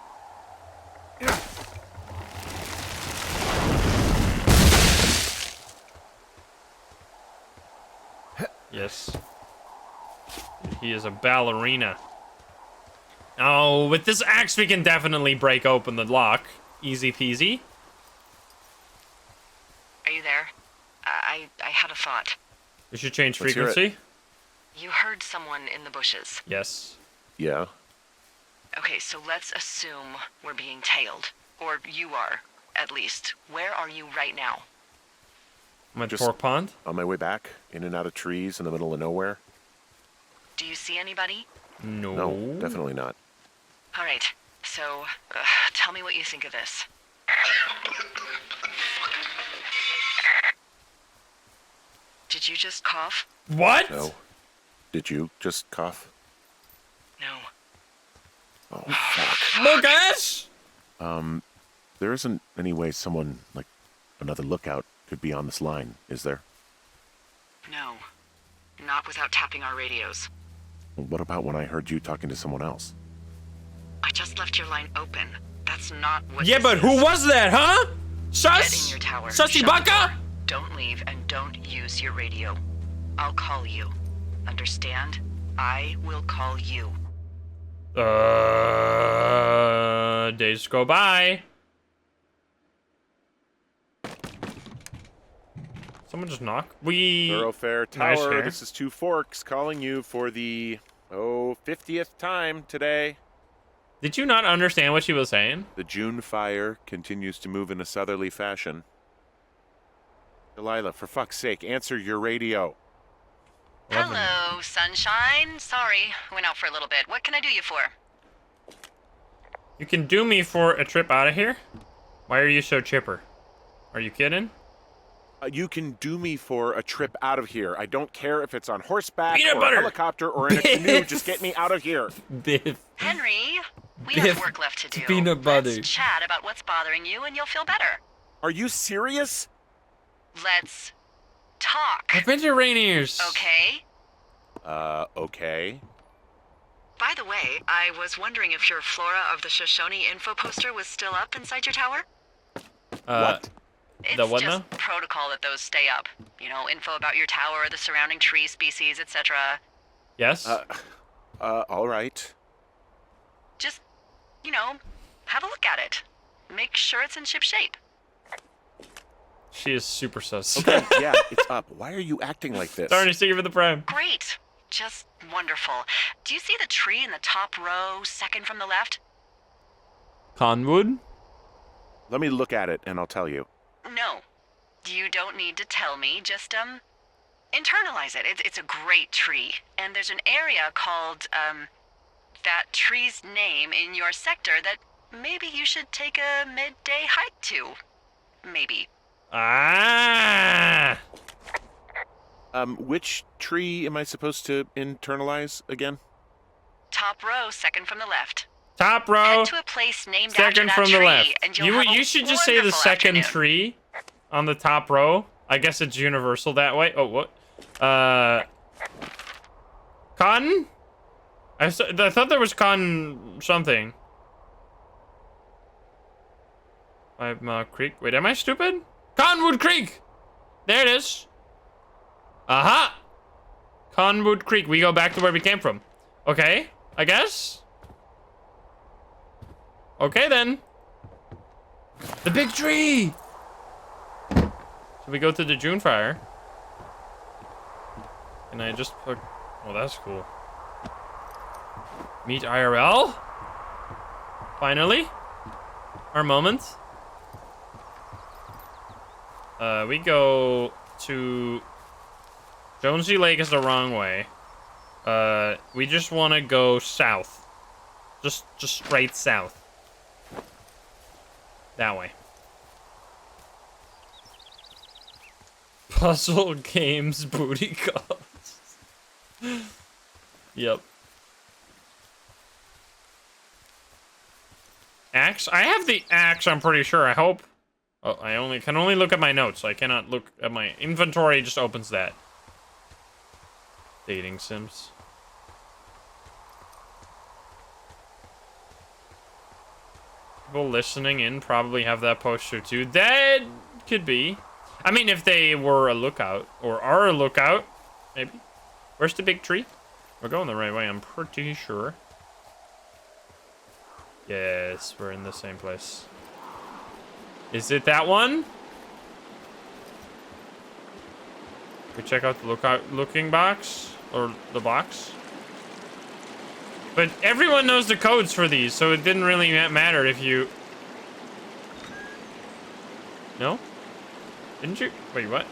Yes. He is a ballerina. Oh, with this axe, we can definitely break open the lock. Easy peasy. Are you there? I had a thought. We should change Let's hear it. frequency. You heard someone in the bushes. Yes. Yeah. Okay, so let's assume we're being tailed. Or you are, at least. Where are you right now? I'm at Just- Pork Pond. On my way back, in and out of trees in the middle of nowhere. Do you see anybody? No. No, definitely not. All right, so tell me what you think of this. Did you just cough? What? No. Did you just cough? No. Oh, fuck. Lucas! There isn't any way someone, like another lookout, could be on this line, is there? No. Not without tapping our radios. What about when I heard you talking to someone else? I just left your line open. That's not what Yeah, this but who is. was that, huh? Get in Sus? your tower. Sussy Shut the baka? door. Don't leave and don't use your radio. I'll call you. Understand? I will call you. Days go by. Someone just knock. Thoroughfare Nice Tower, hair. this is Two Forks calling you for the, 50th time today. Did you not understand what she was saying? The June fire continues to move in a southerly fashion. Delilah, for fuck's sake, answer your radio. 11. Hello, sunshine. Sorry, went out for a little bit. What can I do you for? You can do me for a trip out of here? Why are you so chipper? Are you kidding? You can do me for a trip out of here. I don't care if it's on horseback Peanut or butter. a helicopter or in a canoe. Biff. Just get me out of here. Biff. Henry, we Biff, have work left to do. peanut butter. Let's chat about what's bothering you and you'll feel better. Are you serious? Let's talk. I've been to Rainier's. Okay? Okay. By the way, I was wondering if your Flora of the Shoshone info poster was still up inside your tower? What? It's The what just now? protocol that those stay up. You know, info about your tower, the surrounding tree species, etc. Yes? All right. Just, you know, have a look at it. Make sure it's in ship shape. She is super sus. Okay, yeah, it's up. Why are you acting like this? Darn, stick it for the prime. Great. Just wonderful. Do you see the tree in the top row, second from the left? Conwood? Let me look at it and I'll tell you. No. You don't need to tell me. Just, internalize it. It's a great tree. And there's an area called, that tree's name in your sector that maybe you should take a midday hike to. Maybe. Ah! Which tree am I supposed to internalize again? Top row, second from the left. Top row, Head to a place named after second that from tree, the left. and you'll have a You should just say the wonderful second afternoon. tree on the top row. I guess it's universal that way. Oh, what? Cotton? I thought there was cotton something. 5 Mile Creek. Wait, am I stupid? Cottonwood Creek! There it is. Aha! Cottonwood Creek. We go back to where we came from. Okay, I guess. Okay, then. The big tree! So we go to the June fire. And I just put... Oh, that's cool. Meet IRL. Finally. Our moment. We go to... Jonesy Lake is the wrong way. We just want to go south. Just straight south. That way. Puzzle games booty calls. Yep. Axe? I have the axe, I'm pretty sure. I hope. Oh, I can only look at my notes. I cannot look at my inventory. It just opens that. Dating sims. People listening in probably have that poster too. That could be. I mean, if they were a lookout or are a lookout, maybe. Where's the big tree? We're going the right way, I'm pretty sure. Yes, we're in the same place. Is it that one? We check out the looking box or the box. But everyone knows the codes for these, so it didn't really matter if you... No? Didn't you? Wait, what?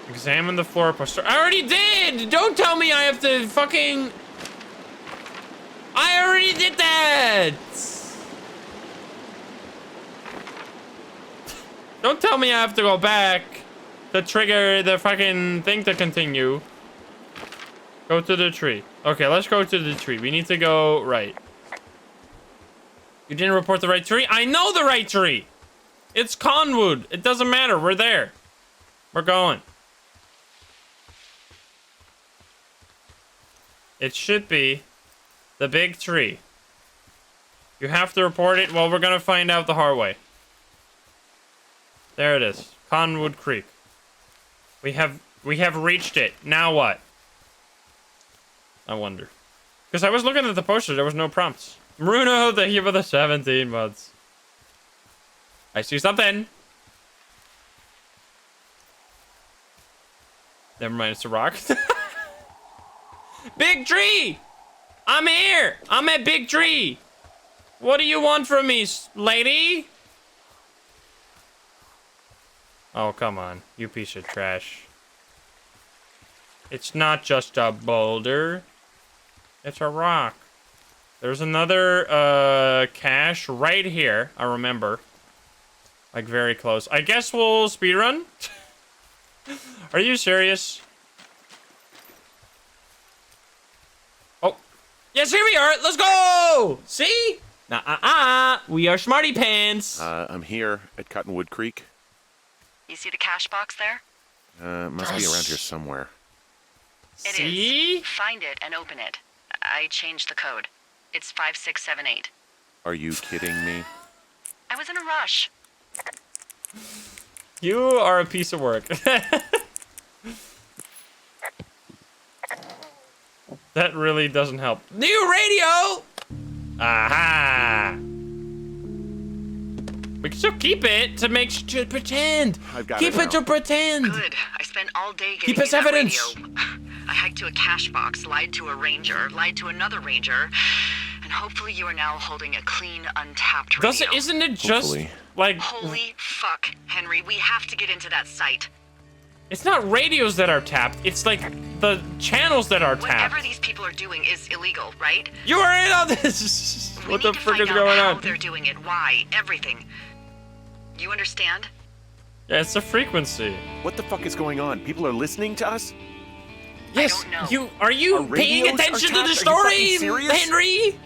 Examine the floor poster. I already did! Don't tell me I have to fucking... I already did that! Don't tell me I have to go back to trigger the fucking thing to continue. Go to the tree. Okay, let's go to the tree. We need to go right. You didn't report the right tree? I know the right tree! It's Conwood. It doesn't matter. We're there. We're going. It should be the big tree. You have to report it. Well, we're gonna find out the hard way. There it is. Conwood Creek. We have reached it. Now what? I wonder. Because I was looking at the poster, there was no prompts. Bruno, thank you for the 17 months. I see something. Never mind, it's a rock. Big tree! I'm here! I'm at Big Tree! What do you want from me, lady? Oh, come on. You piece of trash. It's not just a boulder. It's a rock. There's another cache right here. I remember. Like very close. I guess we'll speedrun. Are you serious? Oh. Yes, here we are. Let's go. See? We are smarty pants. I'm here at Cottonwood Creek. You see the cash box there? Must be around here somewhere. It See? is. Find it and open it. I changed the code. It's 5678. Are you kidding me? I was in a rush. You are a piece of work. That really doesn't help. New radio! Aha! We can still keep it to pretend. I've got keep it it now. to pretend. Good. I spent all day getting Keep us you that evidence. radio. I hiked to a cash box, lied to a ranger, lied to another ranger, and hopefully you are now holding a clean, untapped radio. Isn't it just Hopefully. like... Holy fuck, Henry, we have to get into that site. It's not radios that are tapped. It's like the channels that are tapped. Whatever these people are doing is illegal, right? You are in on this. We What need the to frick find is out going how on? they're doing it, why, everything. You understand? Yeah, it's a frequency. What the fuck is going on? People are listening to us? Yes, don't know. you are you Our paying radios are attention to the tapped? Are you story, fucking serious? Henry?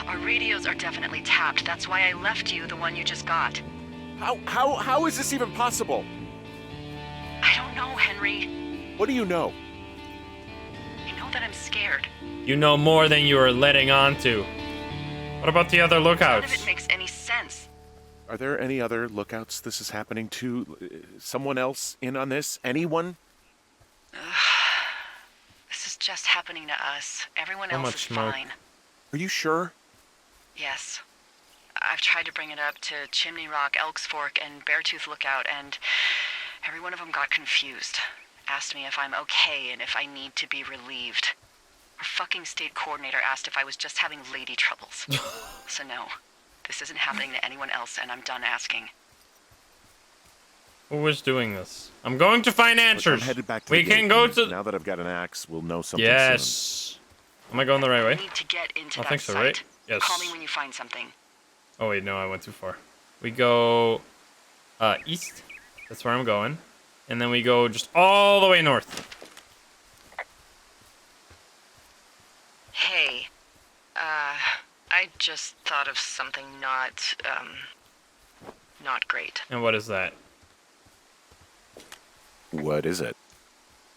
Our radios are definitely tapped. That's why I left you the one you just got. How is this even possible? I don't know, Henry. What do you know? I know that I'm scared. You know more than you are letting on to. What about the other None of lookouts? it makes any sense. Are there any other lookouts this is happening to? Someone else in on this? Anyone? This is just happening to us. Everyone How else much is smoke? fine. Are you sure? Yes. I've tried to bring it up to Chimney Rock, Elks Fork, and Beartooth Lookout, and every one of them got confused. Asked me if I'm okay and if I need to be relieved. Our fucking state coordinator asked if I was just having lady troubles. So no, this isn't happening to anyone else, and I'm done asking. Who is doing this? I'm going to find Look, answers. I'm headed back to We the can gate, go and to. Now that I've got an axe, we'll know something soon. Yes. Am I going the right way? We need to get into I that think so, site. right? Yes. Call me when you find something. Oh wait, no, I went too far. We go east. That's where I'm going. And then we go just all the way north. Hey, I just thought of something not great. And what is that? What is it?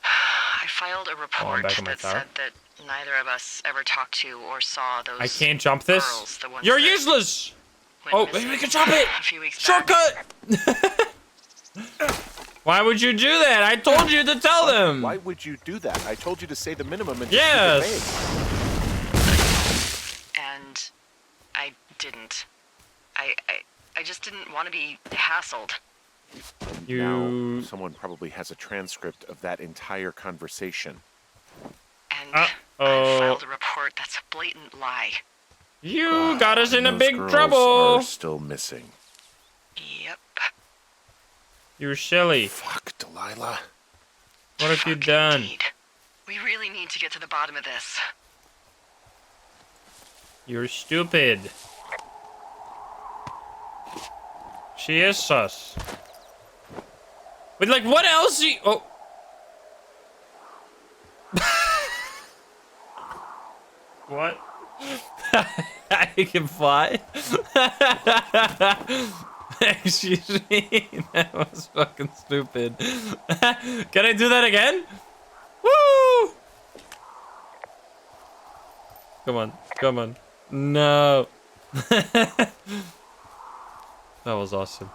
I filed a I'm report back in my that tower. said that neither of us ever talked to or saw those I can't jump this. girls, the ones You're that useless. went Oh, missing we can jump it. a few weeks back. Shortcut. Why would you do that? I told you to tell them. Why would you do that? I told you to say the minimum and Yes. just keep it vague. And I didn't. I just didn't want to be hassled. You. Now, someone probably has a transcript of that entire conversation. And Uh-oh. I filed a report that's a blatant lie. You got us in a Those big girls trouble. Are still missing. Yep. You're silly. Fuck, Delilah. What have you Fuck, done? indeed. We really need to get to the bottom of this. You're stupid. She is sus. But like, what else? Oh. What? I can fly? Excuse me? That was fucking stupid. Can I do that again? Woo! Come on, come on. No. That was awesome.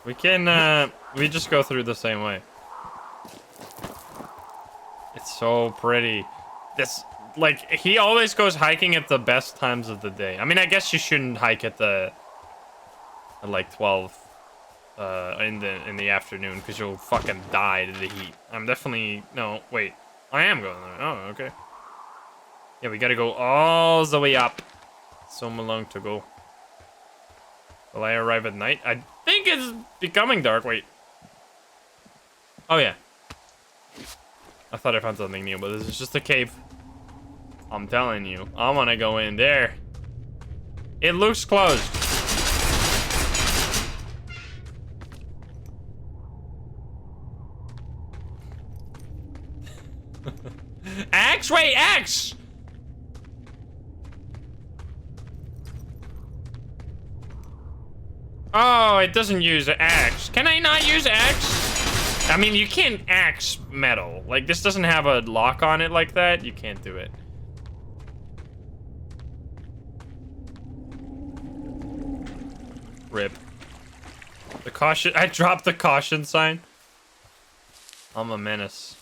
We can, we just go through the same way. It's so pretty. This, like, he always goes hiking at the best times of the day. I mean, I guess you shouldn't hike at like 12, in the afternoon, because you'll fucking die to the heat. I'm definitely, no, wait. I am going there. Oh, okay. Yeah, we gotta go all the way up. So long to go. Will I arrive at night? I think it's becoming dark. Wait. Oh, yeah. I thought I found something new, but this is just a cave. I'm telling you. I want to go in there. It looks closed. Axe? Wait, axe! Oh, it doesn't use axe. Can I not use axe? I mean, you can't axe metal. Like, this doesn't have a lock on it like that. You can't do it. Rip. The caution. I dropped the caution sign. I'm a menace.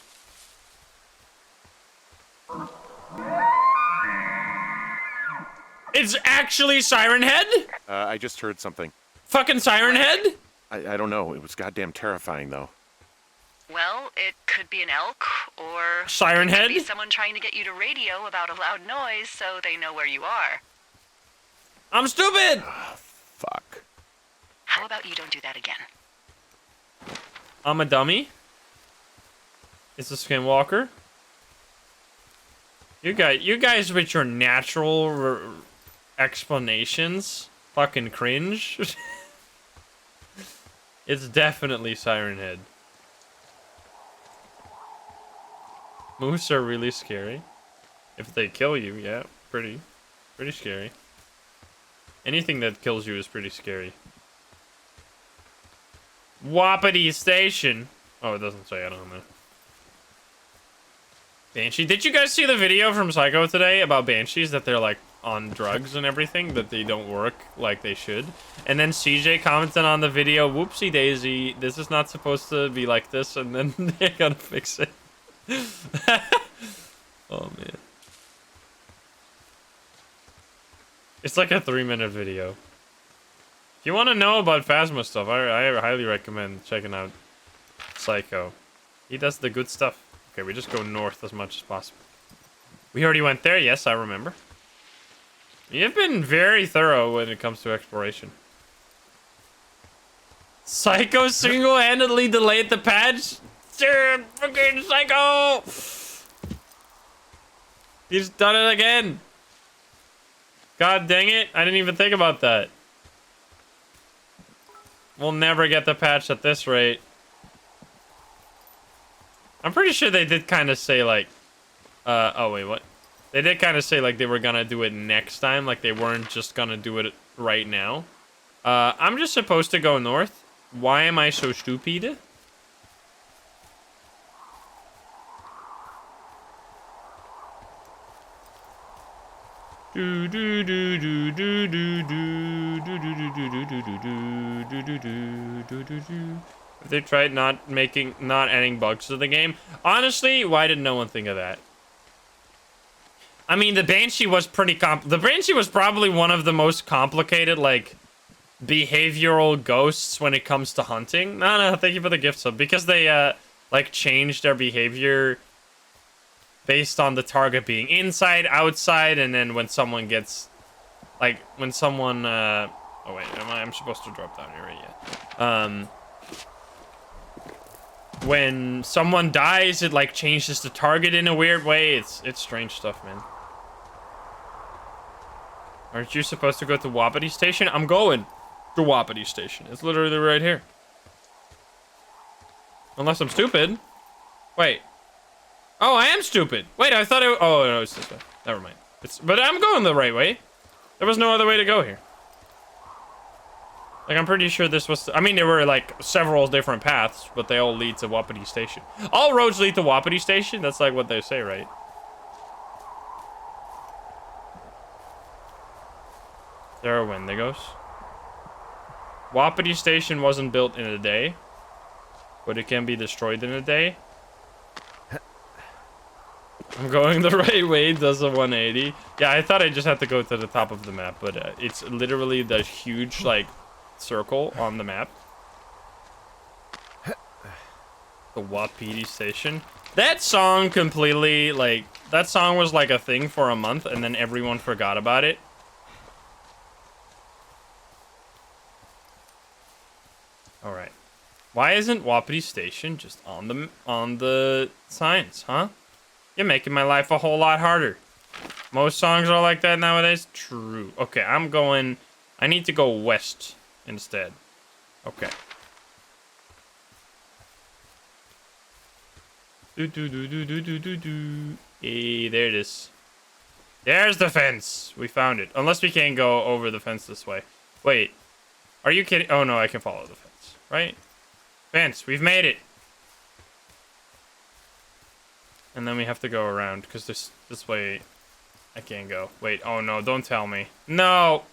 It's actually Siren Head? I just heard something. Fucking Siren Head? I don't know. It was goddamn terrifying, though. Well, it could be an elk, or Siren it could Head? be someone trying to get you to radio about a loud noise so they know where you are. I'm stupid! Fuck. How about you don't do that again? I'm a dummy. It's a skinwalker. You guys with your natural explanations, fucking cringe. It's definitely Siren Head. Moose are really scary. If they kill you, yeah, pretty scary. Anything that kills you is pretty scary. Wapiti Station. Oh, it doesn't say it on there. Banshee. Did you guys see the video from Psycho today about banshees, that they're like on drugs and everything, that they don't work like they should? And then CJ commented on the video, whoopsie daisy, this is not supposed to be like this, and then they're gonna fix it. Oh man. It's like a 3-minute video. If you want to know about Phasma stuff, I highly recommend checking out Psycho. He does the good stuff. Okay, we just go north as much as possible. We already went there, yes, I remember. You've been very thorough when it comes to exploration. Psycho single-handedly delayed the patch? Dude, freaking Psycho! He's done it again! God dang it, I didn't even think about that. We'll never get the patch at this rate. I'm pretty sure they did kind of say, like... oh, wait, what? They did kind of say, like, they were gonna do it next time. Like, they weren't just gonna do it right now. I'm just supposed to go north. Why am I so stupid? Do do do do do do do do do do do do do do do do do do. If they tried not adding bugs to the game, honestly, why did no one think of that? I mean, the Banshee was pretty the Banshee was probably one of the most complicated, like, behavioral ghosts when it comes to hunting. No, thank you for the gift sub. Because they, like, changed their behavior based on the target being inside, outside, and then when someone gets, like, when someone, oh wait, I'm supposed to drop down here, right? Yeah. When someone dies, it, like, changes the target in a weird way. It's strange stuff, man. Aren't you supposed to go to Wapiti Station? I'm going to Wapiti Station. It's literally right here. Unless I'm stupid. Wait. Oh, I am stupid. Wait, I thought oh, no, it's this way. Never mind. But I'm going the right way. There was no other way to go here. Like, I'm pretty sure this was... I mean, there were, like, several different paths, but they all lead to Wapiti Station. All roads lead to Wapiti Station? That's, like, what they say, right? There are Wendigos. Wapiti Station wasn't built in a day, but it can be destroyed in a day. I'm going the right way, does a 180. Yeah, I thought I just had to go to the top of the map, but it's literally the huge, like, circle on the map. The Wapiti Station. That song completely, like, that song was like a thing for a month, and then everyone forgot about it. Alright. Why isn't Wapiti Station just on the signs, huh? You're making my life a whole lot harder. Most songs are like that nowadays. True. Okay, I'm going... I need to go west instead. Okay. Hey, there it is. There's the fence. We found it. Unless we can't go over the fence this way. Wait. Are you kidding? Oh, no, I can follow the fence. Right? Fence. We've made it. And then we have to go around, because this way I can't go. Wait, oh no, don't tell me. No!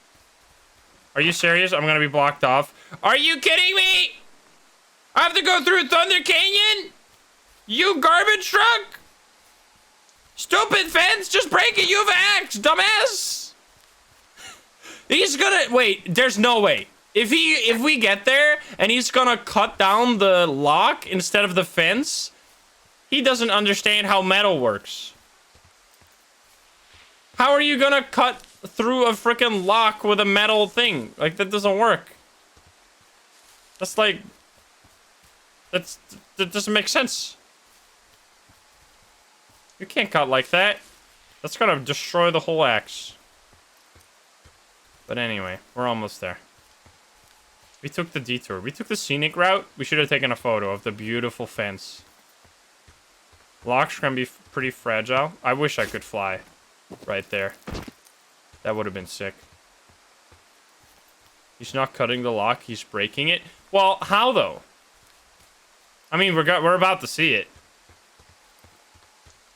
Are you serious? I'm gonna be blocked off. Are you kidding me? I have to go through Thunder Canyon? You garbage truck? Stupid fence, just break it, you have an axe, dumbass! He's gonna, wait, there's no way. If we get there, and he's gonna cut down the lock instead of the fence, he doesn't understand how metal works. How are you gonna cut through a freaking lock with a metal thing? Like, that doesn't work. That's like... that doesn't make sense. You can't cut like that. That's gonna destroy the whole axe. But anyway, we're almost there. We took the detour. We took the scenic route. We should have taken a photo of the beautiful fence. Locks can be pretty fragile. I wish I could fly right there. That would have been sick. He's not cutting the lock. He's breaking it. Well, how though? I mean, we're about to see it.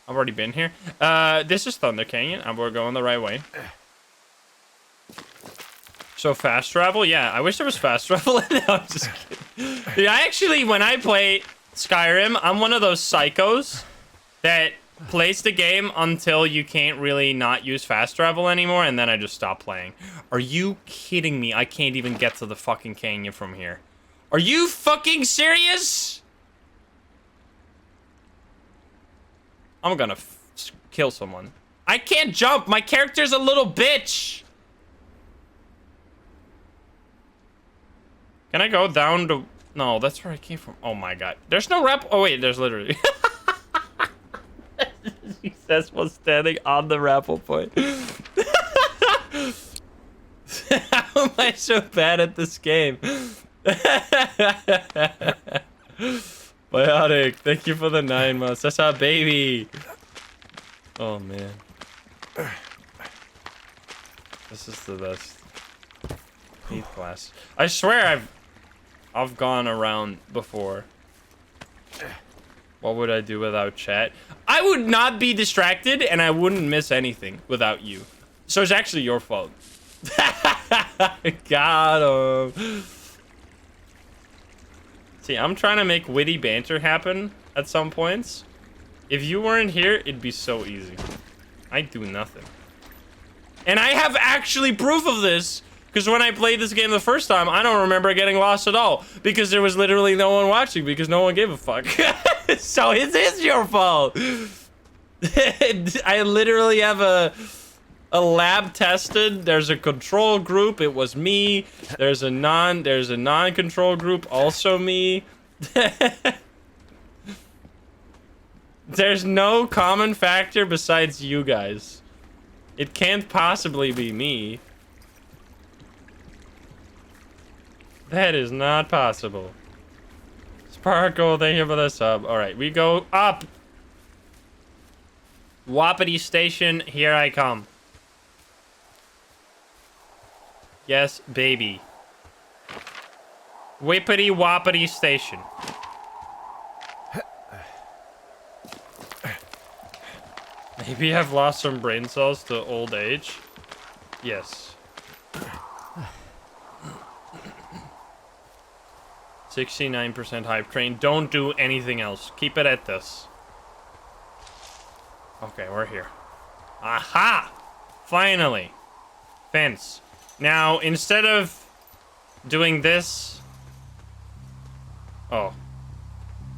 I've already been here. This is Thunder Canyon, and we're going the right way. So fast travel? Yeah, I wish there was fast travel. No, I'm just kidding. Yeah, actually, when I play Skyrim, I'm one of those psychos that plays the game until you can't really not use fast travel anymore, and then I just stop playing. Are you kidding me? I can't even get to the fucking canyon from here. Are you fucking serious? I'm gonna kill someone. I can't jump. My character's a little bitch. Can I go down to... No, that's where I came from. Oh my god. There's no rep... Oh wait, there's literally... Successful standing on the rappel point. How am I so bad at this game? Biotic, thank you for the 9 months. That's our baby. Oh man. This is the best. 8th class. I swear I've gone around before. What would I do without chat? I would not be distracted, and I wouldn't miss anything without you. So it's actually your fault. Got him. See, I'm trying to make witty banter happen at some points. If you weren't here, it'd be so easy. I do nothing. And I have actually proof of this, because when I played this game the first time, I don't remember getting lost at all, because there was literally no one watching, because no one gave a fuck. So it is your fault. I literally have a lab tested. There's a control group. It was me. There's a non-control group. Also me. There's no common factor besides you guys. It can't possibly be me. That is not possible. Sparkle, thank you for the sub. Alright, we go up. Wapiti Station, here I come. Yes, baby. Whippity Wapiti Station. Maybe I've lost some brain cells to old age. Yes. 69% hype train. Don't do anything else. Keep it at this. Okay, we're here. Aha! Finally. Fence. Now, instead of doing this... Oh.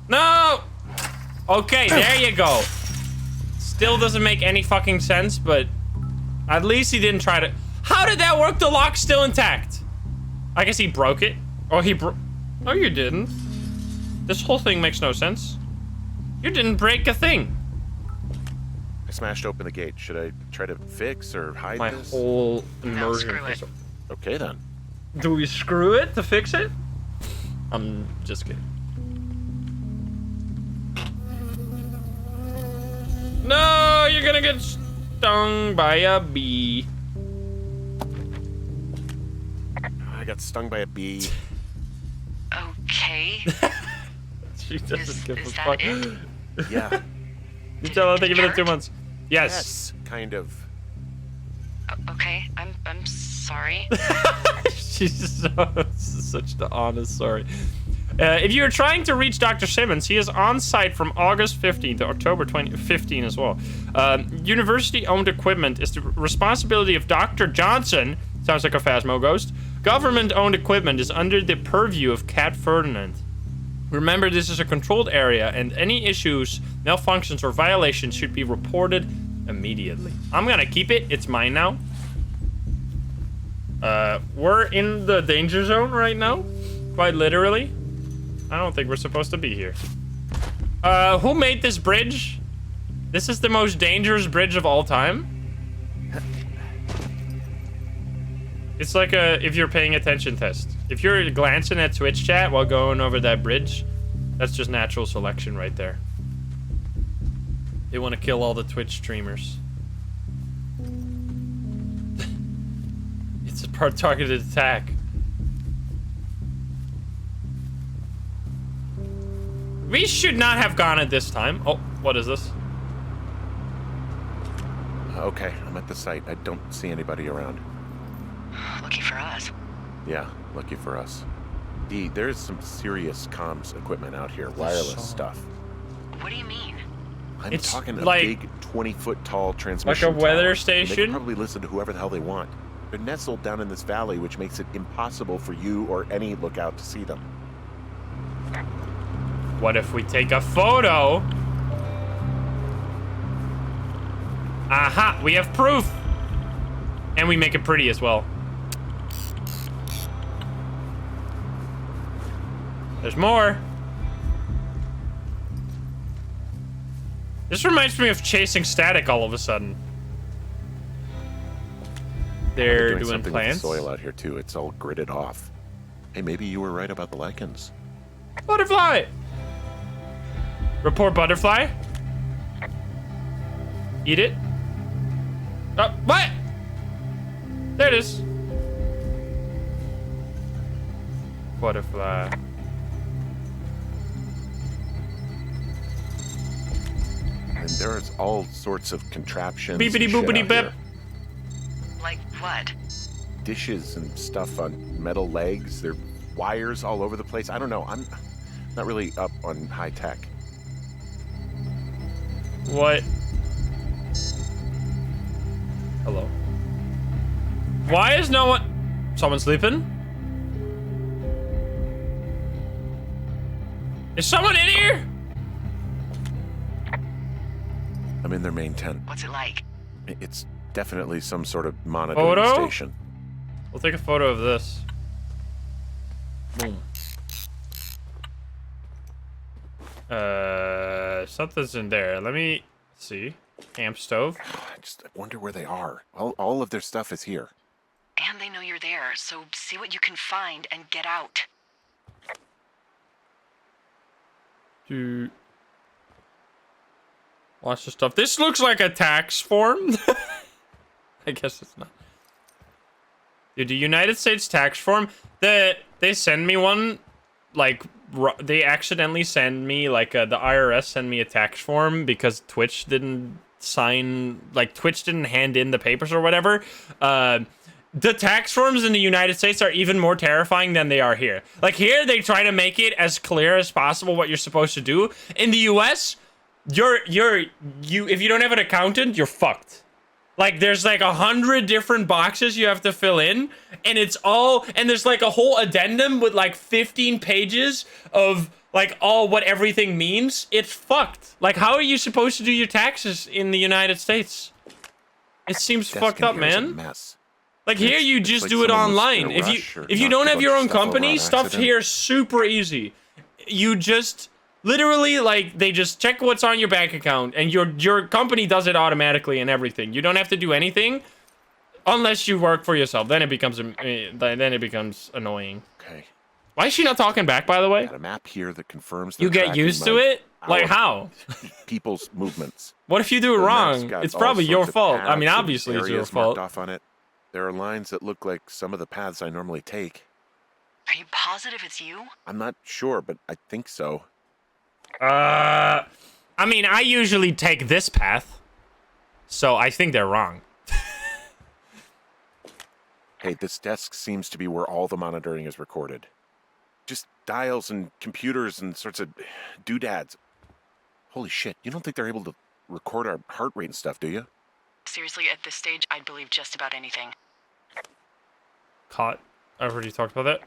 No! Okay, there you go. Still doesn't make any fucking sense, but at least he didn't try to... How did that work? The lock's still intact. I guess he broke it. Oh, he broke... No, you didn't. This whole thing makes no sense. You didn't break a thing. I smashed open the gate. Should I try to fix or hide My this? whole immersion. No, screw it. Okay, then. Do we screw it to fix it? I'm just kidding. No, you're gonna get stung by a bee. I got stung by a bee. Okay. She doesn't give a is fuck. that it? Yeah. You tell her to give it Hurt? 2 months. Yes. Yes, kind of. Okay, I'm sorry. She's such the honest sorry. If you're trying to reach Dr. Simmons, he is on site from August 15th to October 2015 as well. University-owned equipment is the responsibility of Dr. Johnson. Sounds like a Phasmo ghost. Government-owned equipment is under the purview of Cat Ferdinand. Remember, this is a controlled area, and any issues, malfunctions, or violations should be reported immediately. I'm gonna keep it. It's mine now. We're in the danger zone right now. Quite literally. I don't think we're supposed to be here. Who made this bridge? This is the most dangerous bridge of all time. It's like a if you're paying attention test. If you're glancing at Twitch chat while going over that bridge, that's just natural selection right there. They want to kill all the Twitch streamers. It's a part targeted attack. We should not have gone at this time. Oh, what is this? Okay, I'm at the site. I don't see anybody around. Lucky for us. Yeah, lucky for us. D, there's some serious comms equipment out here. Wireless stuff. What do you mean? I'm It's talking a like- big 20-foot tall transmission weather tower. They station? can probably listen to whoever the hell they want. They're nestled down in this valley, which makes it impossible for you or any lookout to see them. What if we take a photo? Aha, we have proof. And we make it pretty as well. There's more. This reminds me of chasing static all of a sudden. They're doing something plants. with the soil out here too. It's all gridded off. Hey, maybe you were right about the lichens. Butterfly! Report butterfly. Eat it. Oh, what? There it is. Butterfly. And there's all sorts of contraptions. Beepity and shit boopity out bip. here. Like what? Dishes and stuff on metal legs. There are wires all over the place. I don't know. I'm not really up on high tech. What? Hello. Why is no one... Someone sleeping? Is someone in here? I'm in their main tent. What's it like? It's definitely some sort of monitoring Photo? station. We'll take a photo of this. Boom. Something's in there. Let me see. Camp stove. I just wonder where they are. All of their stuff is here. And they know you're there, so see what you can find and get out. Do lots of stuff. This looks like a tax form. I guess it's not. Dude, the United States tax form, they send me one, like, they accidentally send me, like, the IRS send me a tax form because Twitch didn't sign, like, Twitch didn't hand in the papers or whatever. The tax forms in the United States are even more terrifying than they are here. Like, here, they try to make it as clear as possible what you're supposed to do. In the US, if you don't have an accountant, you're fucked. Like, there's like 100 different boxes you have to fill in, and it's all, and there's like a whole addendum with like 15 pages of like what everything means. It's fucked. Like, how are you supposed to do your taxes in the United States? It seems fucked up, man. Mess. Like, here you just like do it someone was online. in a If you don't have your own company, stuff here is super easy. You just literally, like, they just check what's on your bank account, and your company does it automatically and everything. You don't have to do anything unless you work for yourself. Then it becomes annoying. Okay. Why is she not talking back, by the way? Got a map here that confirms You get used to it? Like, how? People's movements. What if you do it wrong? It's probably your fault. I mean, obviously it's your fault. Off on it. There are lines that look like some of the paths I normally take. Are you positive it's you? I'm not sure, but I think so. I mean, I usually take this path, so I think they're wrong. Hey, this desk seems to be where all the monitoring is recorded. Just dials and computers and sorts of doodads. Holy shit, you don't think they're able to record our heart rate and stuff, do you? Seriously, at this stage, I'd believe just about anything. Cot. I already talked about that.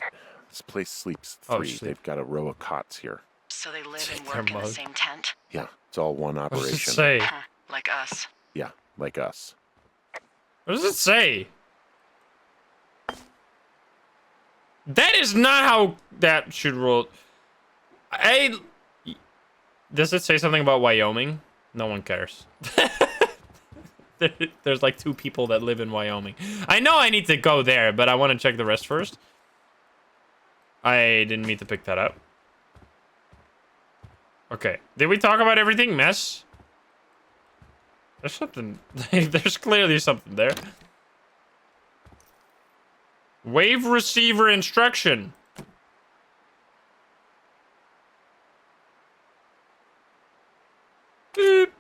This place sleeps Oh, 3. sleep. They've got a row of cots here. So they live and Their work in the mug. same tent? Yeah, it's all one What does it operation. say? Huh, like us. Yeah, like us. What does it say? That is not how that should roll. Does it say something about Wyoming? No one cares. There's like 2 people that live in Wyoming. I know I need to go there, but I want to check the rest first. I didn't mean to pick that up. Okay. Did we talk about everything? Mess? There's something. There's clearly something there. Wave receiver instruction. Beep.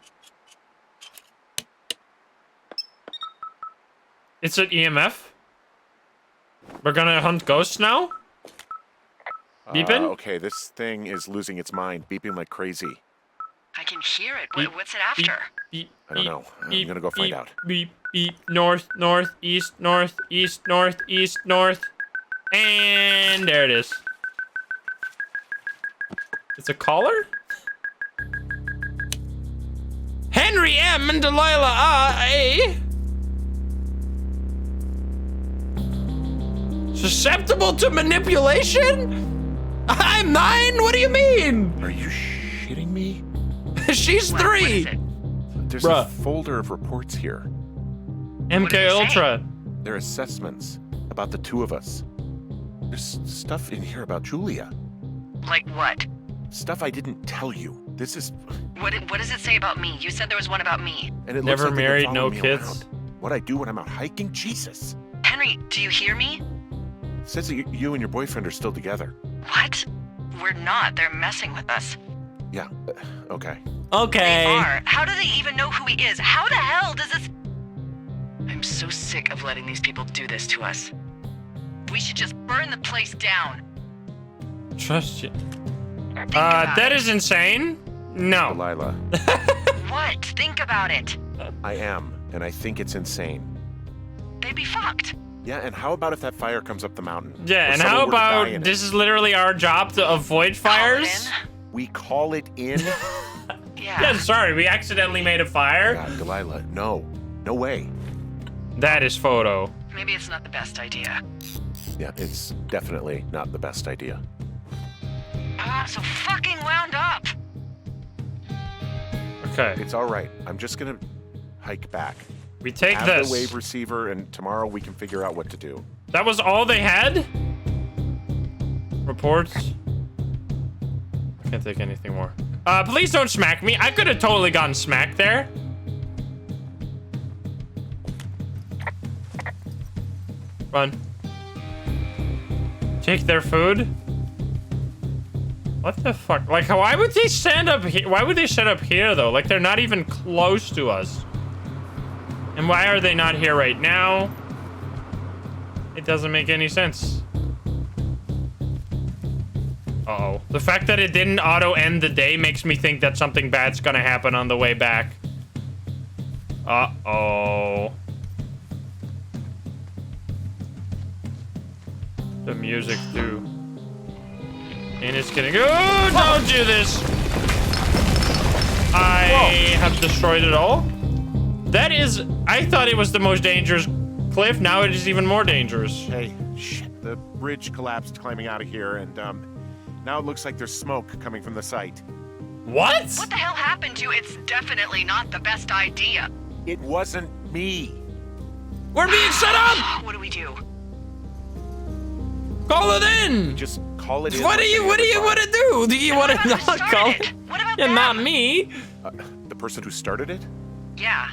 It's an EMF. We're gonna hunt ghosts now? Beeping? Okay, this thing is losing its mind, beeping like crazy. I can hear it. Beep, What's it after? Beep, I don't know. I'm gonna go find out. Beep, beep, north, north, east, north, east, north, east, north. And there it is. It's a caller? Henry M. and Delilah A. Susceptible to manipulation? I'm 9? What do you mean? Are you shitting me? She's What 3. is it? There's Bruh. a folder of reports here. What did MK they say? Ultra. They're assessments about the 2 of us. There's stuff in here about Julia. Like what? Stuff I didn't tell you. This is... What does it say about me? You said there was one about me. And it Never looks like they've been married, no following me kids. around. What I do when I'm out hiking? Jesus. Henry, do you hear me? It says that you and your boyfriend are still together. What? We're not. They're messing with us. Yeah, okay. They Okay. are. How do they even know who he is? How the hell does this... I'm so sick of letting these people do this to us. We should just burn the place down. Trust you. Think about That it. is insane. No. Delilah, What? Think about it. I am, and I think it's insane. They'd be fucked. Yeah, and how about if that fire comes up the mountain? Yeah, Or and someone how were to die about in it? this is literally our job to avoid Call it fires? We call it in? in? Yeah. Yeah, sorry, we accidentally made a fire. God, Delilah, no. No way. That is photo. Maybe it's not the best idea. Yeah, it's definitely not the best idea. I'm so fucking wound up. Okay, It's all right. I'm just gonna hike back. we take Have this. the wave receiver, and tomorrow we can figure out what to do. That was all they had? Reports. I can't take anything more. Please don't smack me. I could have totally gotten smacked there. Run. Take their food? What the fuck? Like, why would they stand up here? Why would they set up here, though? Like, they're not even close to us. And why are they not here right now? It doesn't make any sense. Uh-oh. The fact that it didn't auto-end the day makes me think that something bad's gonna happen on the way back. Uh-oh. The music, too. And it's gonna go. Oh, don't do this! I have destroyed it all. That is... I thought it was the most dangerous cliff. Now it is even more dangerous. Hey, shit. The bridge collapsed climbing out of here, and, now it looks like there's smoke coming from the site. What? What the hell happened to you? It's definitely not the best idea. It wasn't me. We're being set up! What do we do? Call it in! Just call it in. What do like you any want other to do? Do you want to What about not who call started it? it? What about Yeah, them? not me. The person who started it? Yeah.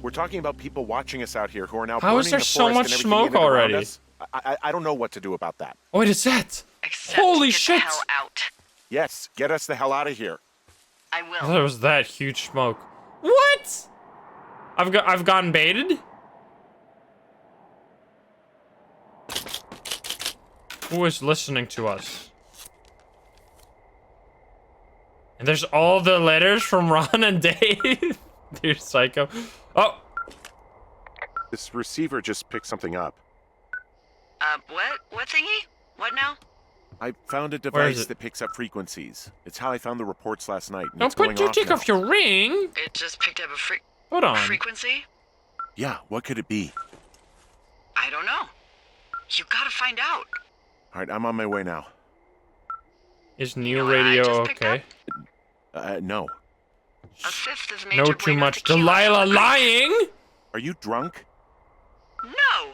We're talking about people watching us out here who are now How is burning there the so forest much and everything smoke in and around already? us. I don't know what to do about that. Oh, what is that? Except Holy get shit. the hell out. Yes, get us the hell out of here. I I will. thought it was that huge smoke. What? I've gotten baited? Who is listening to us? And there's all the letters from Ron and Dave. Dear Psycho. Oh, This receiver just picked something up. What? What thingy? What now? I found a Where is device it? that picks up frequencies. It's how I found the reports last night. and don't it's going put you take now. off your ring. It just picked up a Hold on. frequency? Yeah, what could it be? I don't know. You gotta find out. All right, I'm on my way now. Is You new know what I radio just picked okay? No. A fifth of Major No, too Bueno much. tequila. Delilah lying. Are you drunk? No.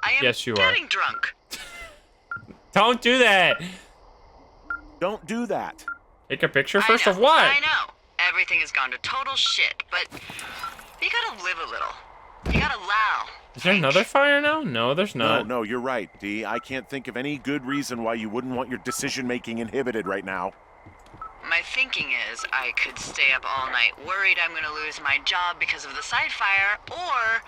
I am Yes, you are. getting drunk. Don't do that. Don't do that. Take a picture I first know, of what? I know. Everything has gone to total shit, but you gotta live a little. You gotta allow. Is there another fire now? No, there's No, not. no, you're right, Dee. I can't think of any good reason why you wouldn't want your decision-making inhibited right now. My thinking is I could stay up all night worried I'm gonna lose my job because of the side fire, or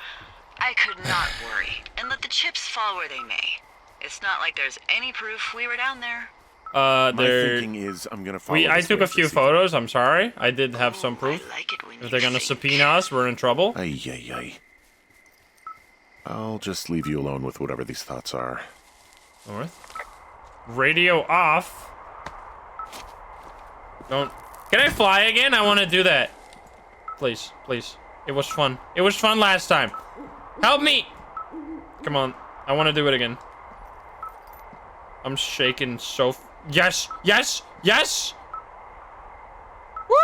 I could not worry and let the chips fall where they may. It's not like there's any proof we were down there. My There. thinking is I'm gonna follow I this took a wave few this evening. photos. I'm sorry. I did have some proof. I like it when If you they're gonna think. subpoena us, we're in trouble. Ay, ay, ay. I'll just leave you alone with whatever these thoughts are. North. Radio off. Don't. Can I fly again? I want to do that. Please, please. It was fun. It was fun last time. Help me. Come on. I want to do it again. I'm shaking so. Yes, yes, yes. Woo!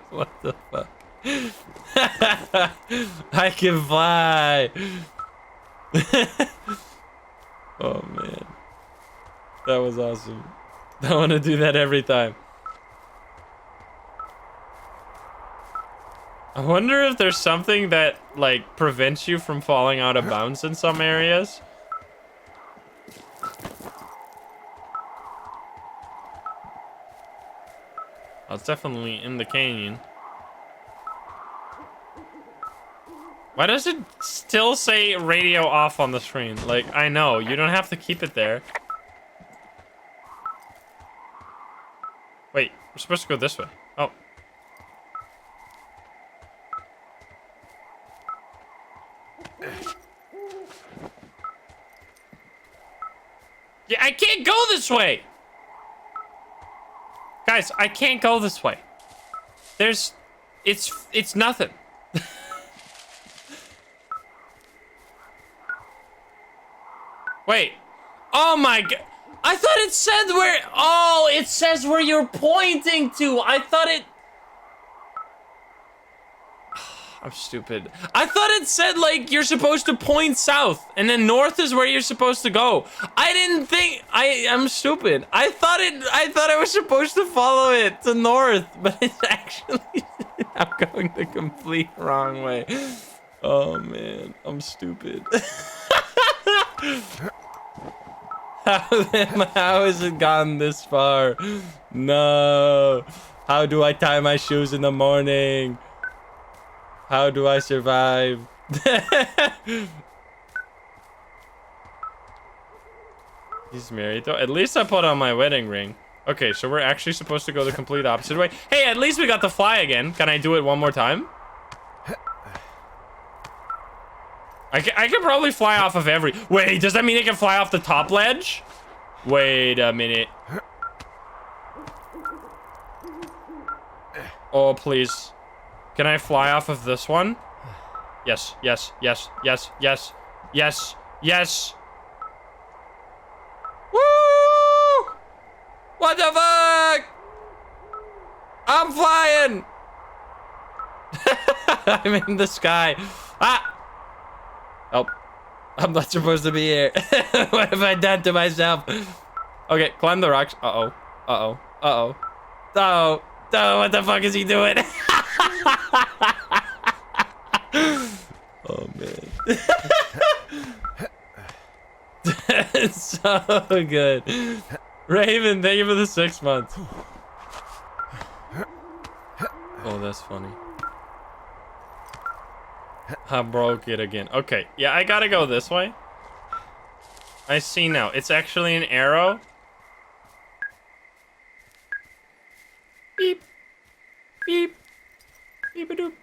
What the fuck? I can fly. Oh man, that was awesome. I want to do that every time. I wonder if there's something that like prevents you from falling out of bounds in some areas. Oh, it's definitely in the canyon. Why does it still say radio off on the screen? Like, I know, you don't have to keep it there. Wait, we're supposed to go this way. Oh. Yeah, I can't go this way! Guys, I can't go this way. It's nothing. Wait. Oh my god. I thought it said where, oh, it says where you're pointing to. I thought it. I'm stupid. I thought it said like you're supposed to point south and then north is where you're supposed to go. I didn't think I'm stupid. I thought I was supposed to follow it to north, but it's actually I'm going the complete wrong way. Oh man, I'm stupid. How has it gotten this far? No. How do I tie my shoes in the morning? How do I survive? He's married though. At least I put on my wedding ring. Okay, so we're actually supposed to go the complete opposite way. Hey, at least we got to fly again. Can I do it one more time? I can probably fly off of every... Wait, does that mean I can fly off the top ledge? Wait a minute. Oh, please. Can I fly off of this one? Yes, yes, yes, yes, yes, yes, yes. Woo! What the fuck? I'm flying! I'm in the sky. Ah! Oh, I'm not supposed to be here. What have I done to myself? Okay, climb the rocks. Uh-oh. Uh-oh. Uh-oh. Uh-oh. Oh, what the fuck is he doing? Oh, man. That's so good. Raven, thank you for the 6 months. Oh, that's funny. I broke it again. Okay, yeah, I gotta go this way. I see now. It's actually an arrow. Beep. Beep. Beep-a-doop.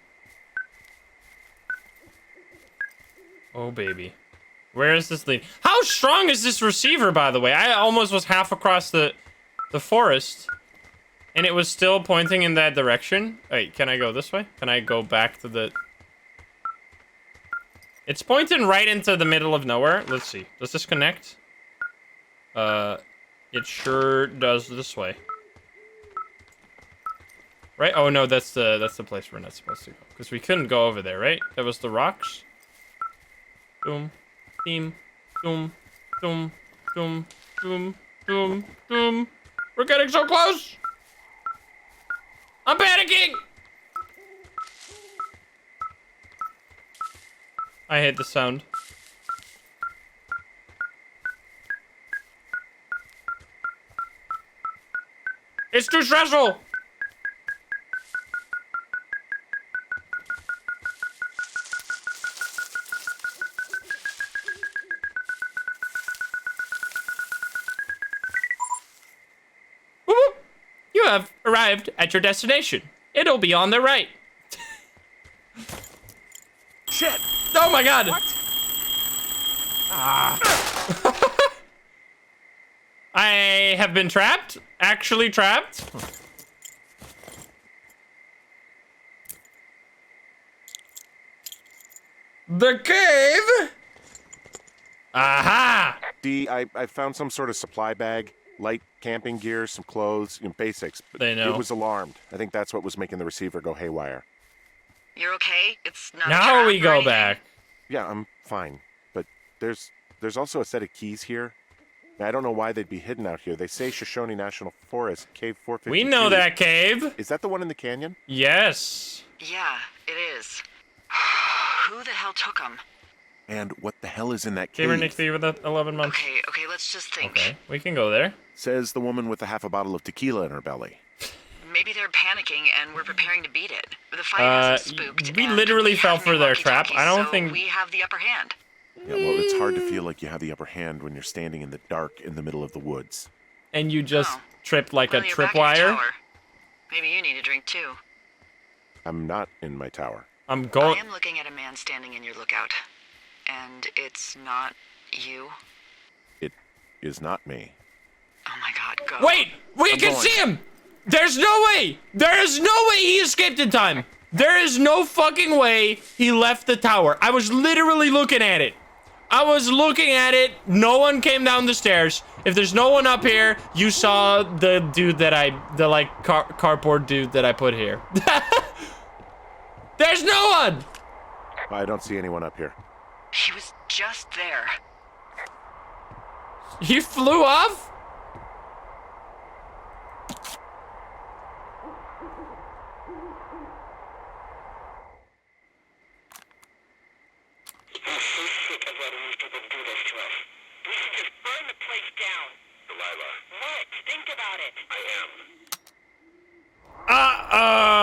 Oh, baby. Where is this lead? How strong is this receiver, by the way? I almost was half across the forest. And it was still pointing in that direction. Wait, can I go this way? Can I go back to the... It's pointing right into the middle of nowhere. Let's see. Does this connect? It sure does this way. Right? Oh no, that's the place we're not supposed to go. Because we couldn't go over there, right? That was the rocks. Boom. Beam. Boom. Boom. Boom. Boom. Boom. Boom. We're getting so close! I'm panicking! I hate the sound. It's too stressful! Whoop, whoop. You have arrived at your destination. It'll be on the right. Shit! Oh my god! What? Ah. I have been trapped. Actually trapped. The cave? Aha! D, I found some sort of supply bag, light camping gear, some clothes, basics. But They know. It was alarmed. I think that's what was making the receiver go haywire. You're okay? It's not a Now trap we or go anything? back. Yeah, I'm fine. But there's also a set of keys here. I don't know why they'd be hidden out here. They say Shoshone National Forest, Cave 452. We know that cave. Is that the one in the canyon? Yes. Yeah, it is. Who the hell took them? And what the hell is in that cave? Gamer Nick V with the 11 months. Okay, let's just think. Okay, we can go there. Says the woman with a half a bottle of tequila in her belly. Maybe they're panicking and we're preparing to beat it. The fight hasn't spooked. we and literally we fell have for new their trap. I don't walkie-talkies, so think- we have the upper hand. Yeah, well, it's hard to feel like you have the upper hand when you're standing in the dark in the middle of the woods. And you just Oh. tripped like Well, a you're back in the tripwire. tower. Maybe you need a drink too. I'm not in my tower. I'm I going. am looking at a man standing in your lookout. And it's not you. It is not me. Oh my god, go. Wait, we I'm can going. see him. There's no way. There is no way he escaped in time. There is no fucking way he left the tower. I was literally looking at it. I was looking at it. No one came down the stairs. If there's no one up here, you saw the dude that cardboard dude that I put here. There's no one. I don't see anyone up here. He was just there. He flew off?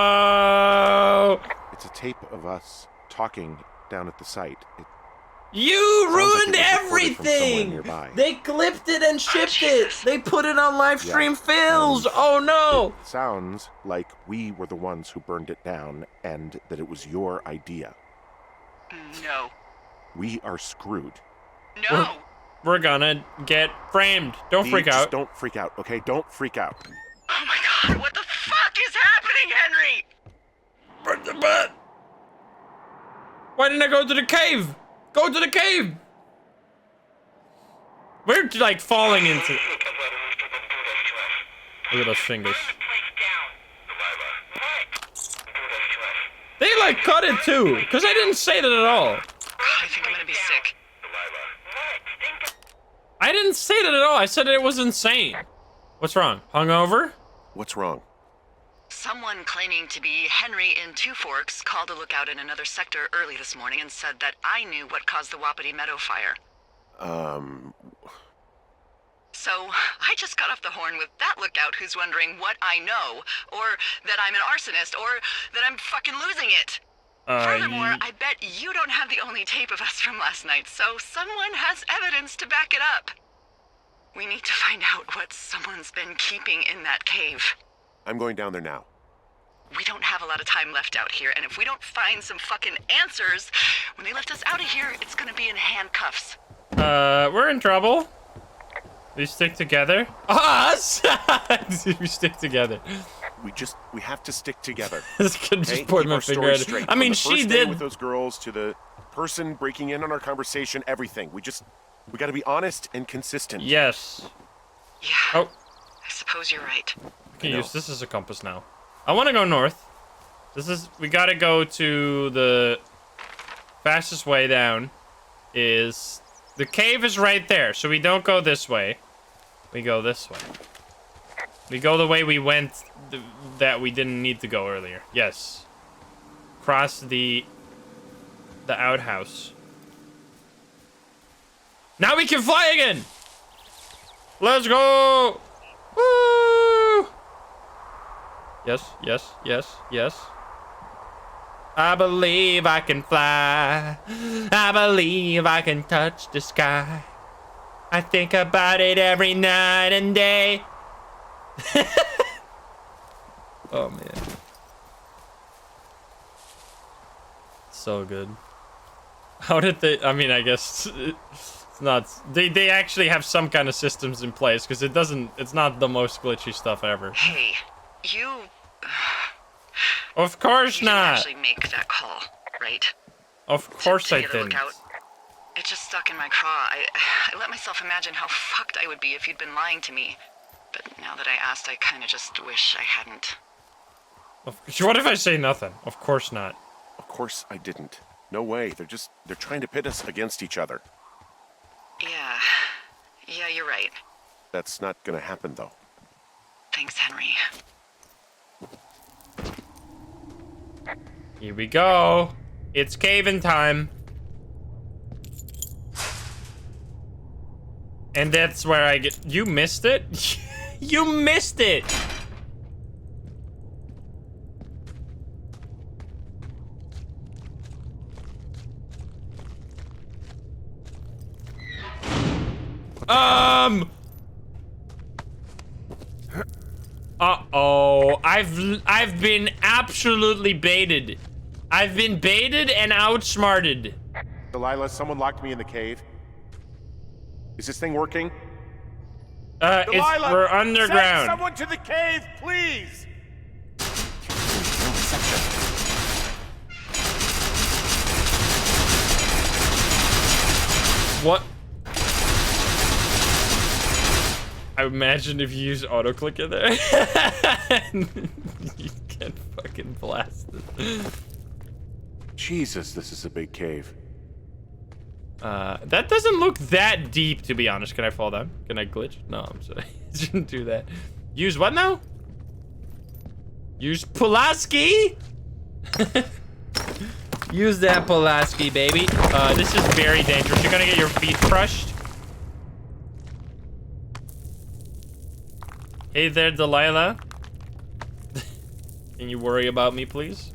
Uh-oh! It's a tape of us talking down at the site. You Sounds like ruined it was recorded from somewhere everything! nearby. They clipped it and shipped it! They put it on live stream Yeah, fails! and Oh no! It sounds like we were the ones who burned it down and that it was your idea. No. We are screwed. No! We're gonna get framed. Don't freak Just out. don't freak out, okay? Don't freak out. Oh my god, what the fuck is happening, Henry? Why didn't I go to the cave? Go to the cave! We're like falling into... Look at those fingers. They like cut it too, because I didn't say that at all. God, I think I'm gonna be sick. I didn't say that at all. I said it was insane. What's wrong? Hungover? What's wrong? Someone claiming to be Henry in Two Forks called a lookout in another sector early this morning and said that I knew what caused the Wapiti Meadow fire. So, I just got off the horn with that lookout who's wondering what I know, or that I'm an arsonist, or that I'm fucking losing it. Furthermore, I bet you don't have the only tape of us from last night, so someone has evidence to back it up. We need to find out what someone's been keeping in that cave. I'm going down there now. We don't have a lot of time left out here, and if we don't find some fucking answers, when they lift us out of here, it's gonna be in handcuffs. We're in trouble. We stick together. Us! We stick together. We have to stick together. This kid just Okay? pointed Keep my our finger story at it. straight. I mean, From the she first day did. with those girls to the person breaking in on our conversation, everything. We got to be honest and consistent. Yes. Yeah, Oh, I suppose you're right. I can use this as a compass now. I want to go north. We gotta go to the fastest way down is, the cave is right there, so we don't go this way. We go this way. We go the way we went that we didn't need to go earlier. Yes. Cross the outhouse. Now we can fly again! Let's go! Woo! Yes, yes, yes, yes. I believe I can fly. I believe I can touch the sky. I think about it every night and day. Oh man. So good. How did they, I mean, I guess it's not, they actually have some kind of systems in place, because it's not the most glitchy stuff ever. Hey, you... Of course You didn't not. actually make that call, right? Of course To I get a didn't. lookout? It just stuck in my craw. I let myself imagine how fucked I would be if you'd been lying to me. But now that I asked, I kind of just wish I hadn't. What if I say nothing? Of course not. Of course I didn't. No way. They're trying to pit us against each other. Yeah, you're right. That's not gonna happen, though. Thanks, Henry. Here we go. It's cave-in time. And that's where I get... You missed it? You missed it! Uh-oh. I've been absolutely baited. I've been baited and outsmarted. Delilah, someone locked me in the cave. Is this thing working? We're underground. Send someone to the cave, please! What? I imagine if you use auto-click in there. You get fucking blasted. Jesus, this is a big cave. That doesn't look that deep, to be honest. Can I fall down? Can I glitch? No, I'm sorry. I shouldn't do that. Use what now? Use Pulaski? Use that Pulaski, baby. This is very dangerous. You're gonna get your feet crushed. Hey there, Delilah. Can you worry about me, please?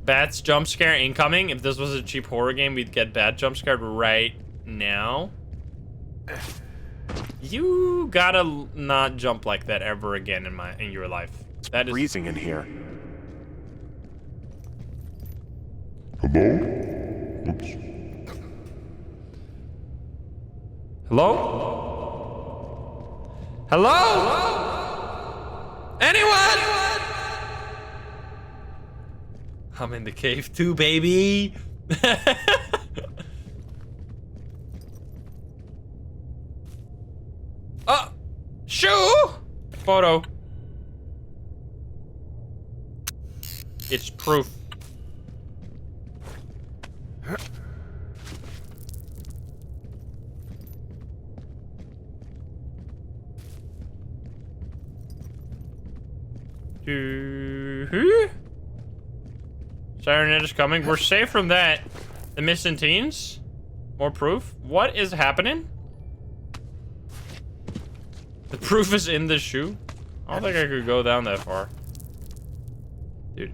Bats jump scare incoming. If this was a cheap horror game, we'd get bat jump scared right now. You gotta not jump like that ever again in your life. That is freezing in here. Hello? Oops. Hello? Hello? Anyone? I'm in the cave too, baby. Oh, shoe. Photo. It's proof. Sirenet is coming. We're safe from that. The missing teens? More proof? What is happening? The proof is in the shoe? I don't think I could go down that far. Dude.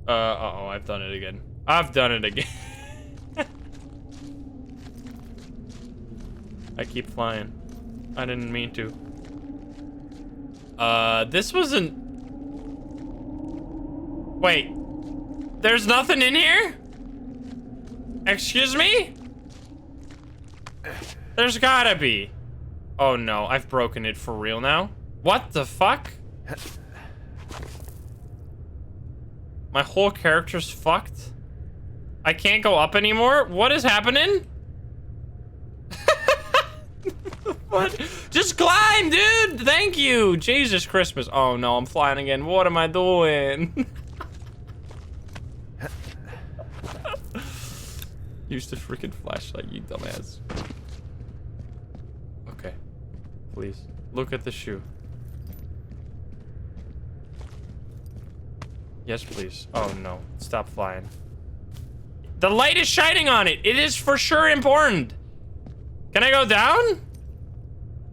Uh-oh, I've done it again. I've done it again. I keep flying. I didn't mean to. This wasn't... Wait. There's nothing in here? Excuse me? There's gotta be. Oh no, I've broken it for real now. What the fuck? My whole character's fucked. I can't go up anymore? What is happening? What? Just climb, dude! Thank you! Jesus Christmas. Oh no, I'm flying again. What am I doing? Use the freaking flashlight, you dumbass. Okay. Please. Look at the shoe. Yes, please. Oh no. Stop flying. The light is shining on it. It is for sure important. Can I go down?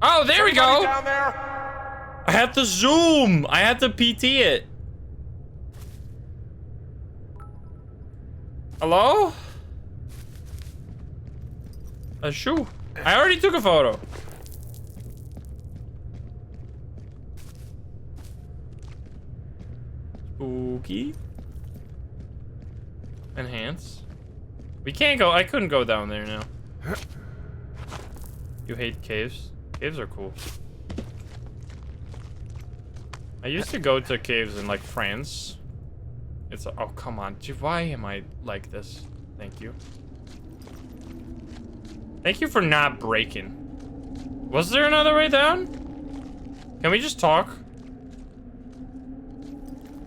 Oh, there we go. Down there? I had to zoom. I had to PT it. Hello? A shoe. I already took a photo. Spooky. Enhance. We can't go. I couldn't go down there now. You hate caves? Caves are cool. I used to go to caves in like France. It's oh come on, dude, why am I like this? Thank you. Thank you for not breaking. Was there another way down? Can we just talk?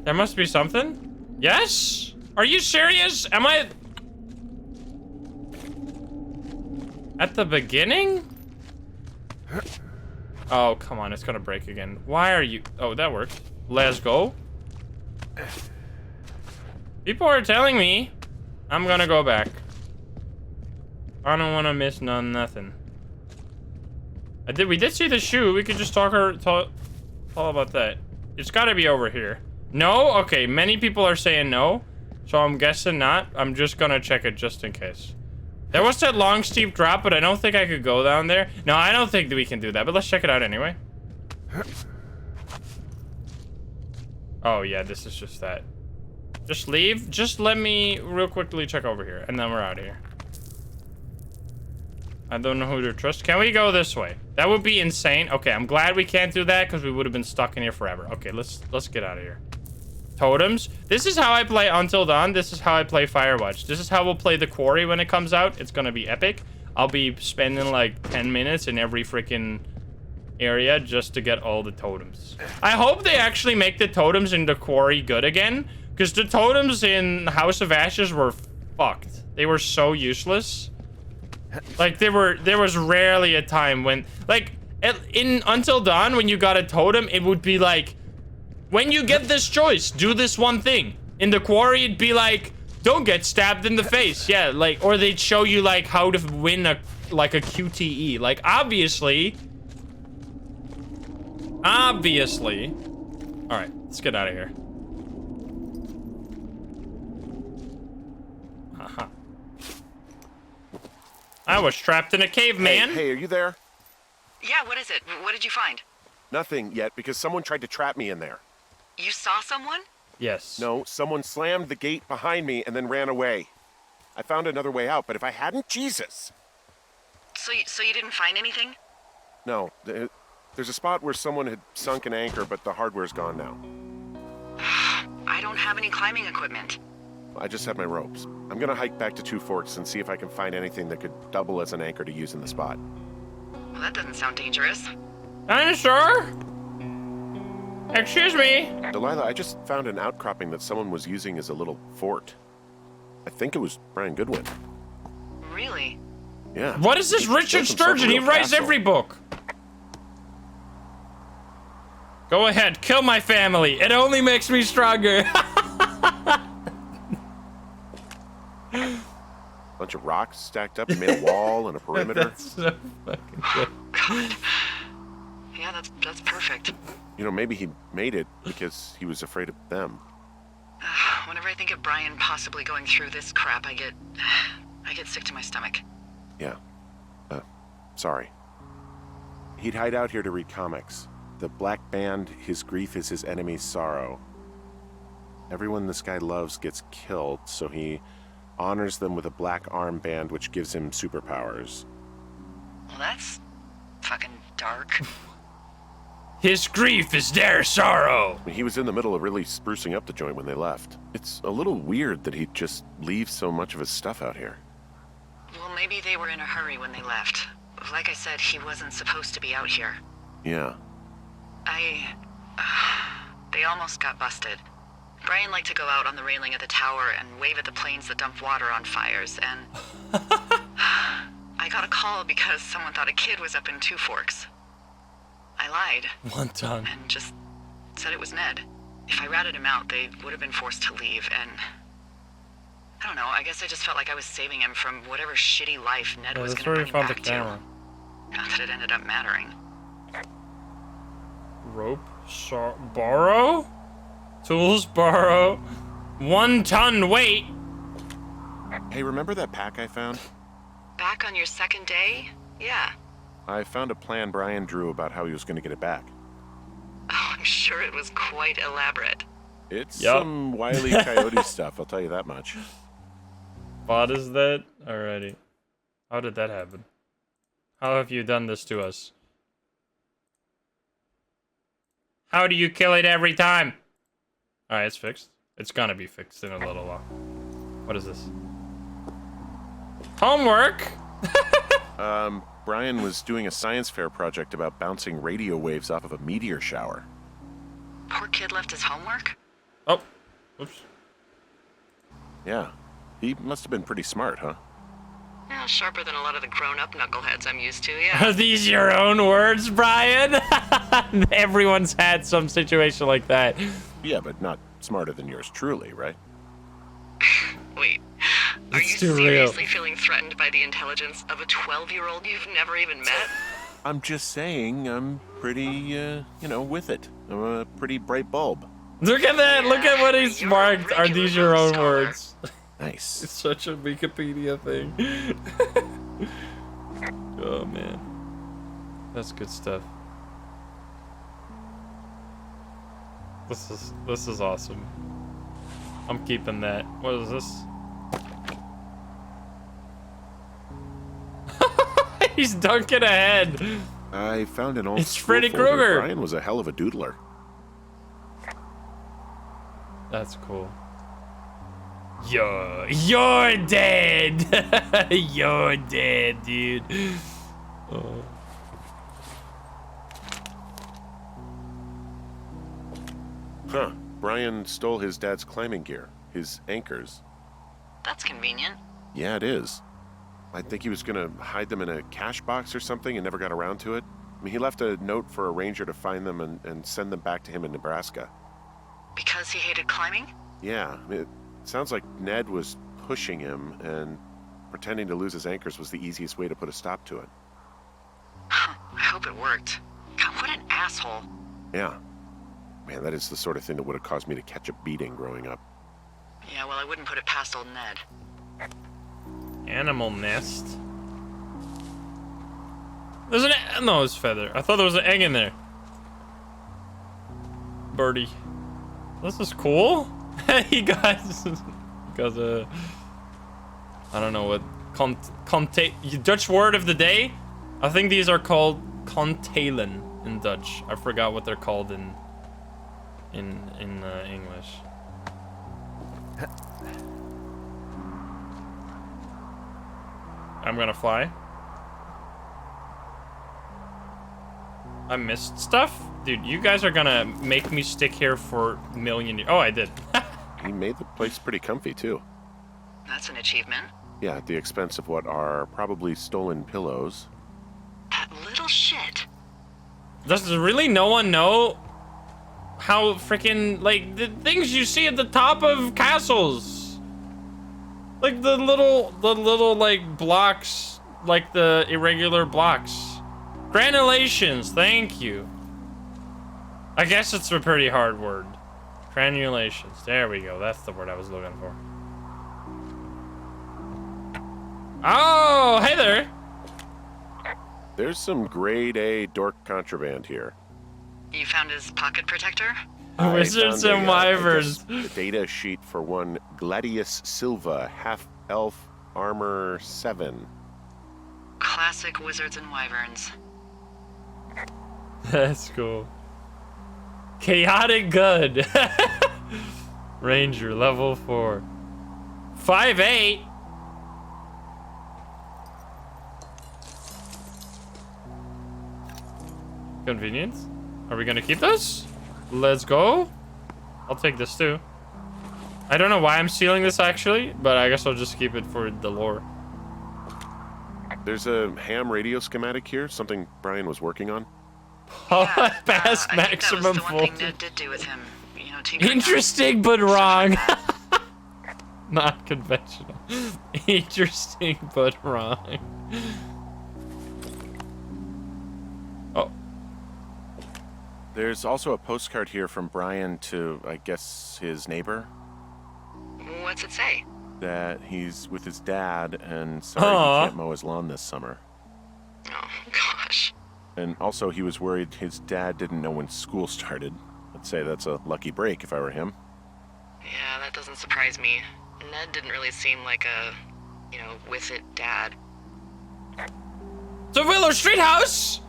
There must be something. Yes? Are you serious? Am I at the beginning? Oh, come on, it's gonna break again. Why are you... Oh, that worked. Let's go. People are telling me I'm gonna go back. I don't want to miss nothing. We did see the shoe. We could just talk all about that. It's gotta be over here. No? Okay, many people are saying no. So I'm guessing not. I'm just gonna check it just in case. There was that long steep drop, but I don't think I could go down there. No, I don't think that we can do that, but let's check it out anyway. Oh yeah, this is just that. Just leave. Just let me real quickly check over here, and then we're out of here. I don't know who to trust. Can we go this way? That would be insane. Okay, I'm glad we can't do that because we would have been stuck in here forever. Okay, let's get out of here. Totems. This is how I play Until Dawn. This is how I play Firewatch. This is how we'll play The Quarry when it comes out. It's gonna be epic. I'll be spending like 10 minutes in every freaking area just to get all the totems. I hope they actually make the totems in The Quarry good again, Because the totems in House of Ashes were fucked. They were so useless. Like, there was rarely a time when, like, in Until Dawn, when you got a totem, it would be like, when you get this choice, do this one thing. In the quarry, it'd be like, don't get stabbed in the face. Yeah, like, or they'd show you, like, how to win a QTE. Like, obviously. All right, let's get out of here. Uh-huh. I was trapped in a cave, man. Hey, are you there? Yeah, what is it? What did you find? Nothing yet, because someone tried to trap me in there. You saw someone? Yes. No, someone slammed the gate behind me and then ran away. I found another way out, but if I hadn't, Jesus. So you didn't find anything? No, there's a spot where someone had sunk an anchor, but the hardware's gone now. I don't have any climbing equipment. I just have my ropes. I'm gonna hike back to Two Forks and see if I can find anything that could double as an anchor to use in the spot. Well, that doesn't sound dangerous. Dinosaur? Excuse me. Delilah, I just found an outcropping that someone was using as a little fort. I think it was Brian Goodwin. Really? Yeah. What is this He Richard built himself a Sturgeon? He real writes castle. every book. Go ahead, kill my family. It only makes me stronger. Bunch of rocks stacked up. He made a wall and a perimeter. That's so fucking good. God. Yeah, that's perfect. You know, maybe he made it because he was afraid of them. Whenever I think of Brian possibly going through this crap, I get sick to my stomach. Yeah. Sorry. He'd hide out here to read comics. The Black Band, his grief is his enemy's sorrow. Everyone this guy loves gets killed, so he honors them with a black armband which gives him superpowers. Well, that's fucking dark. His grief is their sorrow. He was in the middle of really sprucing up the joint when they left. It's a little weird that he'd just leave so much of his stuff out here. Well, maybe they were in a hurry when they left. Like I said, he wasn't supposed to be out here. Yeah. They almost got busted. Brian liked to go out on the railing of the tower and wave at the planes that dumped water on fires, and I got a call because someone thought a kid was up in Two Forks. I lied. 1 ton. And just said it was Ned. If I ratted him out, they would have been forced to leave, and I don't know, I guess I just felt like I was saving him from whatever shitty life Ned was that's gonna where bring we him found the back camera. to. Not that it ended up mattering. Rope, borrow? Tools, borrow. 1 ton weight. Hey, remember that pack I found? Back on your second day? Yeah. I found a plan Brian drew about how he was going to get it back. Oh, I'm sure it was quite elaborate. It's Yup. some Wile E. Coyote stuff, I'll tell you that much. What is that? Alrighty. How did that happen? How have you done this to us? How do you kill it every time? Alright, it's fixed. It's gonna be fixed in a little while. What is this? Homework? Brian was doing a science fair project about bouncing radio waves off of a meteor shower. Poor kid left his homework? Oh. Oops. Yeah. He must have been pretty smart, huh? Yeah, sharper than a lot of the grown-up knuckleheads I'm used to, yeah. Are these your own words, Brian? Everyone's had some situation like that. Yeah, but not smarter than yours truly, right? Wait, are It's you too real. seriously feeling threatened by the intelligence of a 12-year-old you've never even met? I'm just saying, I'm pretty, with it. I'm a pretty bright bulb. Look at that! Look at what he's You're a marked. Are regular these your own scholar. words? Nice. It's such a Wikipedia thing. Oh man, that's good stuff. This is awesome. I'm keeping that. What is this? He's dunking ahead. I found an old It's school Freddy folder. Krueger. Brian was a hell of a doodler. That's cool. You're dead. You're dead, dude. Oh. Huh. Brian stole his dad's climbing gear, his anchors. That's convenient. Yeah, it is. I think he was gonna hide them in a cash box or something and never got around to it. I mean, he left a note for a ranger to find them and send them back to him in Nebraska. Because he hated climbing? Yeah, I mean, it sounds like Ned was pushing him, and pretending to lose his anchors was the easiest way to put a stop to it. I hope it worked. God, what an asshole. Yeah. Man, that is the sort of thing that would have caused me to catch a beating growing up. Yeah, well, I wouldn't put it past old Ned. Animal nest. There's an no, it's feather. I thought there was an egg in there. Birdie. This is cool. Hey guys, got a. I don't know what Dutch word of the day. I think these are called kontelen in Dutch. I forgot what they're called in English. I'm gonna fly. I missed stuff? Dude, you guys are gonna make me stick here for a million years. Oh, I did. He made the place pretty comfy, too. That's an achievement. Yeah, at the expense of what are probably stolen pillows. That little shit. Does really no one know how freaking, like, the things you see at the top of castles? Like the little, like, blocks, like the irregular blocks. Granulations, thank you. I guess it's a pretty hard word. Granulations, there we go. That's the word I was looking for. Oh, hey there. There's some grade A dork contraband here. You found his pocket protector? Wizards and wyverns. The data sheet for one Gladius Silva, half-elf armor 7. Classic wizards and wyverns. That's cool. Chaotic good. Ranger level 4. 5'8". Convenience. Are we gonna keep this? Let's go. I'll take this too. I don't know why I'm stealing this actually, but I guess I'll just keep it for the lore. There's a ham radio schematic here, something Brian was working on. Past I maximum think that was the one thing voltage. Ned did do with him. You know, tinkering on- Interesting but wrong. Not conventional. Interesting but wrong. Oh. There's also a postcard here from Brian to, I guess, his neighbor. What's it say? That he's with his dad and sorry Aw. he can't mow his lawn this summer. Oh, gosh. And also he was worried his dad didn't know when school started. I'd say that's a lucky break if I were him. Yeah, that doesn't surprise me. Ned didn't really seem like a, with it dad. The Willow Street House?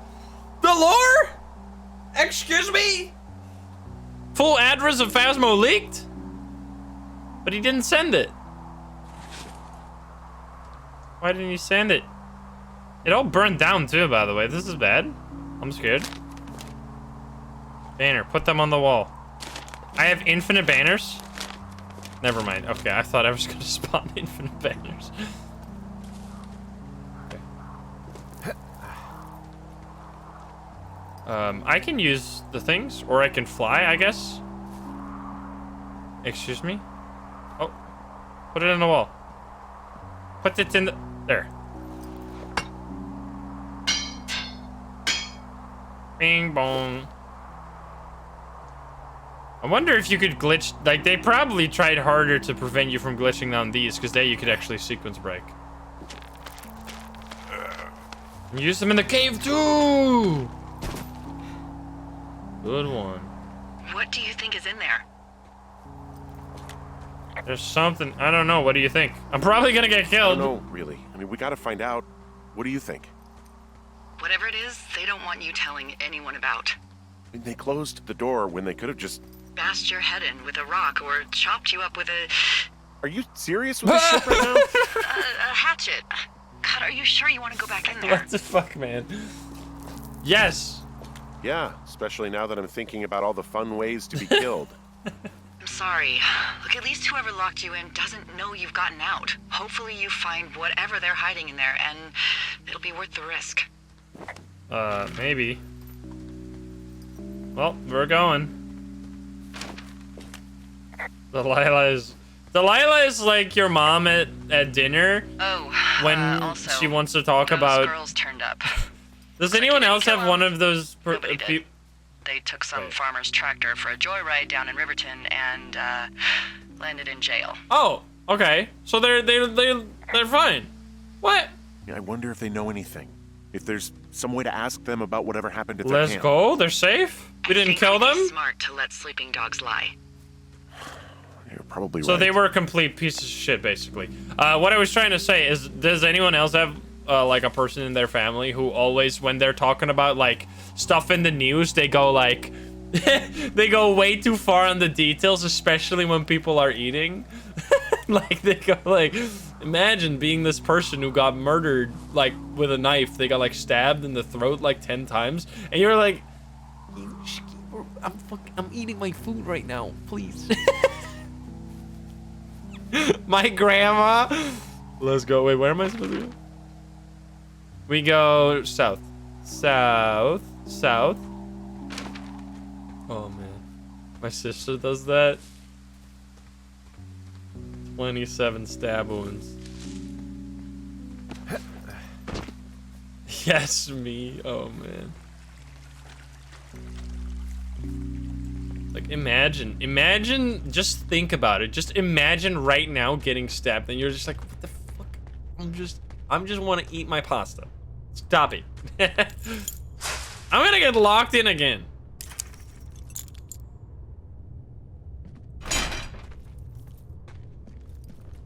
The lore? Excuse me? Full address of Phasmo leaked? But he didn't send it. Why didn't he send it? It all burned down too, by the way. This is bad. I'm scared. Banner, put them on the wall. I have infinite banners. Never mind. Okay, I thought I was gonna spawn infinite banners. Okay. I can use the things, or I can fly, I guess. Excuse me? Oh, put it on the wall. Put it in the... There. Bing bong. I wonder if you could glitch... Like, they probably tried harder to prevent you from glitching on these, because then you could actually sequence break. And use them in the cave, too! Good one. What do you think is in there? There's something... I don't know. What do you think? I'm probably gonna get I killed. don't know, really. I mean, we gotta find out. What do you think? Whatever it is, they don't want you telling anyone about. I mean, they closed the door when they could have just... Bashed your head in with a rock or chopped you up with a Are you serious with this shit right now? hatchet. God, are you sure you want to go back in there? What the fuck, man? Yes. Yeah, especially now that I'm thinking about all the fun ways to be killed. sorry. Look, at least whoever locked you in doesn't know you've gotten out. Hopefully you find whatever they're hiding in there, and it'll be worth the risk. Maybe. Well, we're going. Delilah is like your mom at dinner. Oh, when also, she wants to talk those about. girls turned up. Does Looks anyone like you else didn't have kill one 'em. of those? Nobody did. They took some farmer's tractor for a joyride down in Riverton and landed in jail. Oh, okay. So they're fine. What? I wonder if they know anything. If there's some way to ask them about whatever happened at their Let's camp. go. They're safe. We didn't kill them. It's smart to let sleeping dogs lie. You're probably right. So they were a complete piece of shit, basically. What I was trying to say is, does anyone else have like a person in their family who always, when they're talking about like stuff in the news, they go like, they go way too far on the details, especially when people are eating. Like they go like, imagine being this person who got murdered like with a knife. They got like stabbed in the throat like 10 times, and you're like, I'm eating my food right now, please. My grandma. Let's go. Wait, where am I supposed to go? We go south. South. South. Oh, man. My sister does that. 27 stab wounds. Yes, me. Oh, man. Like, imagine, just think about it. Just imagine right now getting stabbed and you're just like, what the fuck? I'm just want to eat my pasta. Stop it. I'm gonna get locked in again.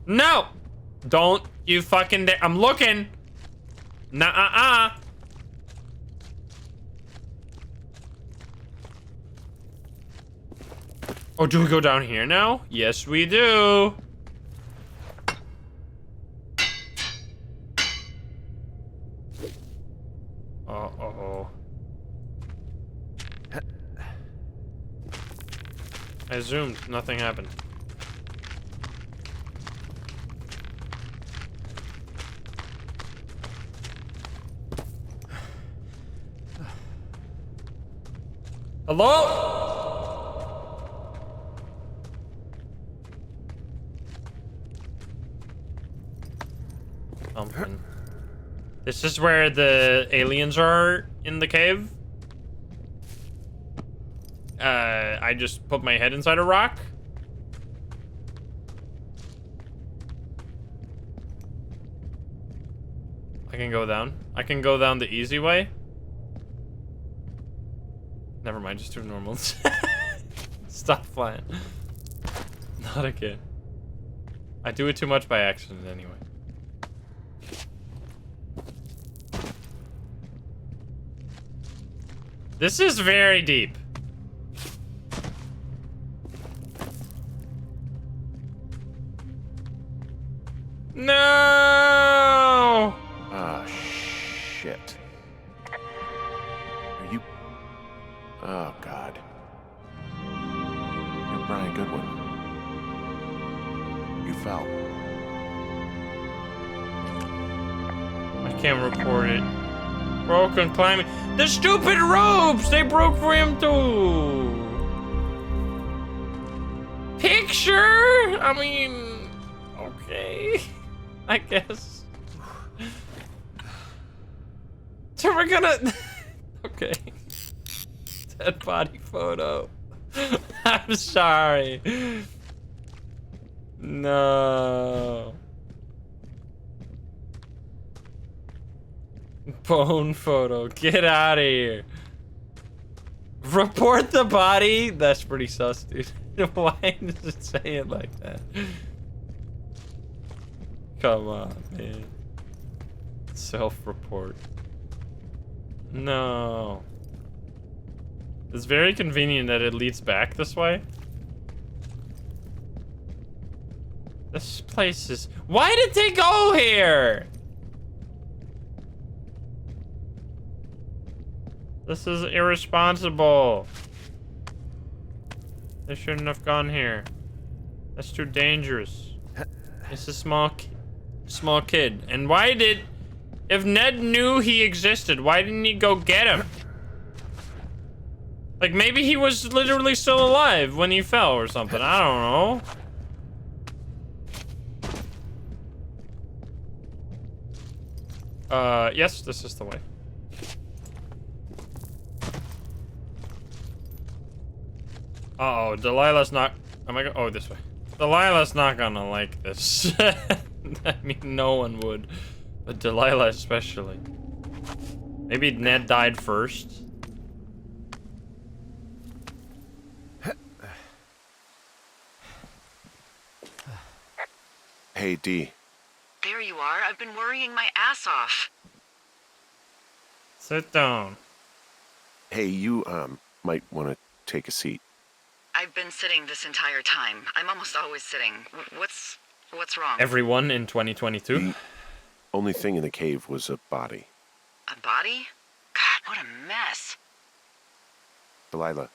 No! Don't you fucking dare. I'm looking. Nuh-uh-uh. Oh, do we go down here now? Yes, we do. Uh-oh. I zoomed. Nothing happened. Hello? Something. This is where the aliens are in the cave. I just put my head inside a rock. I can go down. I can go down the easy way. Never mind, just do normals. Stop flying. Not again. I do it too much by accident anyway. This is very deep. No! Ah, shit. Are you... Oh, God. You're Brian Goodwin. You fell. I can't report it. Broken climbing. The stupid ropes! They broke for him too! Picture? I mean... Okay. I guess. So we're gonna... Okay. Dead body photo. I'm sorry. No. Bone photo. Get out of here. Report the body? That's pretty sus, dude. Why does it say it like that? Come on, man. Self-report. No. It's very convenient that it leads back this way. This place is... Why did they go here? This is irresponsible. They shouldn't have gone here. That's too dangerous. It's a small kid. And why did... If Ned knew he existed, why didn't he go get him? Like, maybe he was literally still alive when he fell or something. I don't know. Yes, this is the way. Uh-oh, Delilah's not... Am I oh, this way. Delilah's not gonna like this. I mean, no one would. But Delilah especially. Maybe Ned died first. Hey, Dee. There you are. I've been worrying my ass off. Sit down. Hey, you, might want to take a seat. I've been sitting this entire time. I'm almost always sitting. What's wrong? Everyone in 2022. The only thing in the cave was a body. A body? God, what a mess. Delilah.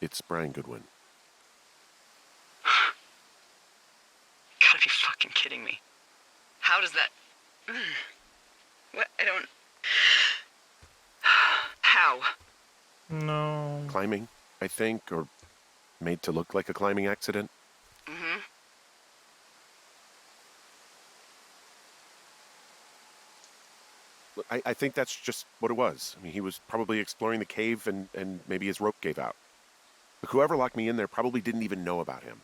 It's Brian Goodwin. Gotta be fucking kidding me. How does that... What? I don't... How? No. Climbing, I think, or made to look like a climbing accident. Mm-hmm. Look, I think that's just what it was. I mean, he was probably exploring the cave and maybe his rope gave out. But whoever locked me in there probably didn't even know about him.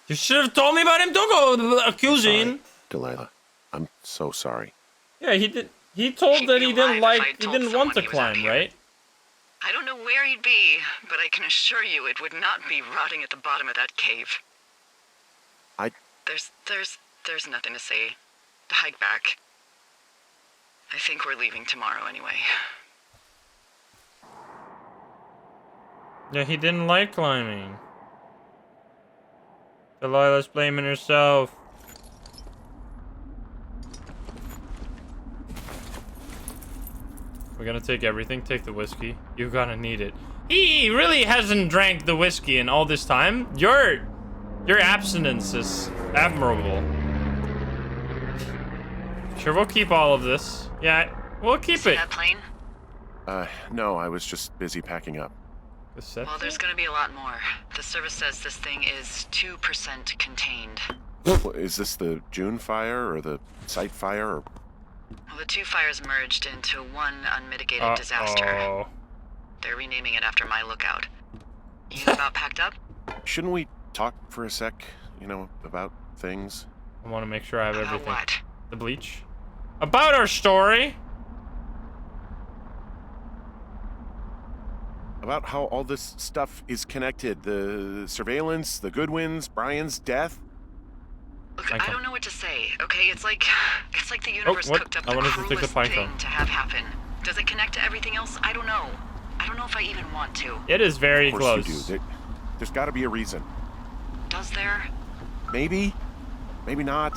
You should have told me about him. Don't go accusing. Sorry, Delilah. I'm so sorry. Yeah, he did. He told that he didn't like. He didn't want to he was out climb, here. right? I don't know where he'd be, but I can assure you it would not be rotting at the bottom of that cave. There's nothing to say. Hike back. I think we're leaving tomorrow anyway. Yeah, he didn't like climbing. Delilah's blaming herself. We're gonna take everything. Take the whiskey. You're gonna need it. He really hasn't drank the whiskey in all this time. Your abstinence is admirable. Sure, we'll keep all of this. Yeah, we'll keep See it. that plane? No, I was just busy packing up. Well, there's gonna be a lot more. The service says this thing is 2% contained. Is this the June fire or the site fire? Or... Well, the two fires merged into one unmitigated disaster. They're renaming it after my lookout. You about packed up? Shouldn't we talk for a sec, about things? I want to make sure I have About everything. what? The bleach. About our story. About how all this stuff is connected. The surveillance, the Goodwins, Brian's death. Look, Pine I cone. don't know what to say, okay? It's like the universe what? cooked up I the wanted to take the cruelest pine thing cone. to have happen. Does it connect to everything else? I don't know. I don't know if I even want to. It is very Of course close. you do. There's got to be a reason. Does there? Maybe. Maybe not.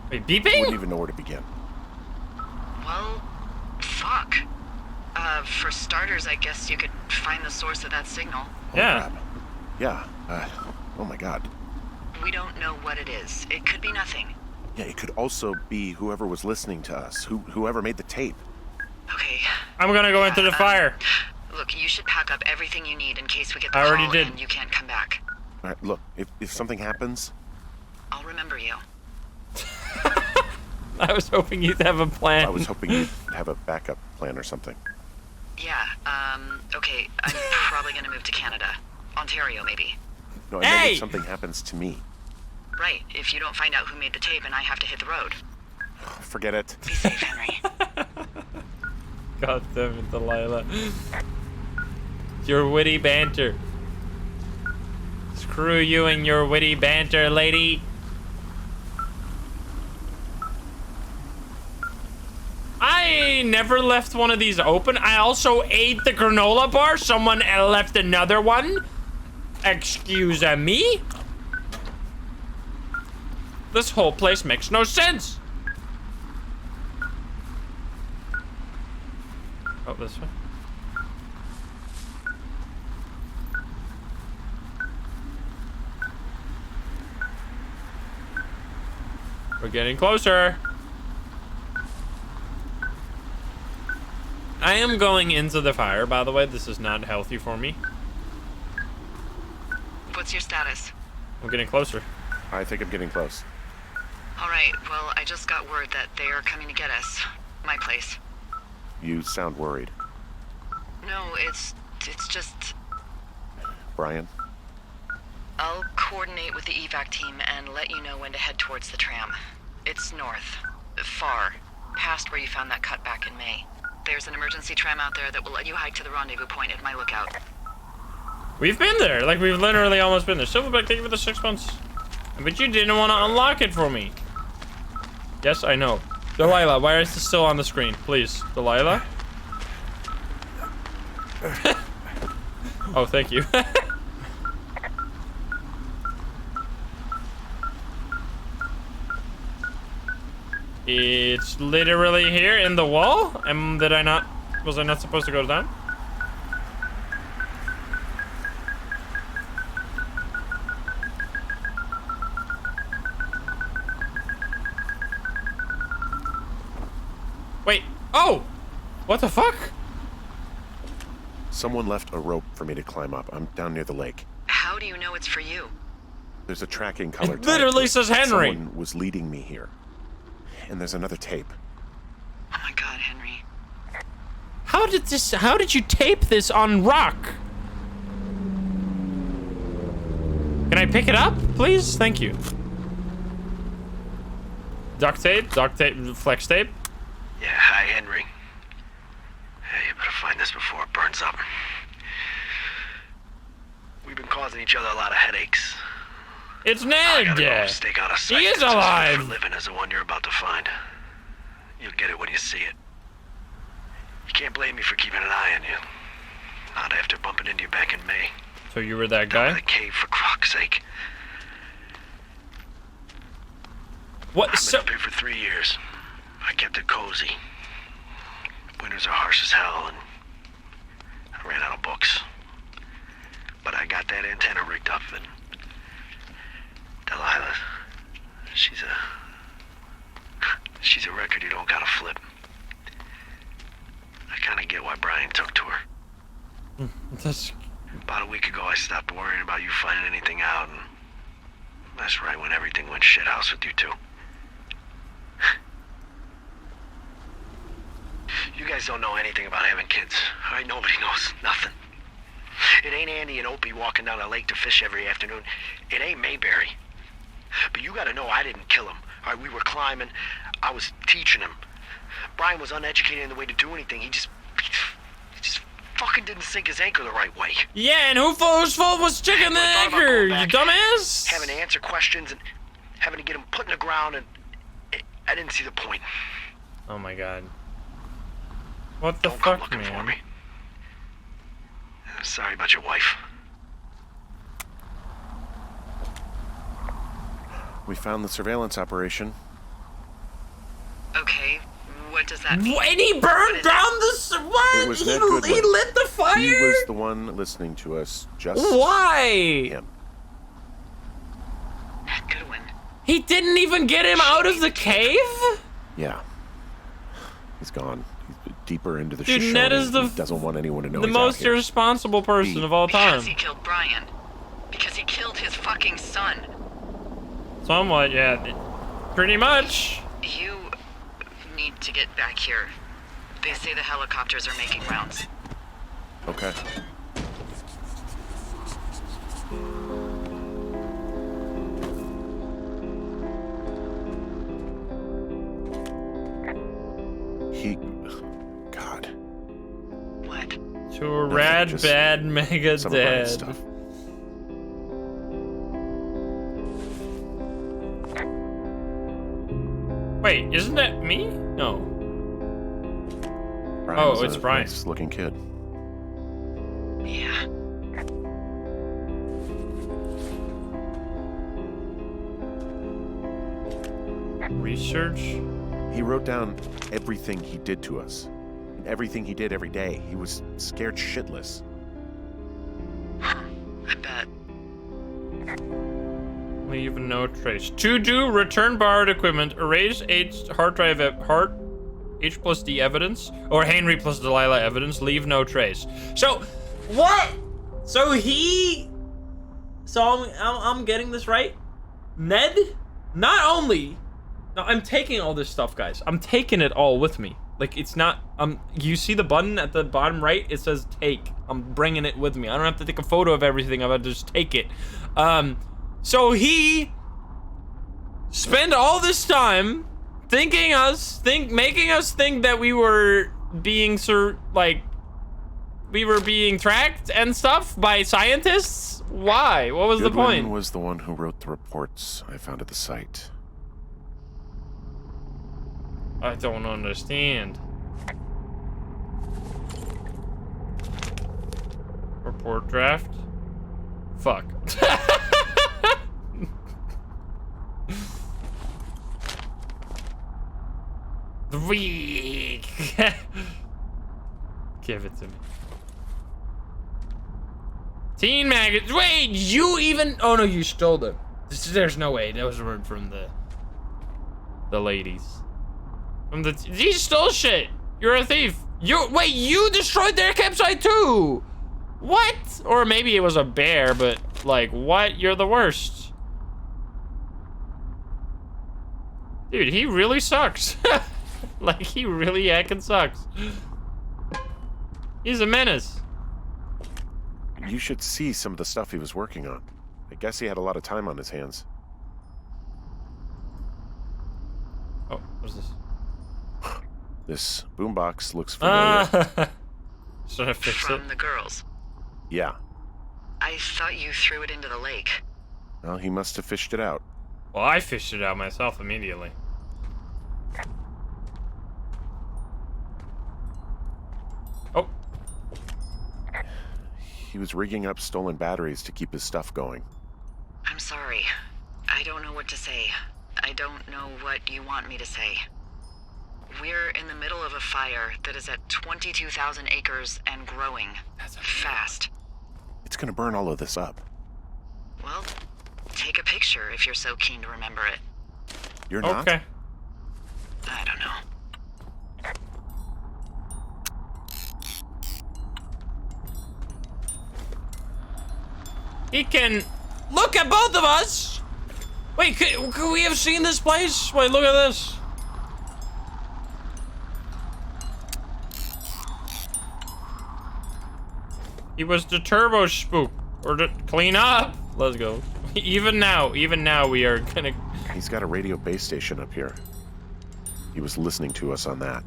Wait, I beeping? wouldn't even know where to begin. Well, fuck. For starters, I guess you could find the source of that signal. Yeah. Crap. Yeah. Oh my God. We don't know what it is. It could be nothing. Yeah, it could also be whoever was listening to us, whoever made the tape. Okay. I'm gonna go into the fire. Look, you should pack up everything you need in case we get the I already call did. and you can't come back. All right, look, if something happens, I'll remember you. I was hoping you'd have a plan. I was hoping you'd have a backup plan or something. Yeah, okay, I'm probably gonna move to Canada. Ontario, maybe. No, I meant Hey! if something happens to me. Right, if you don't find out who made the tape and I have to hit the road. Forget it. Be safe, Henry. God damn it, Delilah. Your witty banter. Screw you and your witty banter, lady. I never left one of these open. I also ate the granola bar. Someone left another one. Excuse me? This whole place makes no sense. Oh, this way. We're getting closer. I am going into the fire, by the way. This is not healthy for me. What's your status? I'm getting closer. I think I'm getting close. All right, well, I just got word that they are coming to get us. My place. You sound worried. No, it's just... Brian? I'll coordinate with the evac team and let you know when to head towards the tram. It's north. Far. Past where you found that cut back in May. There's an emergency tram out there that will let you hike to the rendezvous point at my lookout. We've been there. Like, we've literally almost been there. Silverback, thank you for the 6 months. But you didn't want to unlock it for me. Yes, I know. Delilah, why is this still on the screen? Please, Delilah? Oh, thank you. It's literally here in the wall. Was I not supposed to go down? Wait. Oh! What the fuck? Someone left a rope for me to climb up. I'm down near the lake. How do you know it's for you? There's a tracking color. It literally says Henry. Someone was leading me here. And there's another tape. Oh my god, Henry. How did you tape this on rock? Can I pick it up, please? Thank you. Duct tape, flex tape. Yeah, hi, Henry. Hey, you better find this before it burns up. We've been causing each other a lot of headaches. It's I gotta go Ned. stake out a site He is that's as good alive. for living as the one you're about to find. You'll get it when you see it. You can't blame me for keeping an eye on you. Not after bumping into you back in May. So you were that Down guy? in the cave, for croc's sake. What? I've So been up here for 3 years. I kept it cozy. Winters are harsh as hell, and I ran out of books. But I got that antenna rigged up, and Delilah, she's a record you don't gotta flip. I kinda get why Brian took to her. that's About a week ago, I stopped worrying about you finding anything out, and that's right when everything went shithouse with you two. You guys don't know anything about having kids, all right? Nobody knows nothing. It ain't Andy and Opie walking down the lake to fish every afternoon. It ain't Mayberry. But you gotta know I didn't kill him. All right, we were climbing. I was teaching him. Brian was uneducated in the way to do anything. He just fucking didn't sink his anchor the right way. yeah, and whose fault was chicken the When I thought about anchor? going You back, dumbass! Having to answer questions and having to get him put in the ground, and I didn't see the point. Oh my god. What the Don't come fuck, looking for man? me. Sorry about your wife. We found the surveillance operation. Okay, what does that mean? And he burned down the what? It was He Ned Goodwin. lit the fire? He was the one listening to us. Just Why? him. Goodwin. He didn't even get him out of the cave? Yeah. He's gone. He's deeper into the Dude, Shoshone. Ned is He the doesn't want anyone to know The he's out most here. irresponsible person of all time. Because he killed Brian. Because he killed his fucking son. Somewhat, yeah. Pretty much. You need to get back here. They say the helicopters are making rounds. Okay. God. What? To a rad, just bad, mega Some of Brian's dead. stuff. Wait, isn't that me? No. Brian's it's a Brian. nice-looking kid. Yeah. Research? He wrote down everything he did to us. And everything he did every day. He was scared shitless. I bet. Leave no trace. To do, return borrowed equipment, erase H hard drive H plus D evidence, or Henry plus Delilah evidence, leave no trace. So, what? So I'm getting this right? Ned, not only, now I'm taking all this stuff, guys. I'm taking it all with me. Like, it's not, you see the button at the bottom right? It says take. I'm bringing it with me. I don't have to take a photo of everything. I'm gonna just take it. So he spent all this time making us think that we were being tracked and stuff by scientists. Why? What was the point? Goodwin was the one who wrote the reports I found at the site. I don't understand. Report draft. Fuck. Give it to me. Teen magazine. Wait, you even? Oh no, you stole them. There's no way. That was a word from the ladies. You stole shit. You're a thief. Wait, you destroyed their campsite too. What? Or maybe it was a bear, but like, what? You're the worst. Dude, he really sucks. Like, he really heckin' sucks. He's a menace. You should see some of the stuff he was working on. I guess he had a lot of time on his hands. Oh, what's this? This boombox looks familiar. Should I fix it? From the girls. Yeah. I thought you threw it into the lake. Well, he must have fished it out. Well, I fished it out myself immediately. Oh. He was rigging up stolen batteries to keep his stuff going. I'm sorry. I don't know what to say. I don't know what you want me to say. We're in the middle of a fire that is at 22,000 acres and growing. That's fast. It's gonna burn all of this up. Well, take a picture if you're so keen to remember it. You're not? Okay. I don't know. He can look at both of us. Wait, could we have seen this place? Wait, look at this. He was the turbo spook, or the clean up. Let's go. Even now, we are gonna. He's got a radio base station up here. He was listening to us on that.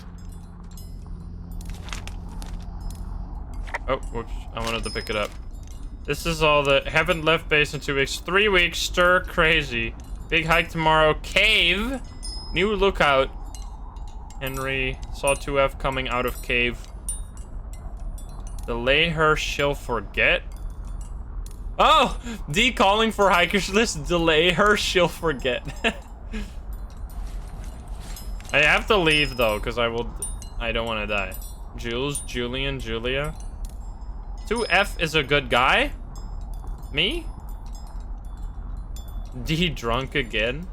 Oh, whoops! I wanted to pick it up. This is all the haven't left base in 2 weeks. 3 weeks. Stir crazy. Big hike tomorrow. Cave. New lookout. Henry saw 2F coming out of cave. Delay her, she'll forget. Oh, D calling for hikers list. Delay her, she'll forget. I have to leave though, because I don't want to die. Jules, Julian, Julia. 2F is a good guy? Me? D drunk again?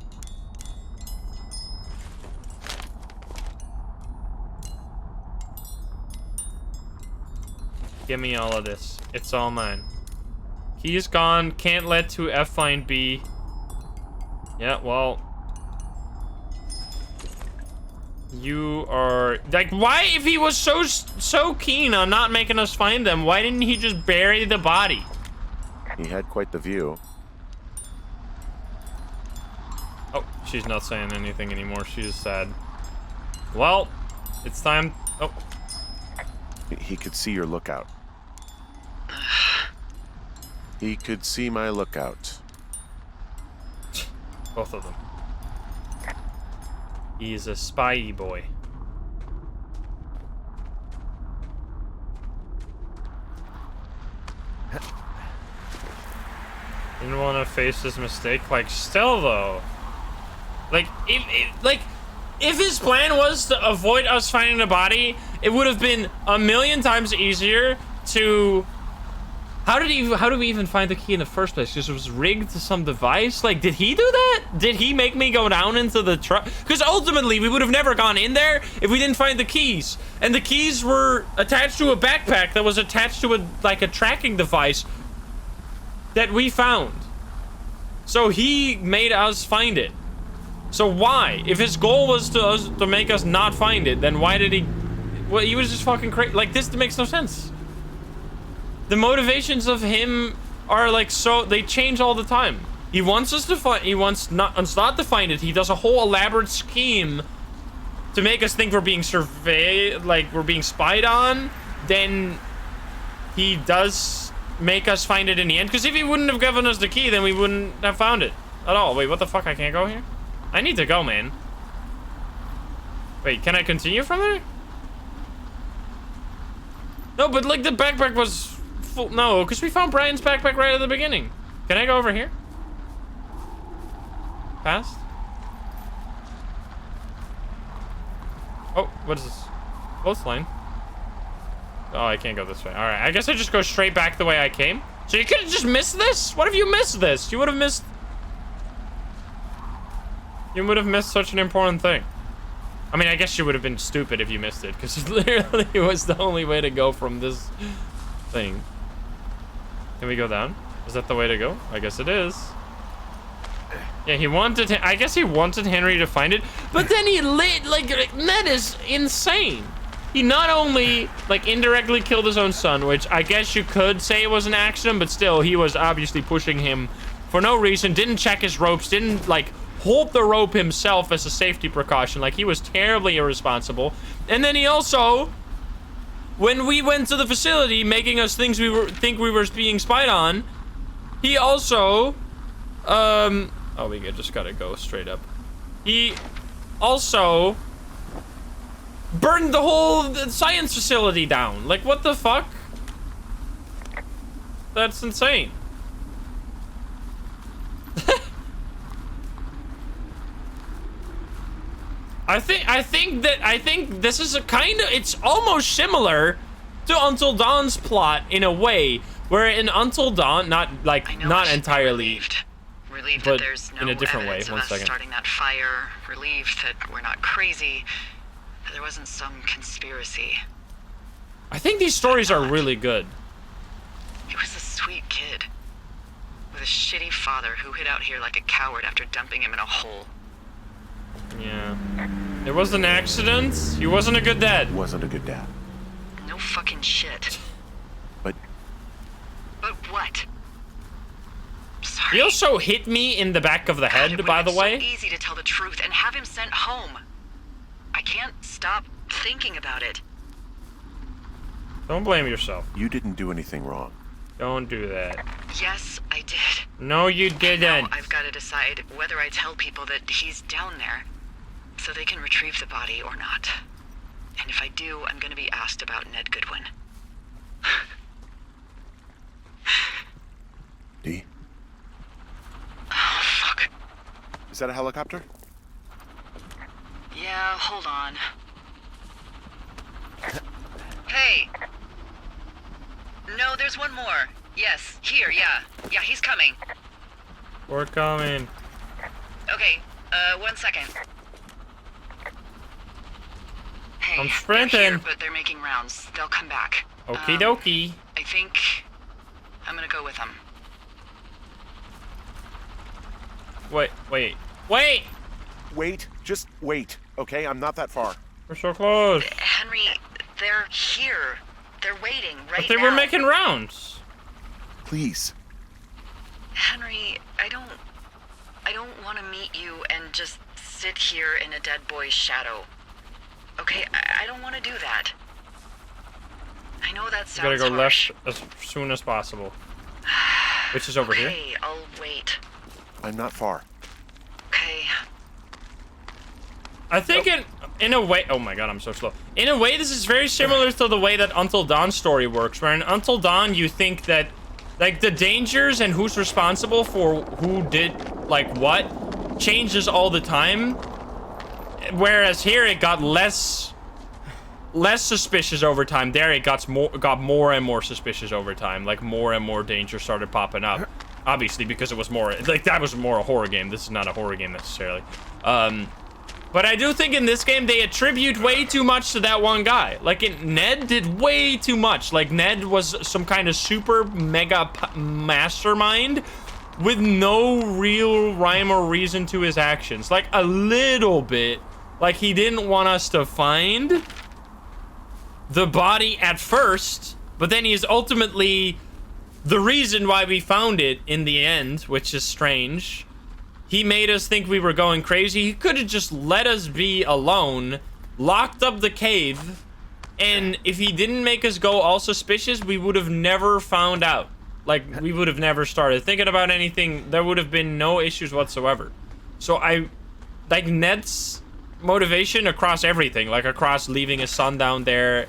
Give me all of this. It's all mine. Key's gone. Can't let 2F find B. Yeah, well. You are... Like, why, if he was so keen on not making us find them, why didn't he just bury the body? He had quite the view. Oh, she's not saying anything anymore. She's sad. Well, it's time... Oh. He could see your lookout. He could see my lookout. Both of them. He's a spy boy. Didn't want to face his mistake. Like, still though. Like, if his plan was to avoid us finding the body, it would have been a million times easier to How did we even find the key in the first place? Because it was rigged to some device? Like, did he do that? Did he make me go down into the truck? Because ultimately, we would have never gone in there if we didn't find the keys. And the keys were attached to a backpack that was attached to a tracking device that we found. So he made us find it. So why? If his goal was to make us not find it, then why did he... Well, he was just fucking crazy. Like, this makes no sense. The motivations of him are like so... They change all the time. He wants us to find... He wants us not to find it. He does a whole elaborate scheme to make us think we're being surveyed, like we're being spied on. Then he does make us find it in the end. Because if he wouldn't have given us the key, then we wouldn't have found it at all. Wait, what the fuck? I can't go here? I need to go, man. Wait, can I continue from there? No, but like the backpack was full. No, because we found Brian's backpack right at the beginning. Can I go over here? Past? Oh, what is this? Coastline. Oh, I can't go this way. All right, I guess I just go straight back the way I came. So you could have just missed this? What if you missed this? You would have missed... You would have missed such an important thing. I mean, I guess you would have been stupid if you missed it, because it literally was the only way to go from this thing. Can we go down? Is that the way to go? I guess it is. Yeah, he wanted... I guess he wanted Henry to find it, but then he lit... Like, that is insane. He not only, like, indirectly killed his own son, which I guess you could say it was an accident, but still, he was obviously pushing him for no reason, didn't check his ropes, didn't, like, hold the rope himself as a safety precaution. Like, he was terribly irresponsible. And then he also, when we went to the facility, making us think we were being spied on, he also, oh, we just gotta go straight up. He also burned the whole science facility down. Like, what the fuck? That's insane. I think this is a kind of... It's almost similar to Until Dawn's plot in a way, where in Until Dawn, not entirely... Relieved but that there's no in a different way. evidence of One us second. starting that fire. Relieved that we're not crazy. That there wasn't some conspiracy. I think these stories are really good. He was a sweet kid. With a shitty father who hid out here like a coward after dumping him in a hole. Yeah. It was an accident. He wasn't a good dad. Wasn't a good dad. No fucking shit. But But what? Sorry. He also hit me in the back of the God, head, it by would've the been way. so easy to tell the truth and have him sent home. I can't stop thinking about it. Don't blame yourself. you didn't do anything wrong. Don't do that. Yes, I did. No, you Now didn't. I've got to decide whether I tell people that he's down there so they can retrieve the body or not. And if I do, I'm going to be asked about Ned Goodwin. D? Oh, fuck. Is that a helicopter? Yeah, hold on. Hey. No, there's one more. Yes, here, yeah. Yeah, he's coming. We're coming. Okay, 1 second. Hey, I'm they're sprinting. here, but they're making rounds. They'll come back. Okie dokie. I think I'm gonna go with them. Wait. Wait, just wait, okay? I'm not that far. We're so close. Henry, they're here. They're waiting right But they now. were making rounds. Please. Henry, I don't want to meet you and just sit here in a dead boy's shadow. Okay, I don't want to do that. I know that We gotta sounds go harsh. left as soon as possible. Which is over here. Okay, I'll wait. I'm not far. Okay. I think in a way... Oh my god, I'm so slow. In a way, this is very similar to the way that Until Dawn story works, where in Until Dawn, you think that, like, the dangers and who's responsible for who did, like, what, changes all the time. Whereas here, it got less less suspicious over time. There, it got more and more suspicious over time. Like, more and more danger started popping up. Obviously, because it was more, like, that was more a horror game. This is not a horror game necessarily. But I do think in this game, they attribute way too much to that one guy. Like, Ned did way too much. Like, Ned was some kind of super mega mastermind with no real rhyme or reason to his actions. Like, a little bit. Like, he didn't want us to find the body at first, but then he's ultimately the reason why we found it in the end, which is strange. He made us think we were going crazy. He could have just let us be alone, locked up the cave, and if he didn't make us go all suspicious, we would have never found out. Like, we would have never started thinking about anything. There would have been no issues whatsoever. So like, Ned's motivation across everything, like across leaving his son down there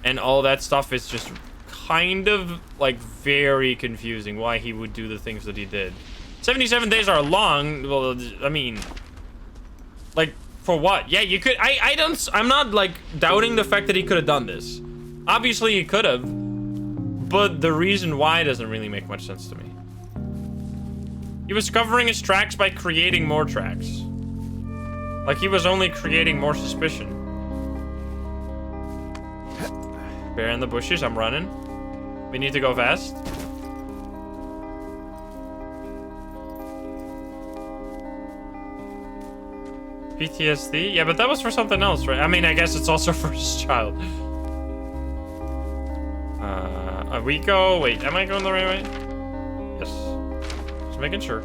and all that stuff, is just kind of, like, very confusing why he would do the things that he did. 77 days are long. Well, I mean, like, for what? Yeah, you could. I'm not, like, doubting the fact that he could have done this. Obviously, he could have, but the reason why doesn't really make much sense to me. He was covering his tracks by creating more tracks. Like, he was only creating more suspicion. Bear in the bushes. I'm running. We need to go fast. PTSD? Yeah, but that was for something else, right? I mean, I guess it's also for his child. We go... Wait, am I going the right way? Yes. Just making sure.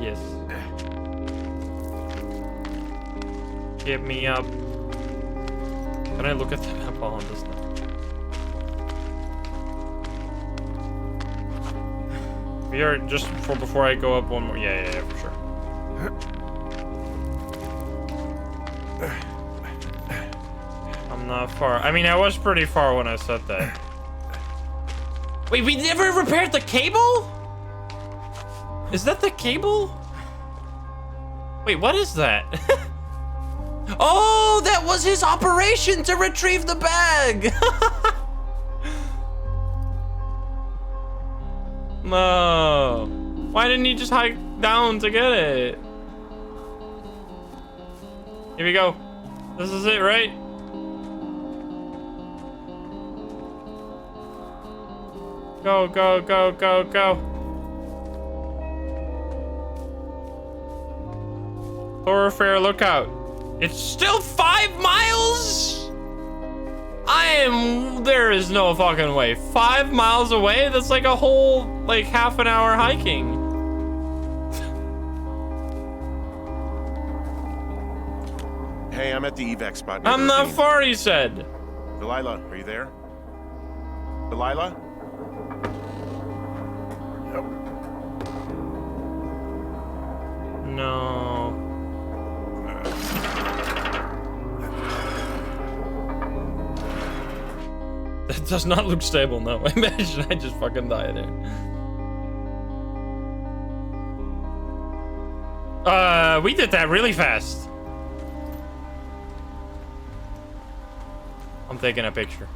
Yes. Get me up. Can I look at the map while on this thing? We are just before I go up one more. Yeah, for sure. I'm not far. I mean, I was pretty far when I said that. Wait, we never repaired the cable? Is that the cable? Wait, what is that? Oh, that was his operation to retrieve the bag. No. Why didn't he just hike down to get it? Here we go. This is it, right? Go, go, go, go, go. Thoroughfare lookout. It's still 5 miles? There is no fucking way. 5 miles away? That's like a whole, like, half an hour hiking. Hey, I'm at the evac spot. Near I'm the not ravine. far, he said. Delilah, are you there? Delilah? Nope. No. That does not look stable, no. Imagine I just fucking die there. We did that really fast. I'm taking a picture.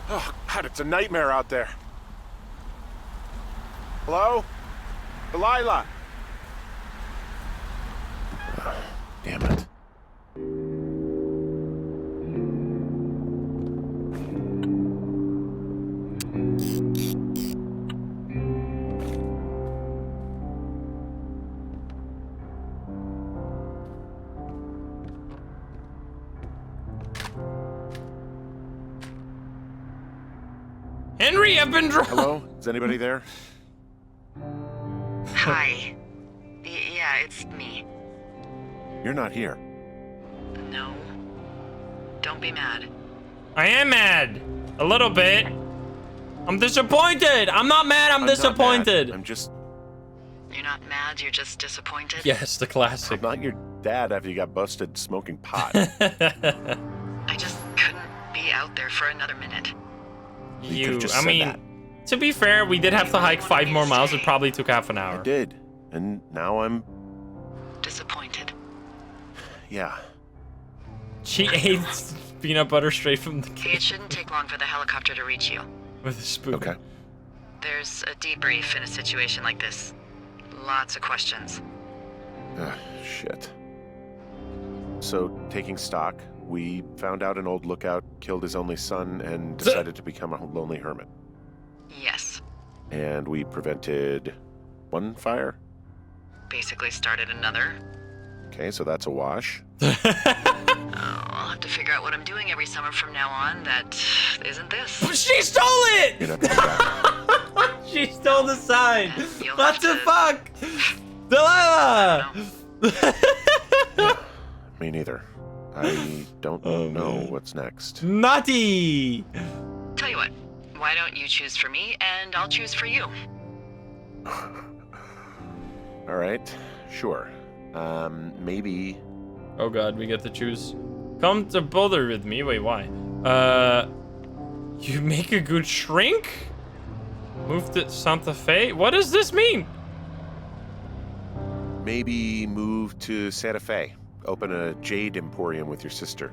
Oh, God, it's a nightmare out there. Hello? Delilah? Oh, damn it. Henry, I've been Hello? Is anybody there? Hi. Yeah, it's me. You're not here. No. Don't be mad. I am mad. A little bit. I'm disappointed. I'm not mad, I'm not disappointed. mad. I'm just... You're not mad, you're just disappointed? Yes, the classic. I'm not your dad after you got busted smoking pot. I just couldn't be out there for another minute. could've just I said mean, that. to be fair, we did have to hike 5 more miles. It probably took half an I hour. did. And now I'm, Disappointed. yeah. She ate peanut butter straight from the Hey, cake it shouldn't take long for the helicopter to reach you. with a spoon. Okay. There's a debrief in a situation like this. Lots of questions. Shit. So, taking stock, we found out an old lookout killed his only son and decided to become a lonely hermit. Yes. And we prevented one fire? Basically started another. Okay, so that's a wash. Oh, I'll have to figure out what I'm doing every summer from now on that isn't this. She stole it! You're not coming back. She stole the sign. And you'll What have the to- fuck? Delilah! Me neither. I don't know man. what's next. Naughty! Tell you what, why don't you choose for me and I'll choose for you? All right, sure. Maybe. Oh god, we get to choose. Come to Boulder with me. Wait, why? You make a good shrink? Move to Santa Fe? What does this mean? Maybe move to Santa Fe. Open a jade emporium with your sister.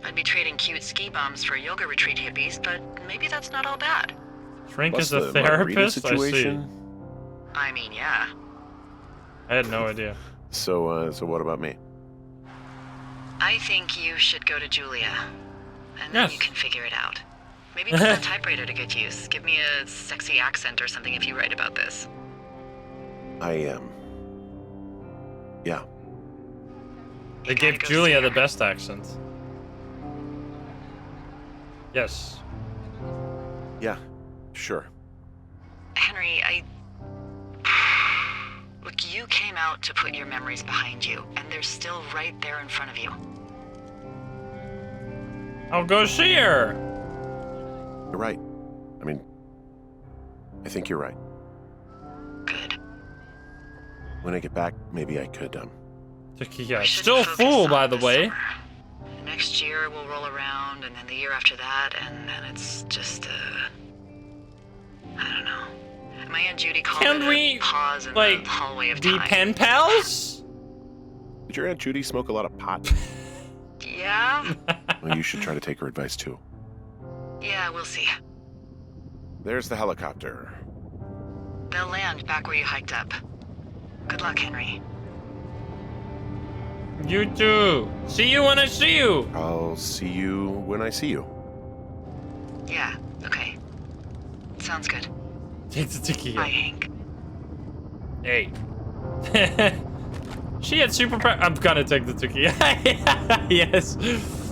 I'd be trading cute ski bums for yoga retreat hippies, but maybe that's not all bad. Shrink Plus is a the margarita therapist? I see. situation. I mean, yeah. I had no idea. So what about me? I think you should go to Julia. And then Yes. you can figure it out. Maybe put the typewriter to good use. Give me a sexy accent or something if you write about this. I am. Yeah. They You gotta gave go Julia see the her. best accent. Yes. Yeah. Sure. Henry, Look, you came out to put your memories behind you, and they're still right there in front of you. I'll go see her. You're right. I mean, I think you're right. Good. When I get back, maybe I could, Tequila. We should Still focus full, on by the this way. summer. Next year we'll roll around, and then the year after that, and then it's just, I don't know. My Aunt Judy called Can it we, a pause in like, the hallway of Be time. pen pals? Did your Aunt Judy smoke a lot of pot? Yeah? Well, you should try to take her advice, too. Yeah, we'll see. There's the helicopter. They'll land back where you hiked up. Good luck, Henry. You too. See you when I see you. I'll see you when I see you. Yeah, okay. Sounds good. Take the tequila. Bye, Hank. Hey. She had super power. I'm gonna take the tequila. Yes.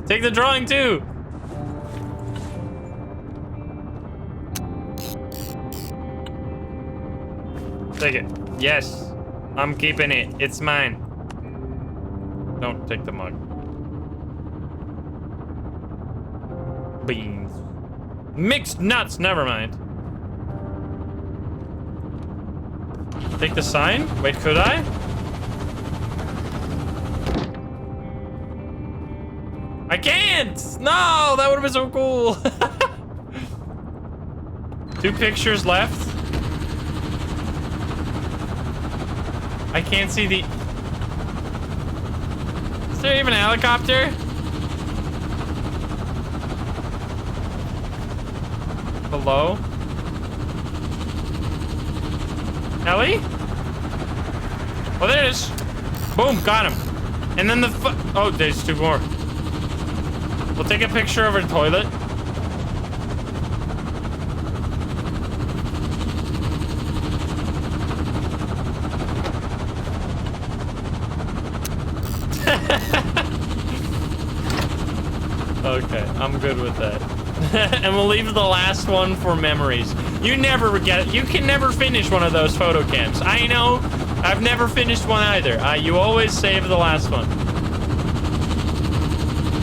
Take the drawing too. Take it. Yes. I'm keeping it. It's mine. Don't take the mug. Beans. Mixed nuts. Never mind. Take the sign? Wait, could I? I can't! No, that would have been so cool. 2 pictures left. I can't see the... Is there even a helicopter? Hello? Ellie? Oh, there it is. Boom, got him. And then the oh, there's 2 more. We'll take a picture of her toilet. Okay, I'm good with that. And we'll leave the last one for memories. You never get it. You can never finish one of those photo cams. I know. I've never finished one either. You always save the last one.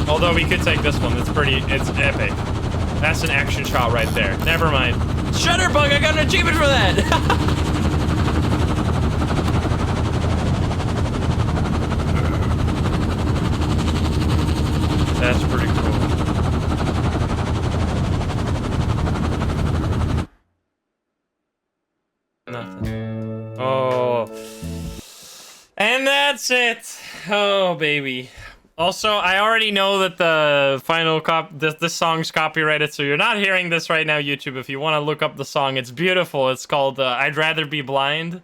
Although we could take this one. It's epic. That's an action shot right there. Never mind. Shutterbug, I got an achievement for that. Nothing. Oh. And that's it. Oh, baby. Also, I already know that the final this song's copyrighted, so you're not hearing this right now, YouTube. If you want to look up the song, it's beautiful. It's called I'd Rather Be Blind.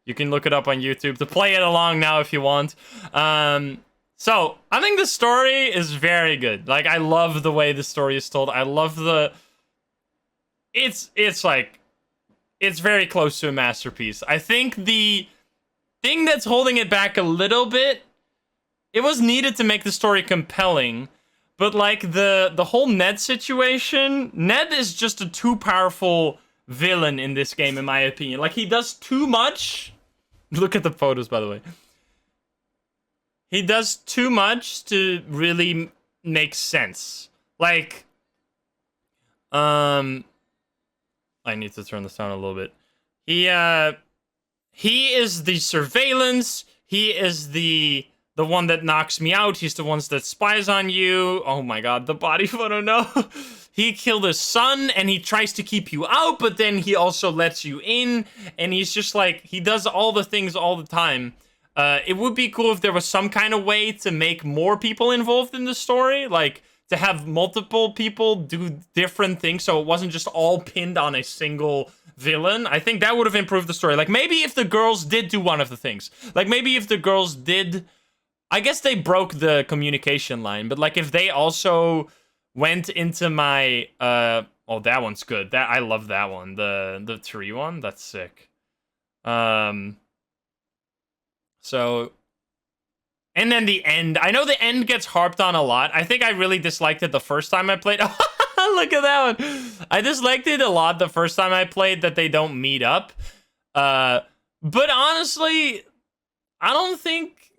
You can look it up on YouTube to play it along now if you want. So, I think the story is very good. Like, I love the way the story is told. I love the... It's like... It's very close to a masterpiece. I think the thing that's holding it back a little bit, it was needed to make the story compelling, but like the whole Ned situation, Ned is just a too powerful villain in this game, in my opinion. Like, he does too much. Look at the photos, by the way. He does too much to really make sense. Like, I need to turn this down a little bit. He is the surveillance. He is the one that knocks me out. He's the one that spies on you. Oh my god, the body photo, no. He killed his son, and he tries to keep you out, but then he also lets you in, and he's just like, he does all the things all the time. It would be cool if there was some kind of way to make more people involved in the story, like to have multiple people do different things so it wasn't just all pinned on a single villain. I think that would have improved the story. Like, maybe if the girls did do one of the things. Like, maybe if the girls did... I guess they broke the communication line, but like if they also went into my... oh, that one's good. I love that one. The tree one? That's sick. So... And then the end. I know the end gets harped on a lot. I think I really disliked it the first time I played. Look at that one. I disliked it a lot the first time I played that they don't meet up. But honestly, I don't think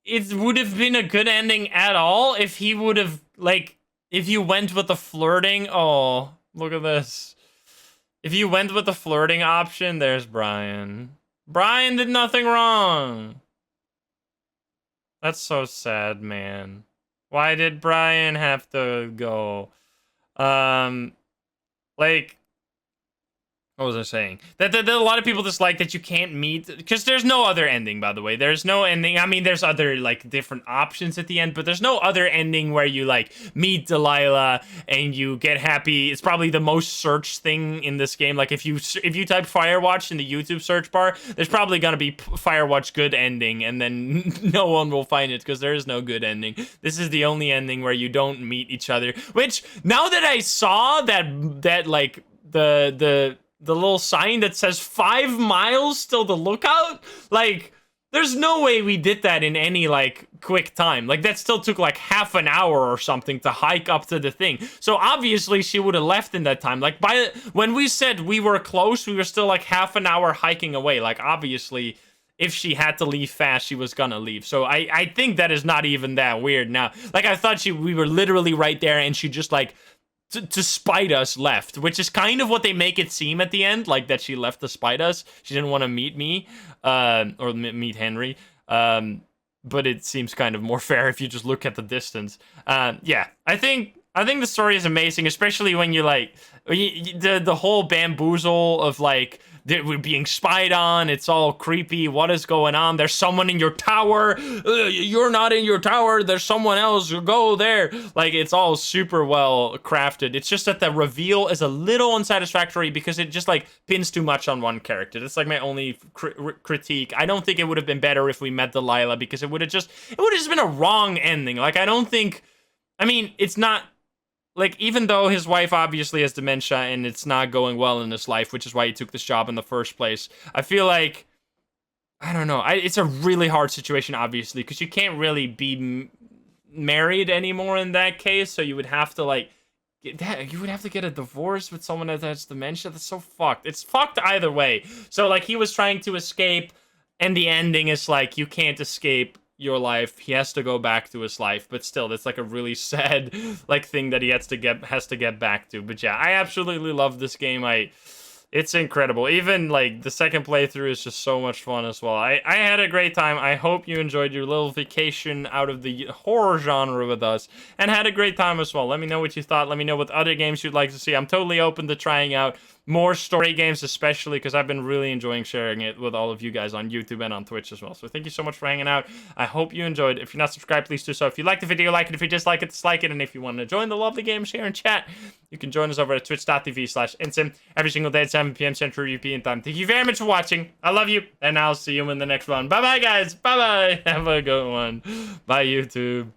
it would have been a good ending at all if he would have, like, if you went with the flirting. Oh, look at this. If you went with the flirting option, there's Brian. Brian did nothing wrong. That's so sad, man. Why did Brian have to go? Like, what was I saying? That a lot of people dislike that you can't meet, because there's no other ending, by the way. There's no ending. I mean, there's other, like, different options at the end, but there's no other ending where you, like, meet Delilah and you get happy. It's probably the most searched thing in this game. Like, if you type Firewatch in the YouTube search bar, there's probably gonna be Firewatch good ending, and then no one will find it, because there is no good ending. This is the only ending where you don't meet each other, which, now that I saw that like, the little sign that says 5 miles till the lookout, like, there's no way we did that in any, like, quick time. Like, that still took, like, half an hour or something to hike up to the thing. So, obviously, she would have left in that time. Like, when we said we were close, we were still, like, half an hour hiking away. Like, obviously, if she had to leave fast, she was gonna leave. So, I think that is not even that weird now. Like, I thought we were literally right there, and she just, like... To spite us left, which is kind of what they make it seem at the end, like that she left to spite us. She didn't want to meet me, or meet Henry, but it seems kind of more fair if you just look at the distance. Yeah, I think the story is amazing, especially when you like the whole bamboozle of like we're being spied on. It's all creepy. What is going on? There's someone in your tower. You're not in your tower. There's someone else. Go there. Like, it's all super well crafted. It's just that the reveal is a little unsatisfactory because it just like pins too much on one character. That's like my only critique. I don't think it would have been better if we met Delilah, because it would have just been a wrong ending. Like, I mean, it's not. Like, even though his wife obviously has dementia and it's not going well in his life, which is why he took this job in the first place, I feel like, I don't know, it's a really hard situation, obviously, because you can't really be married anymore in that case, so you would have to, like, you would have to get a divorce with someone that has dementia. That's so fucked. It's fucked either way. So, like, he was trying to escape, and the ending is, like, you can't escape your life. He has to go back to his life, but still, that's like a really sad like thing that he has to get back to. But yeah, I absolutely love this game. It's incredible. Even like the second playthrough is just so much fun as well. I had a great time. I hope you enjoyed your little vacation out of the horror genre with us and had a great time as well. Let me know what you thought. Let me know what other games you'd like to see. I'm totally open to trying out more story games, especially because I've been really enjoying sharing it with all of you guys on YouTube and on Twitch as well. So thank you so much for hanging out. I hope you enjoyed. If you're not subscribed, please do so. If you like the video, like it. If you dislike it, dislike it. And if you want to join the lovely game, share, and chat, you can join us over at twitch.tv/Insym every single day at 7 p.m. Central European time. Thank you very much for watching. I love you, and I'll see you in the next one. Bye-bye, guys. Bye-bye. Have a good one. Bye, YouTube.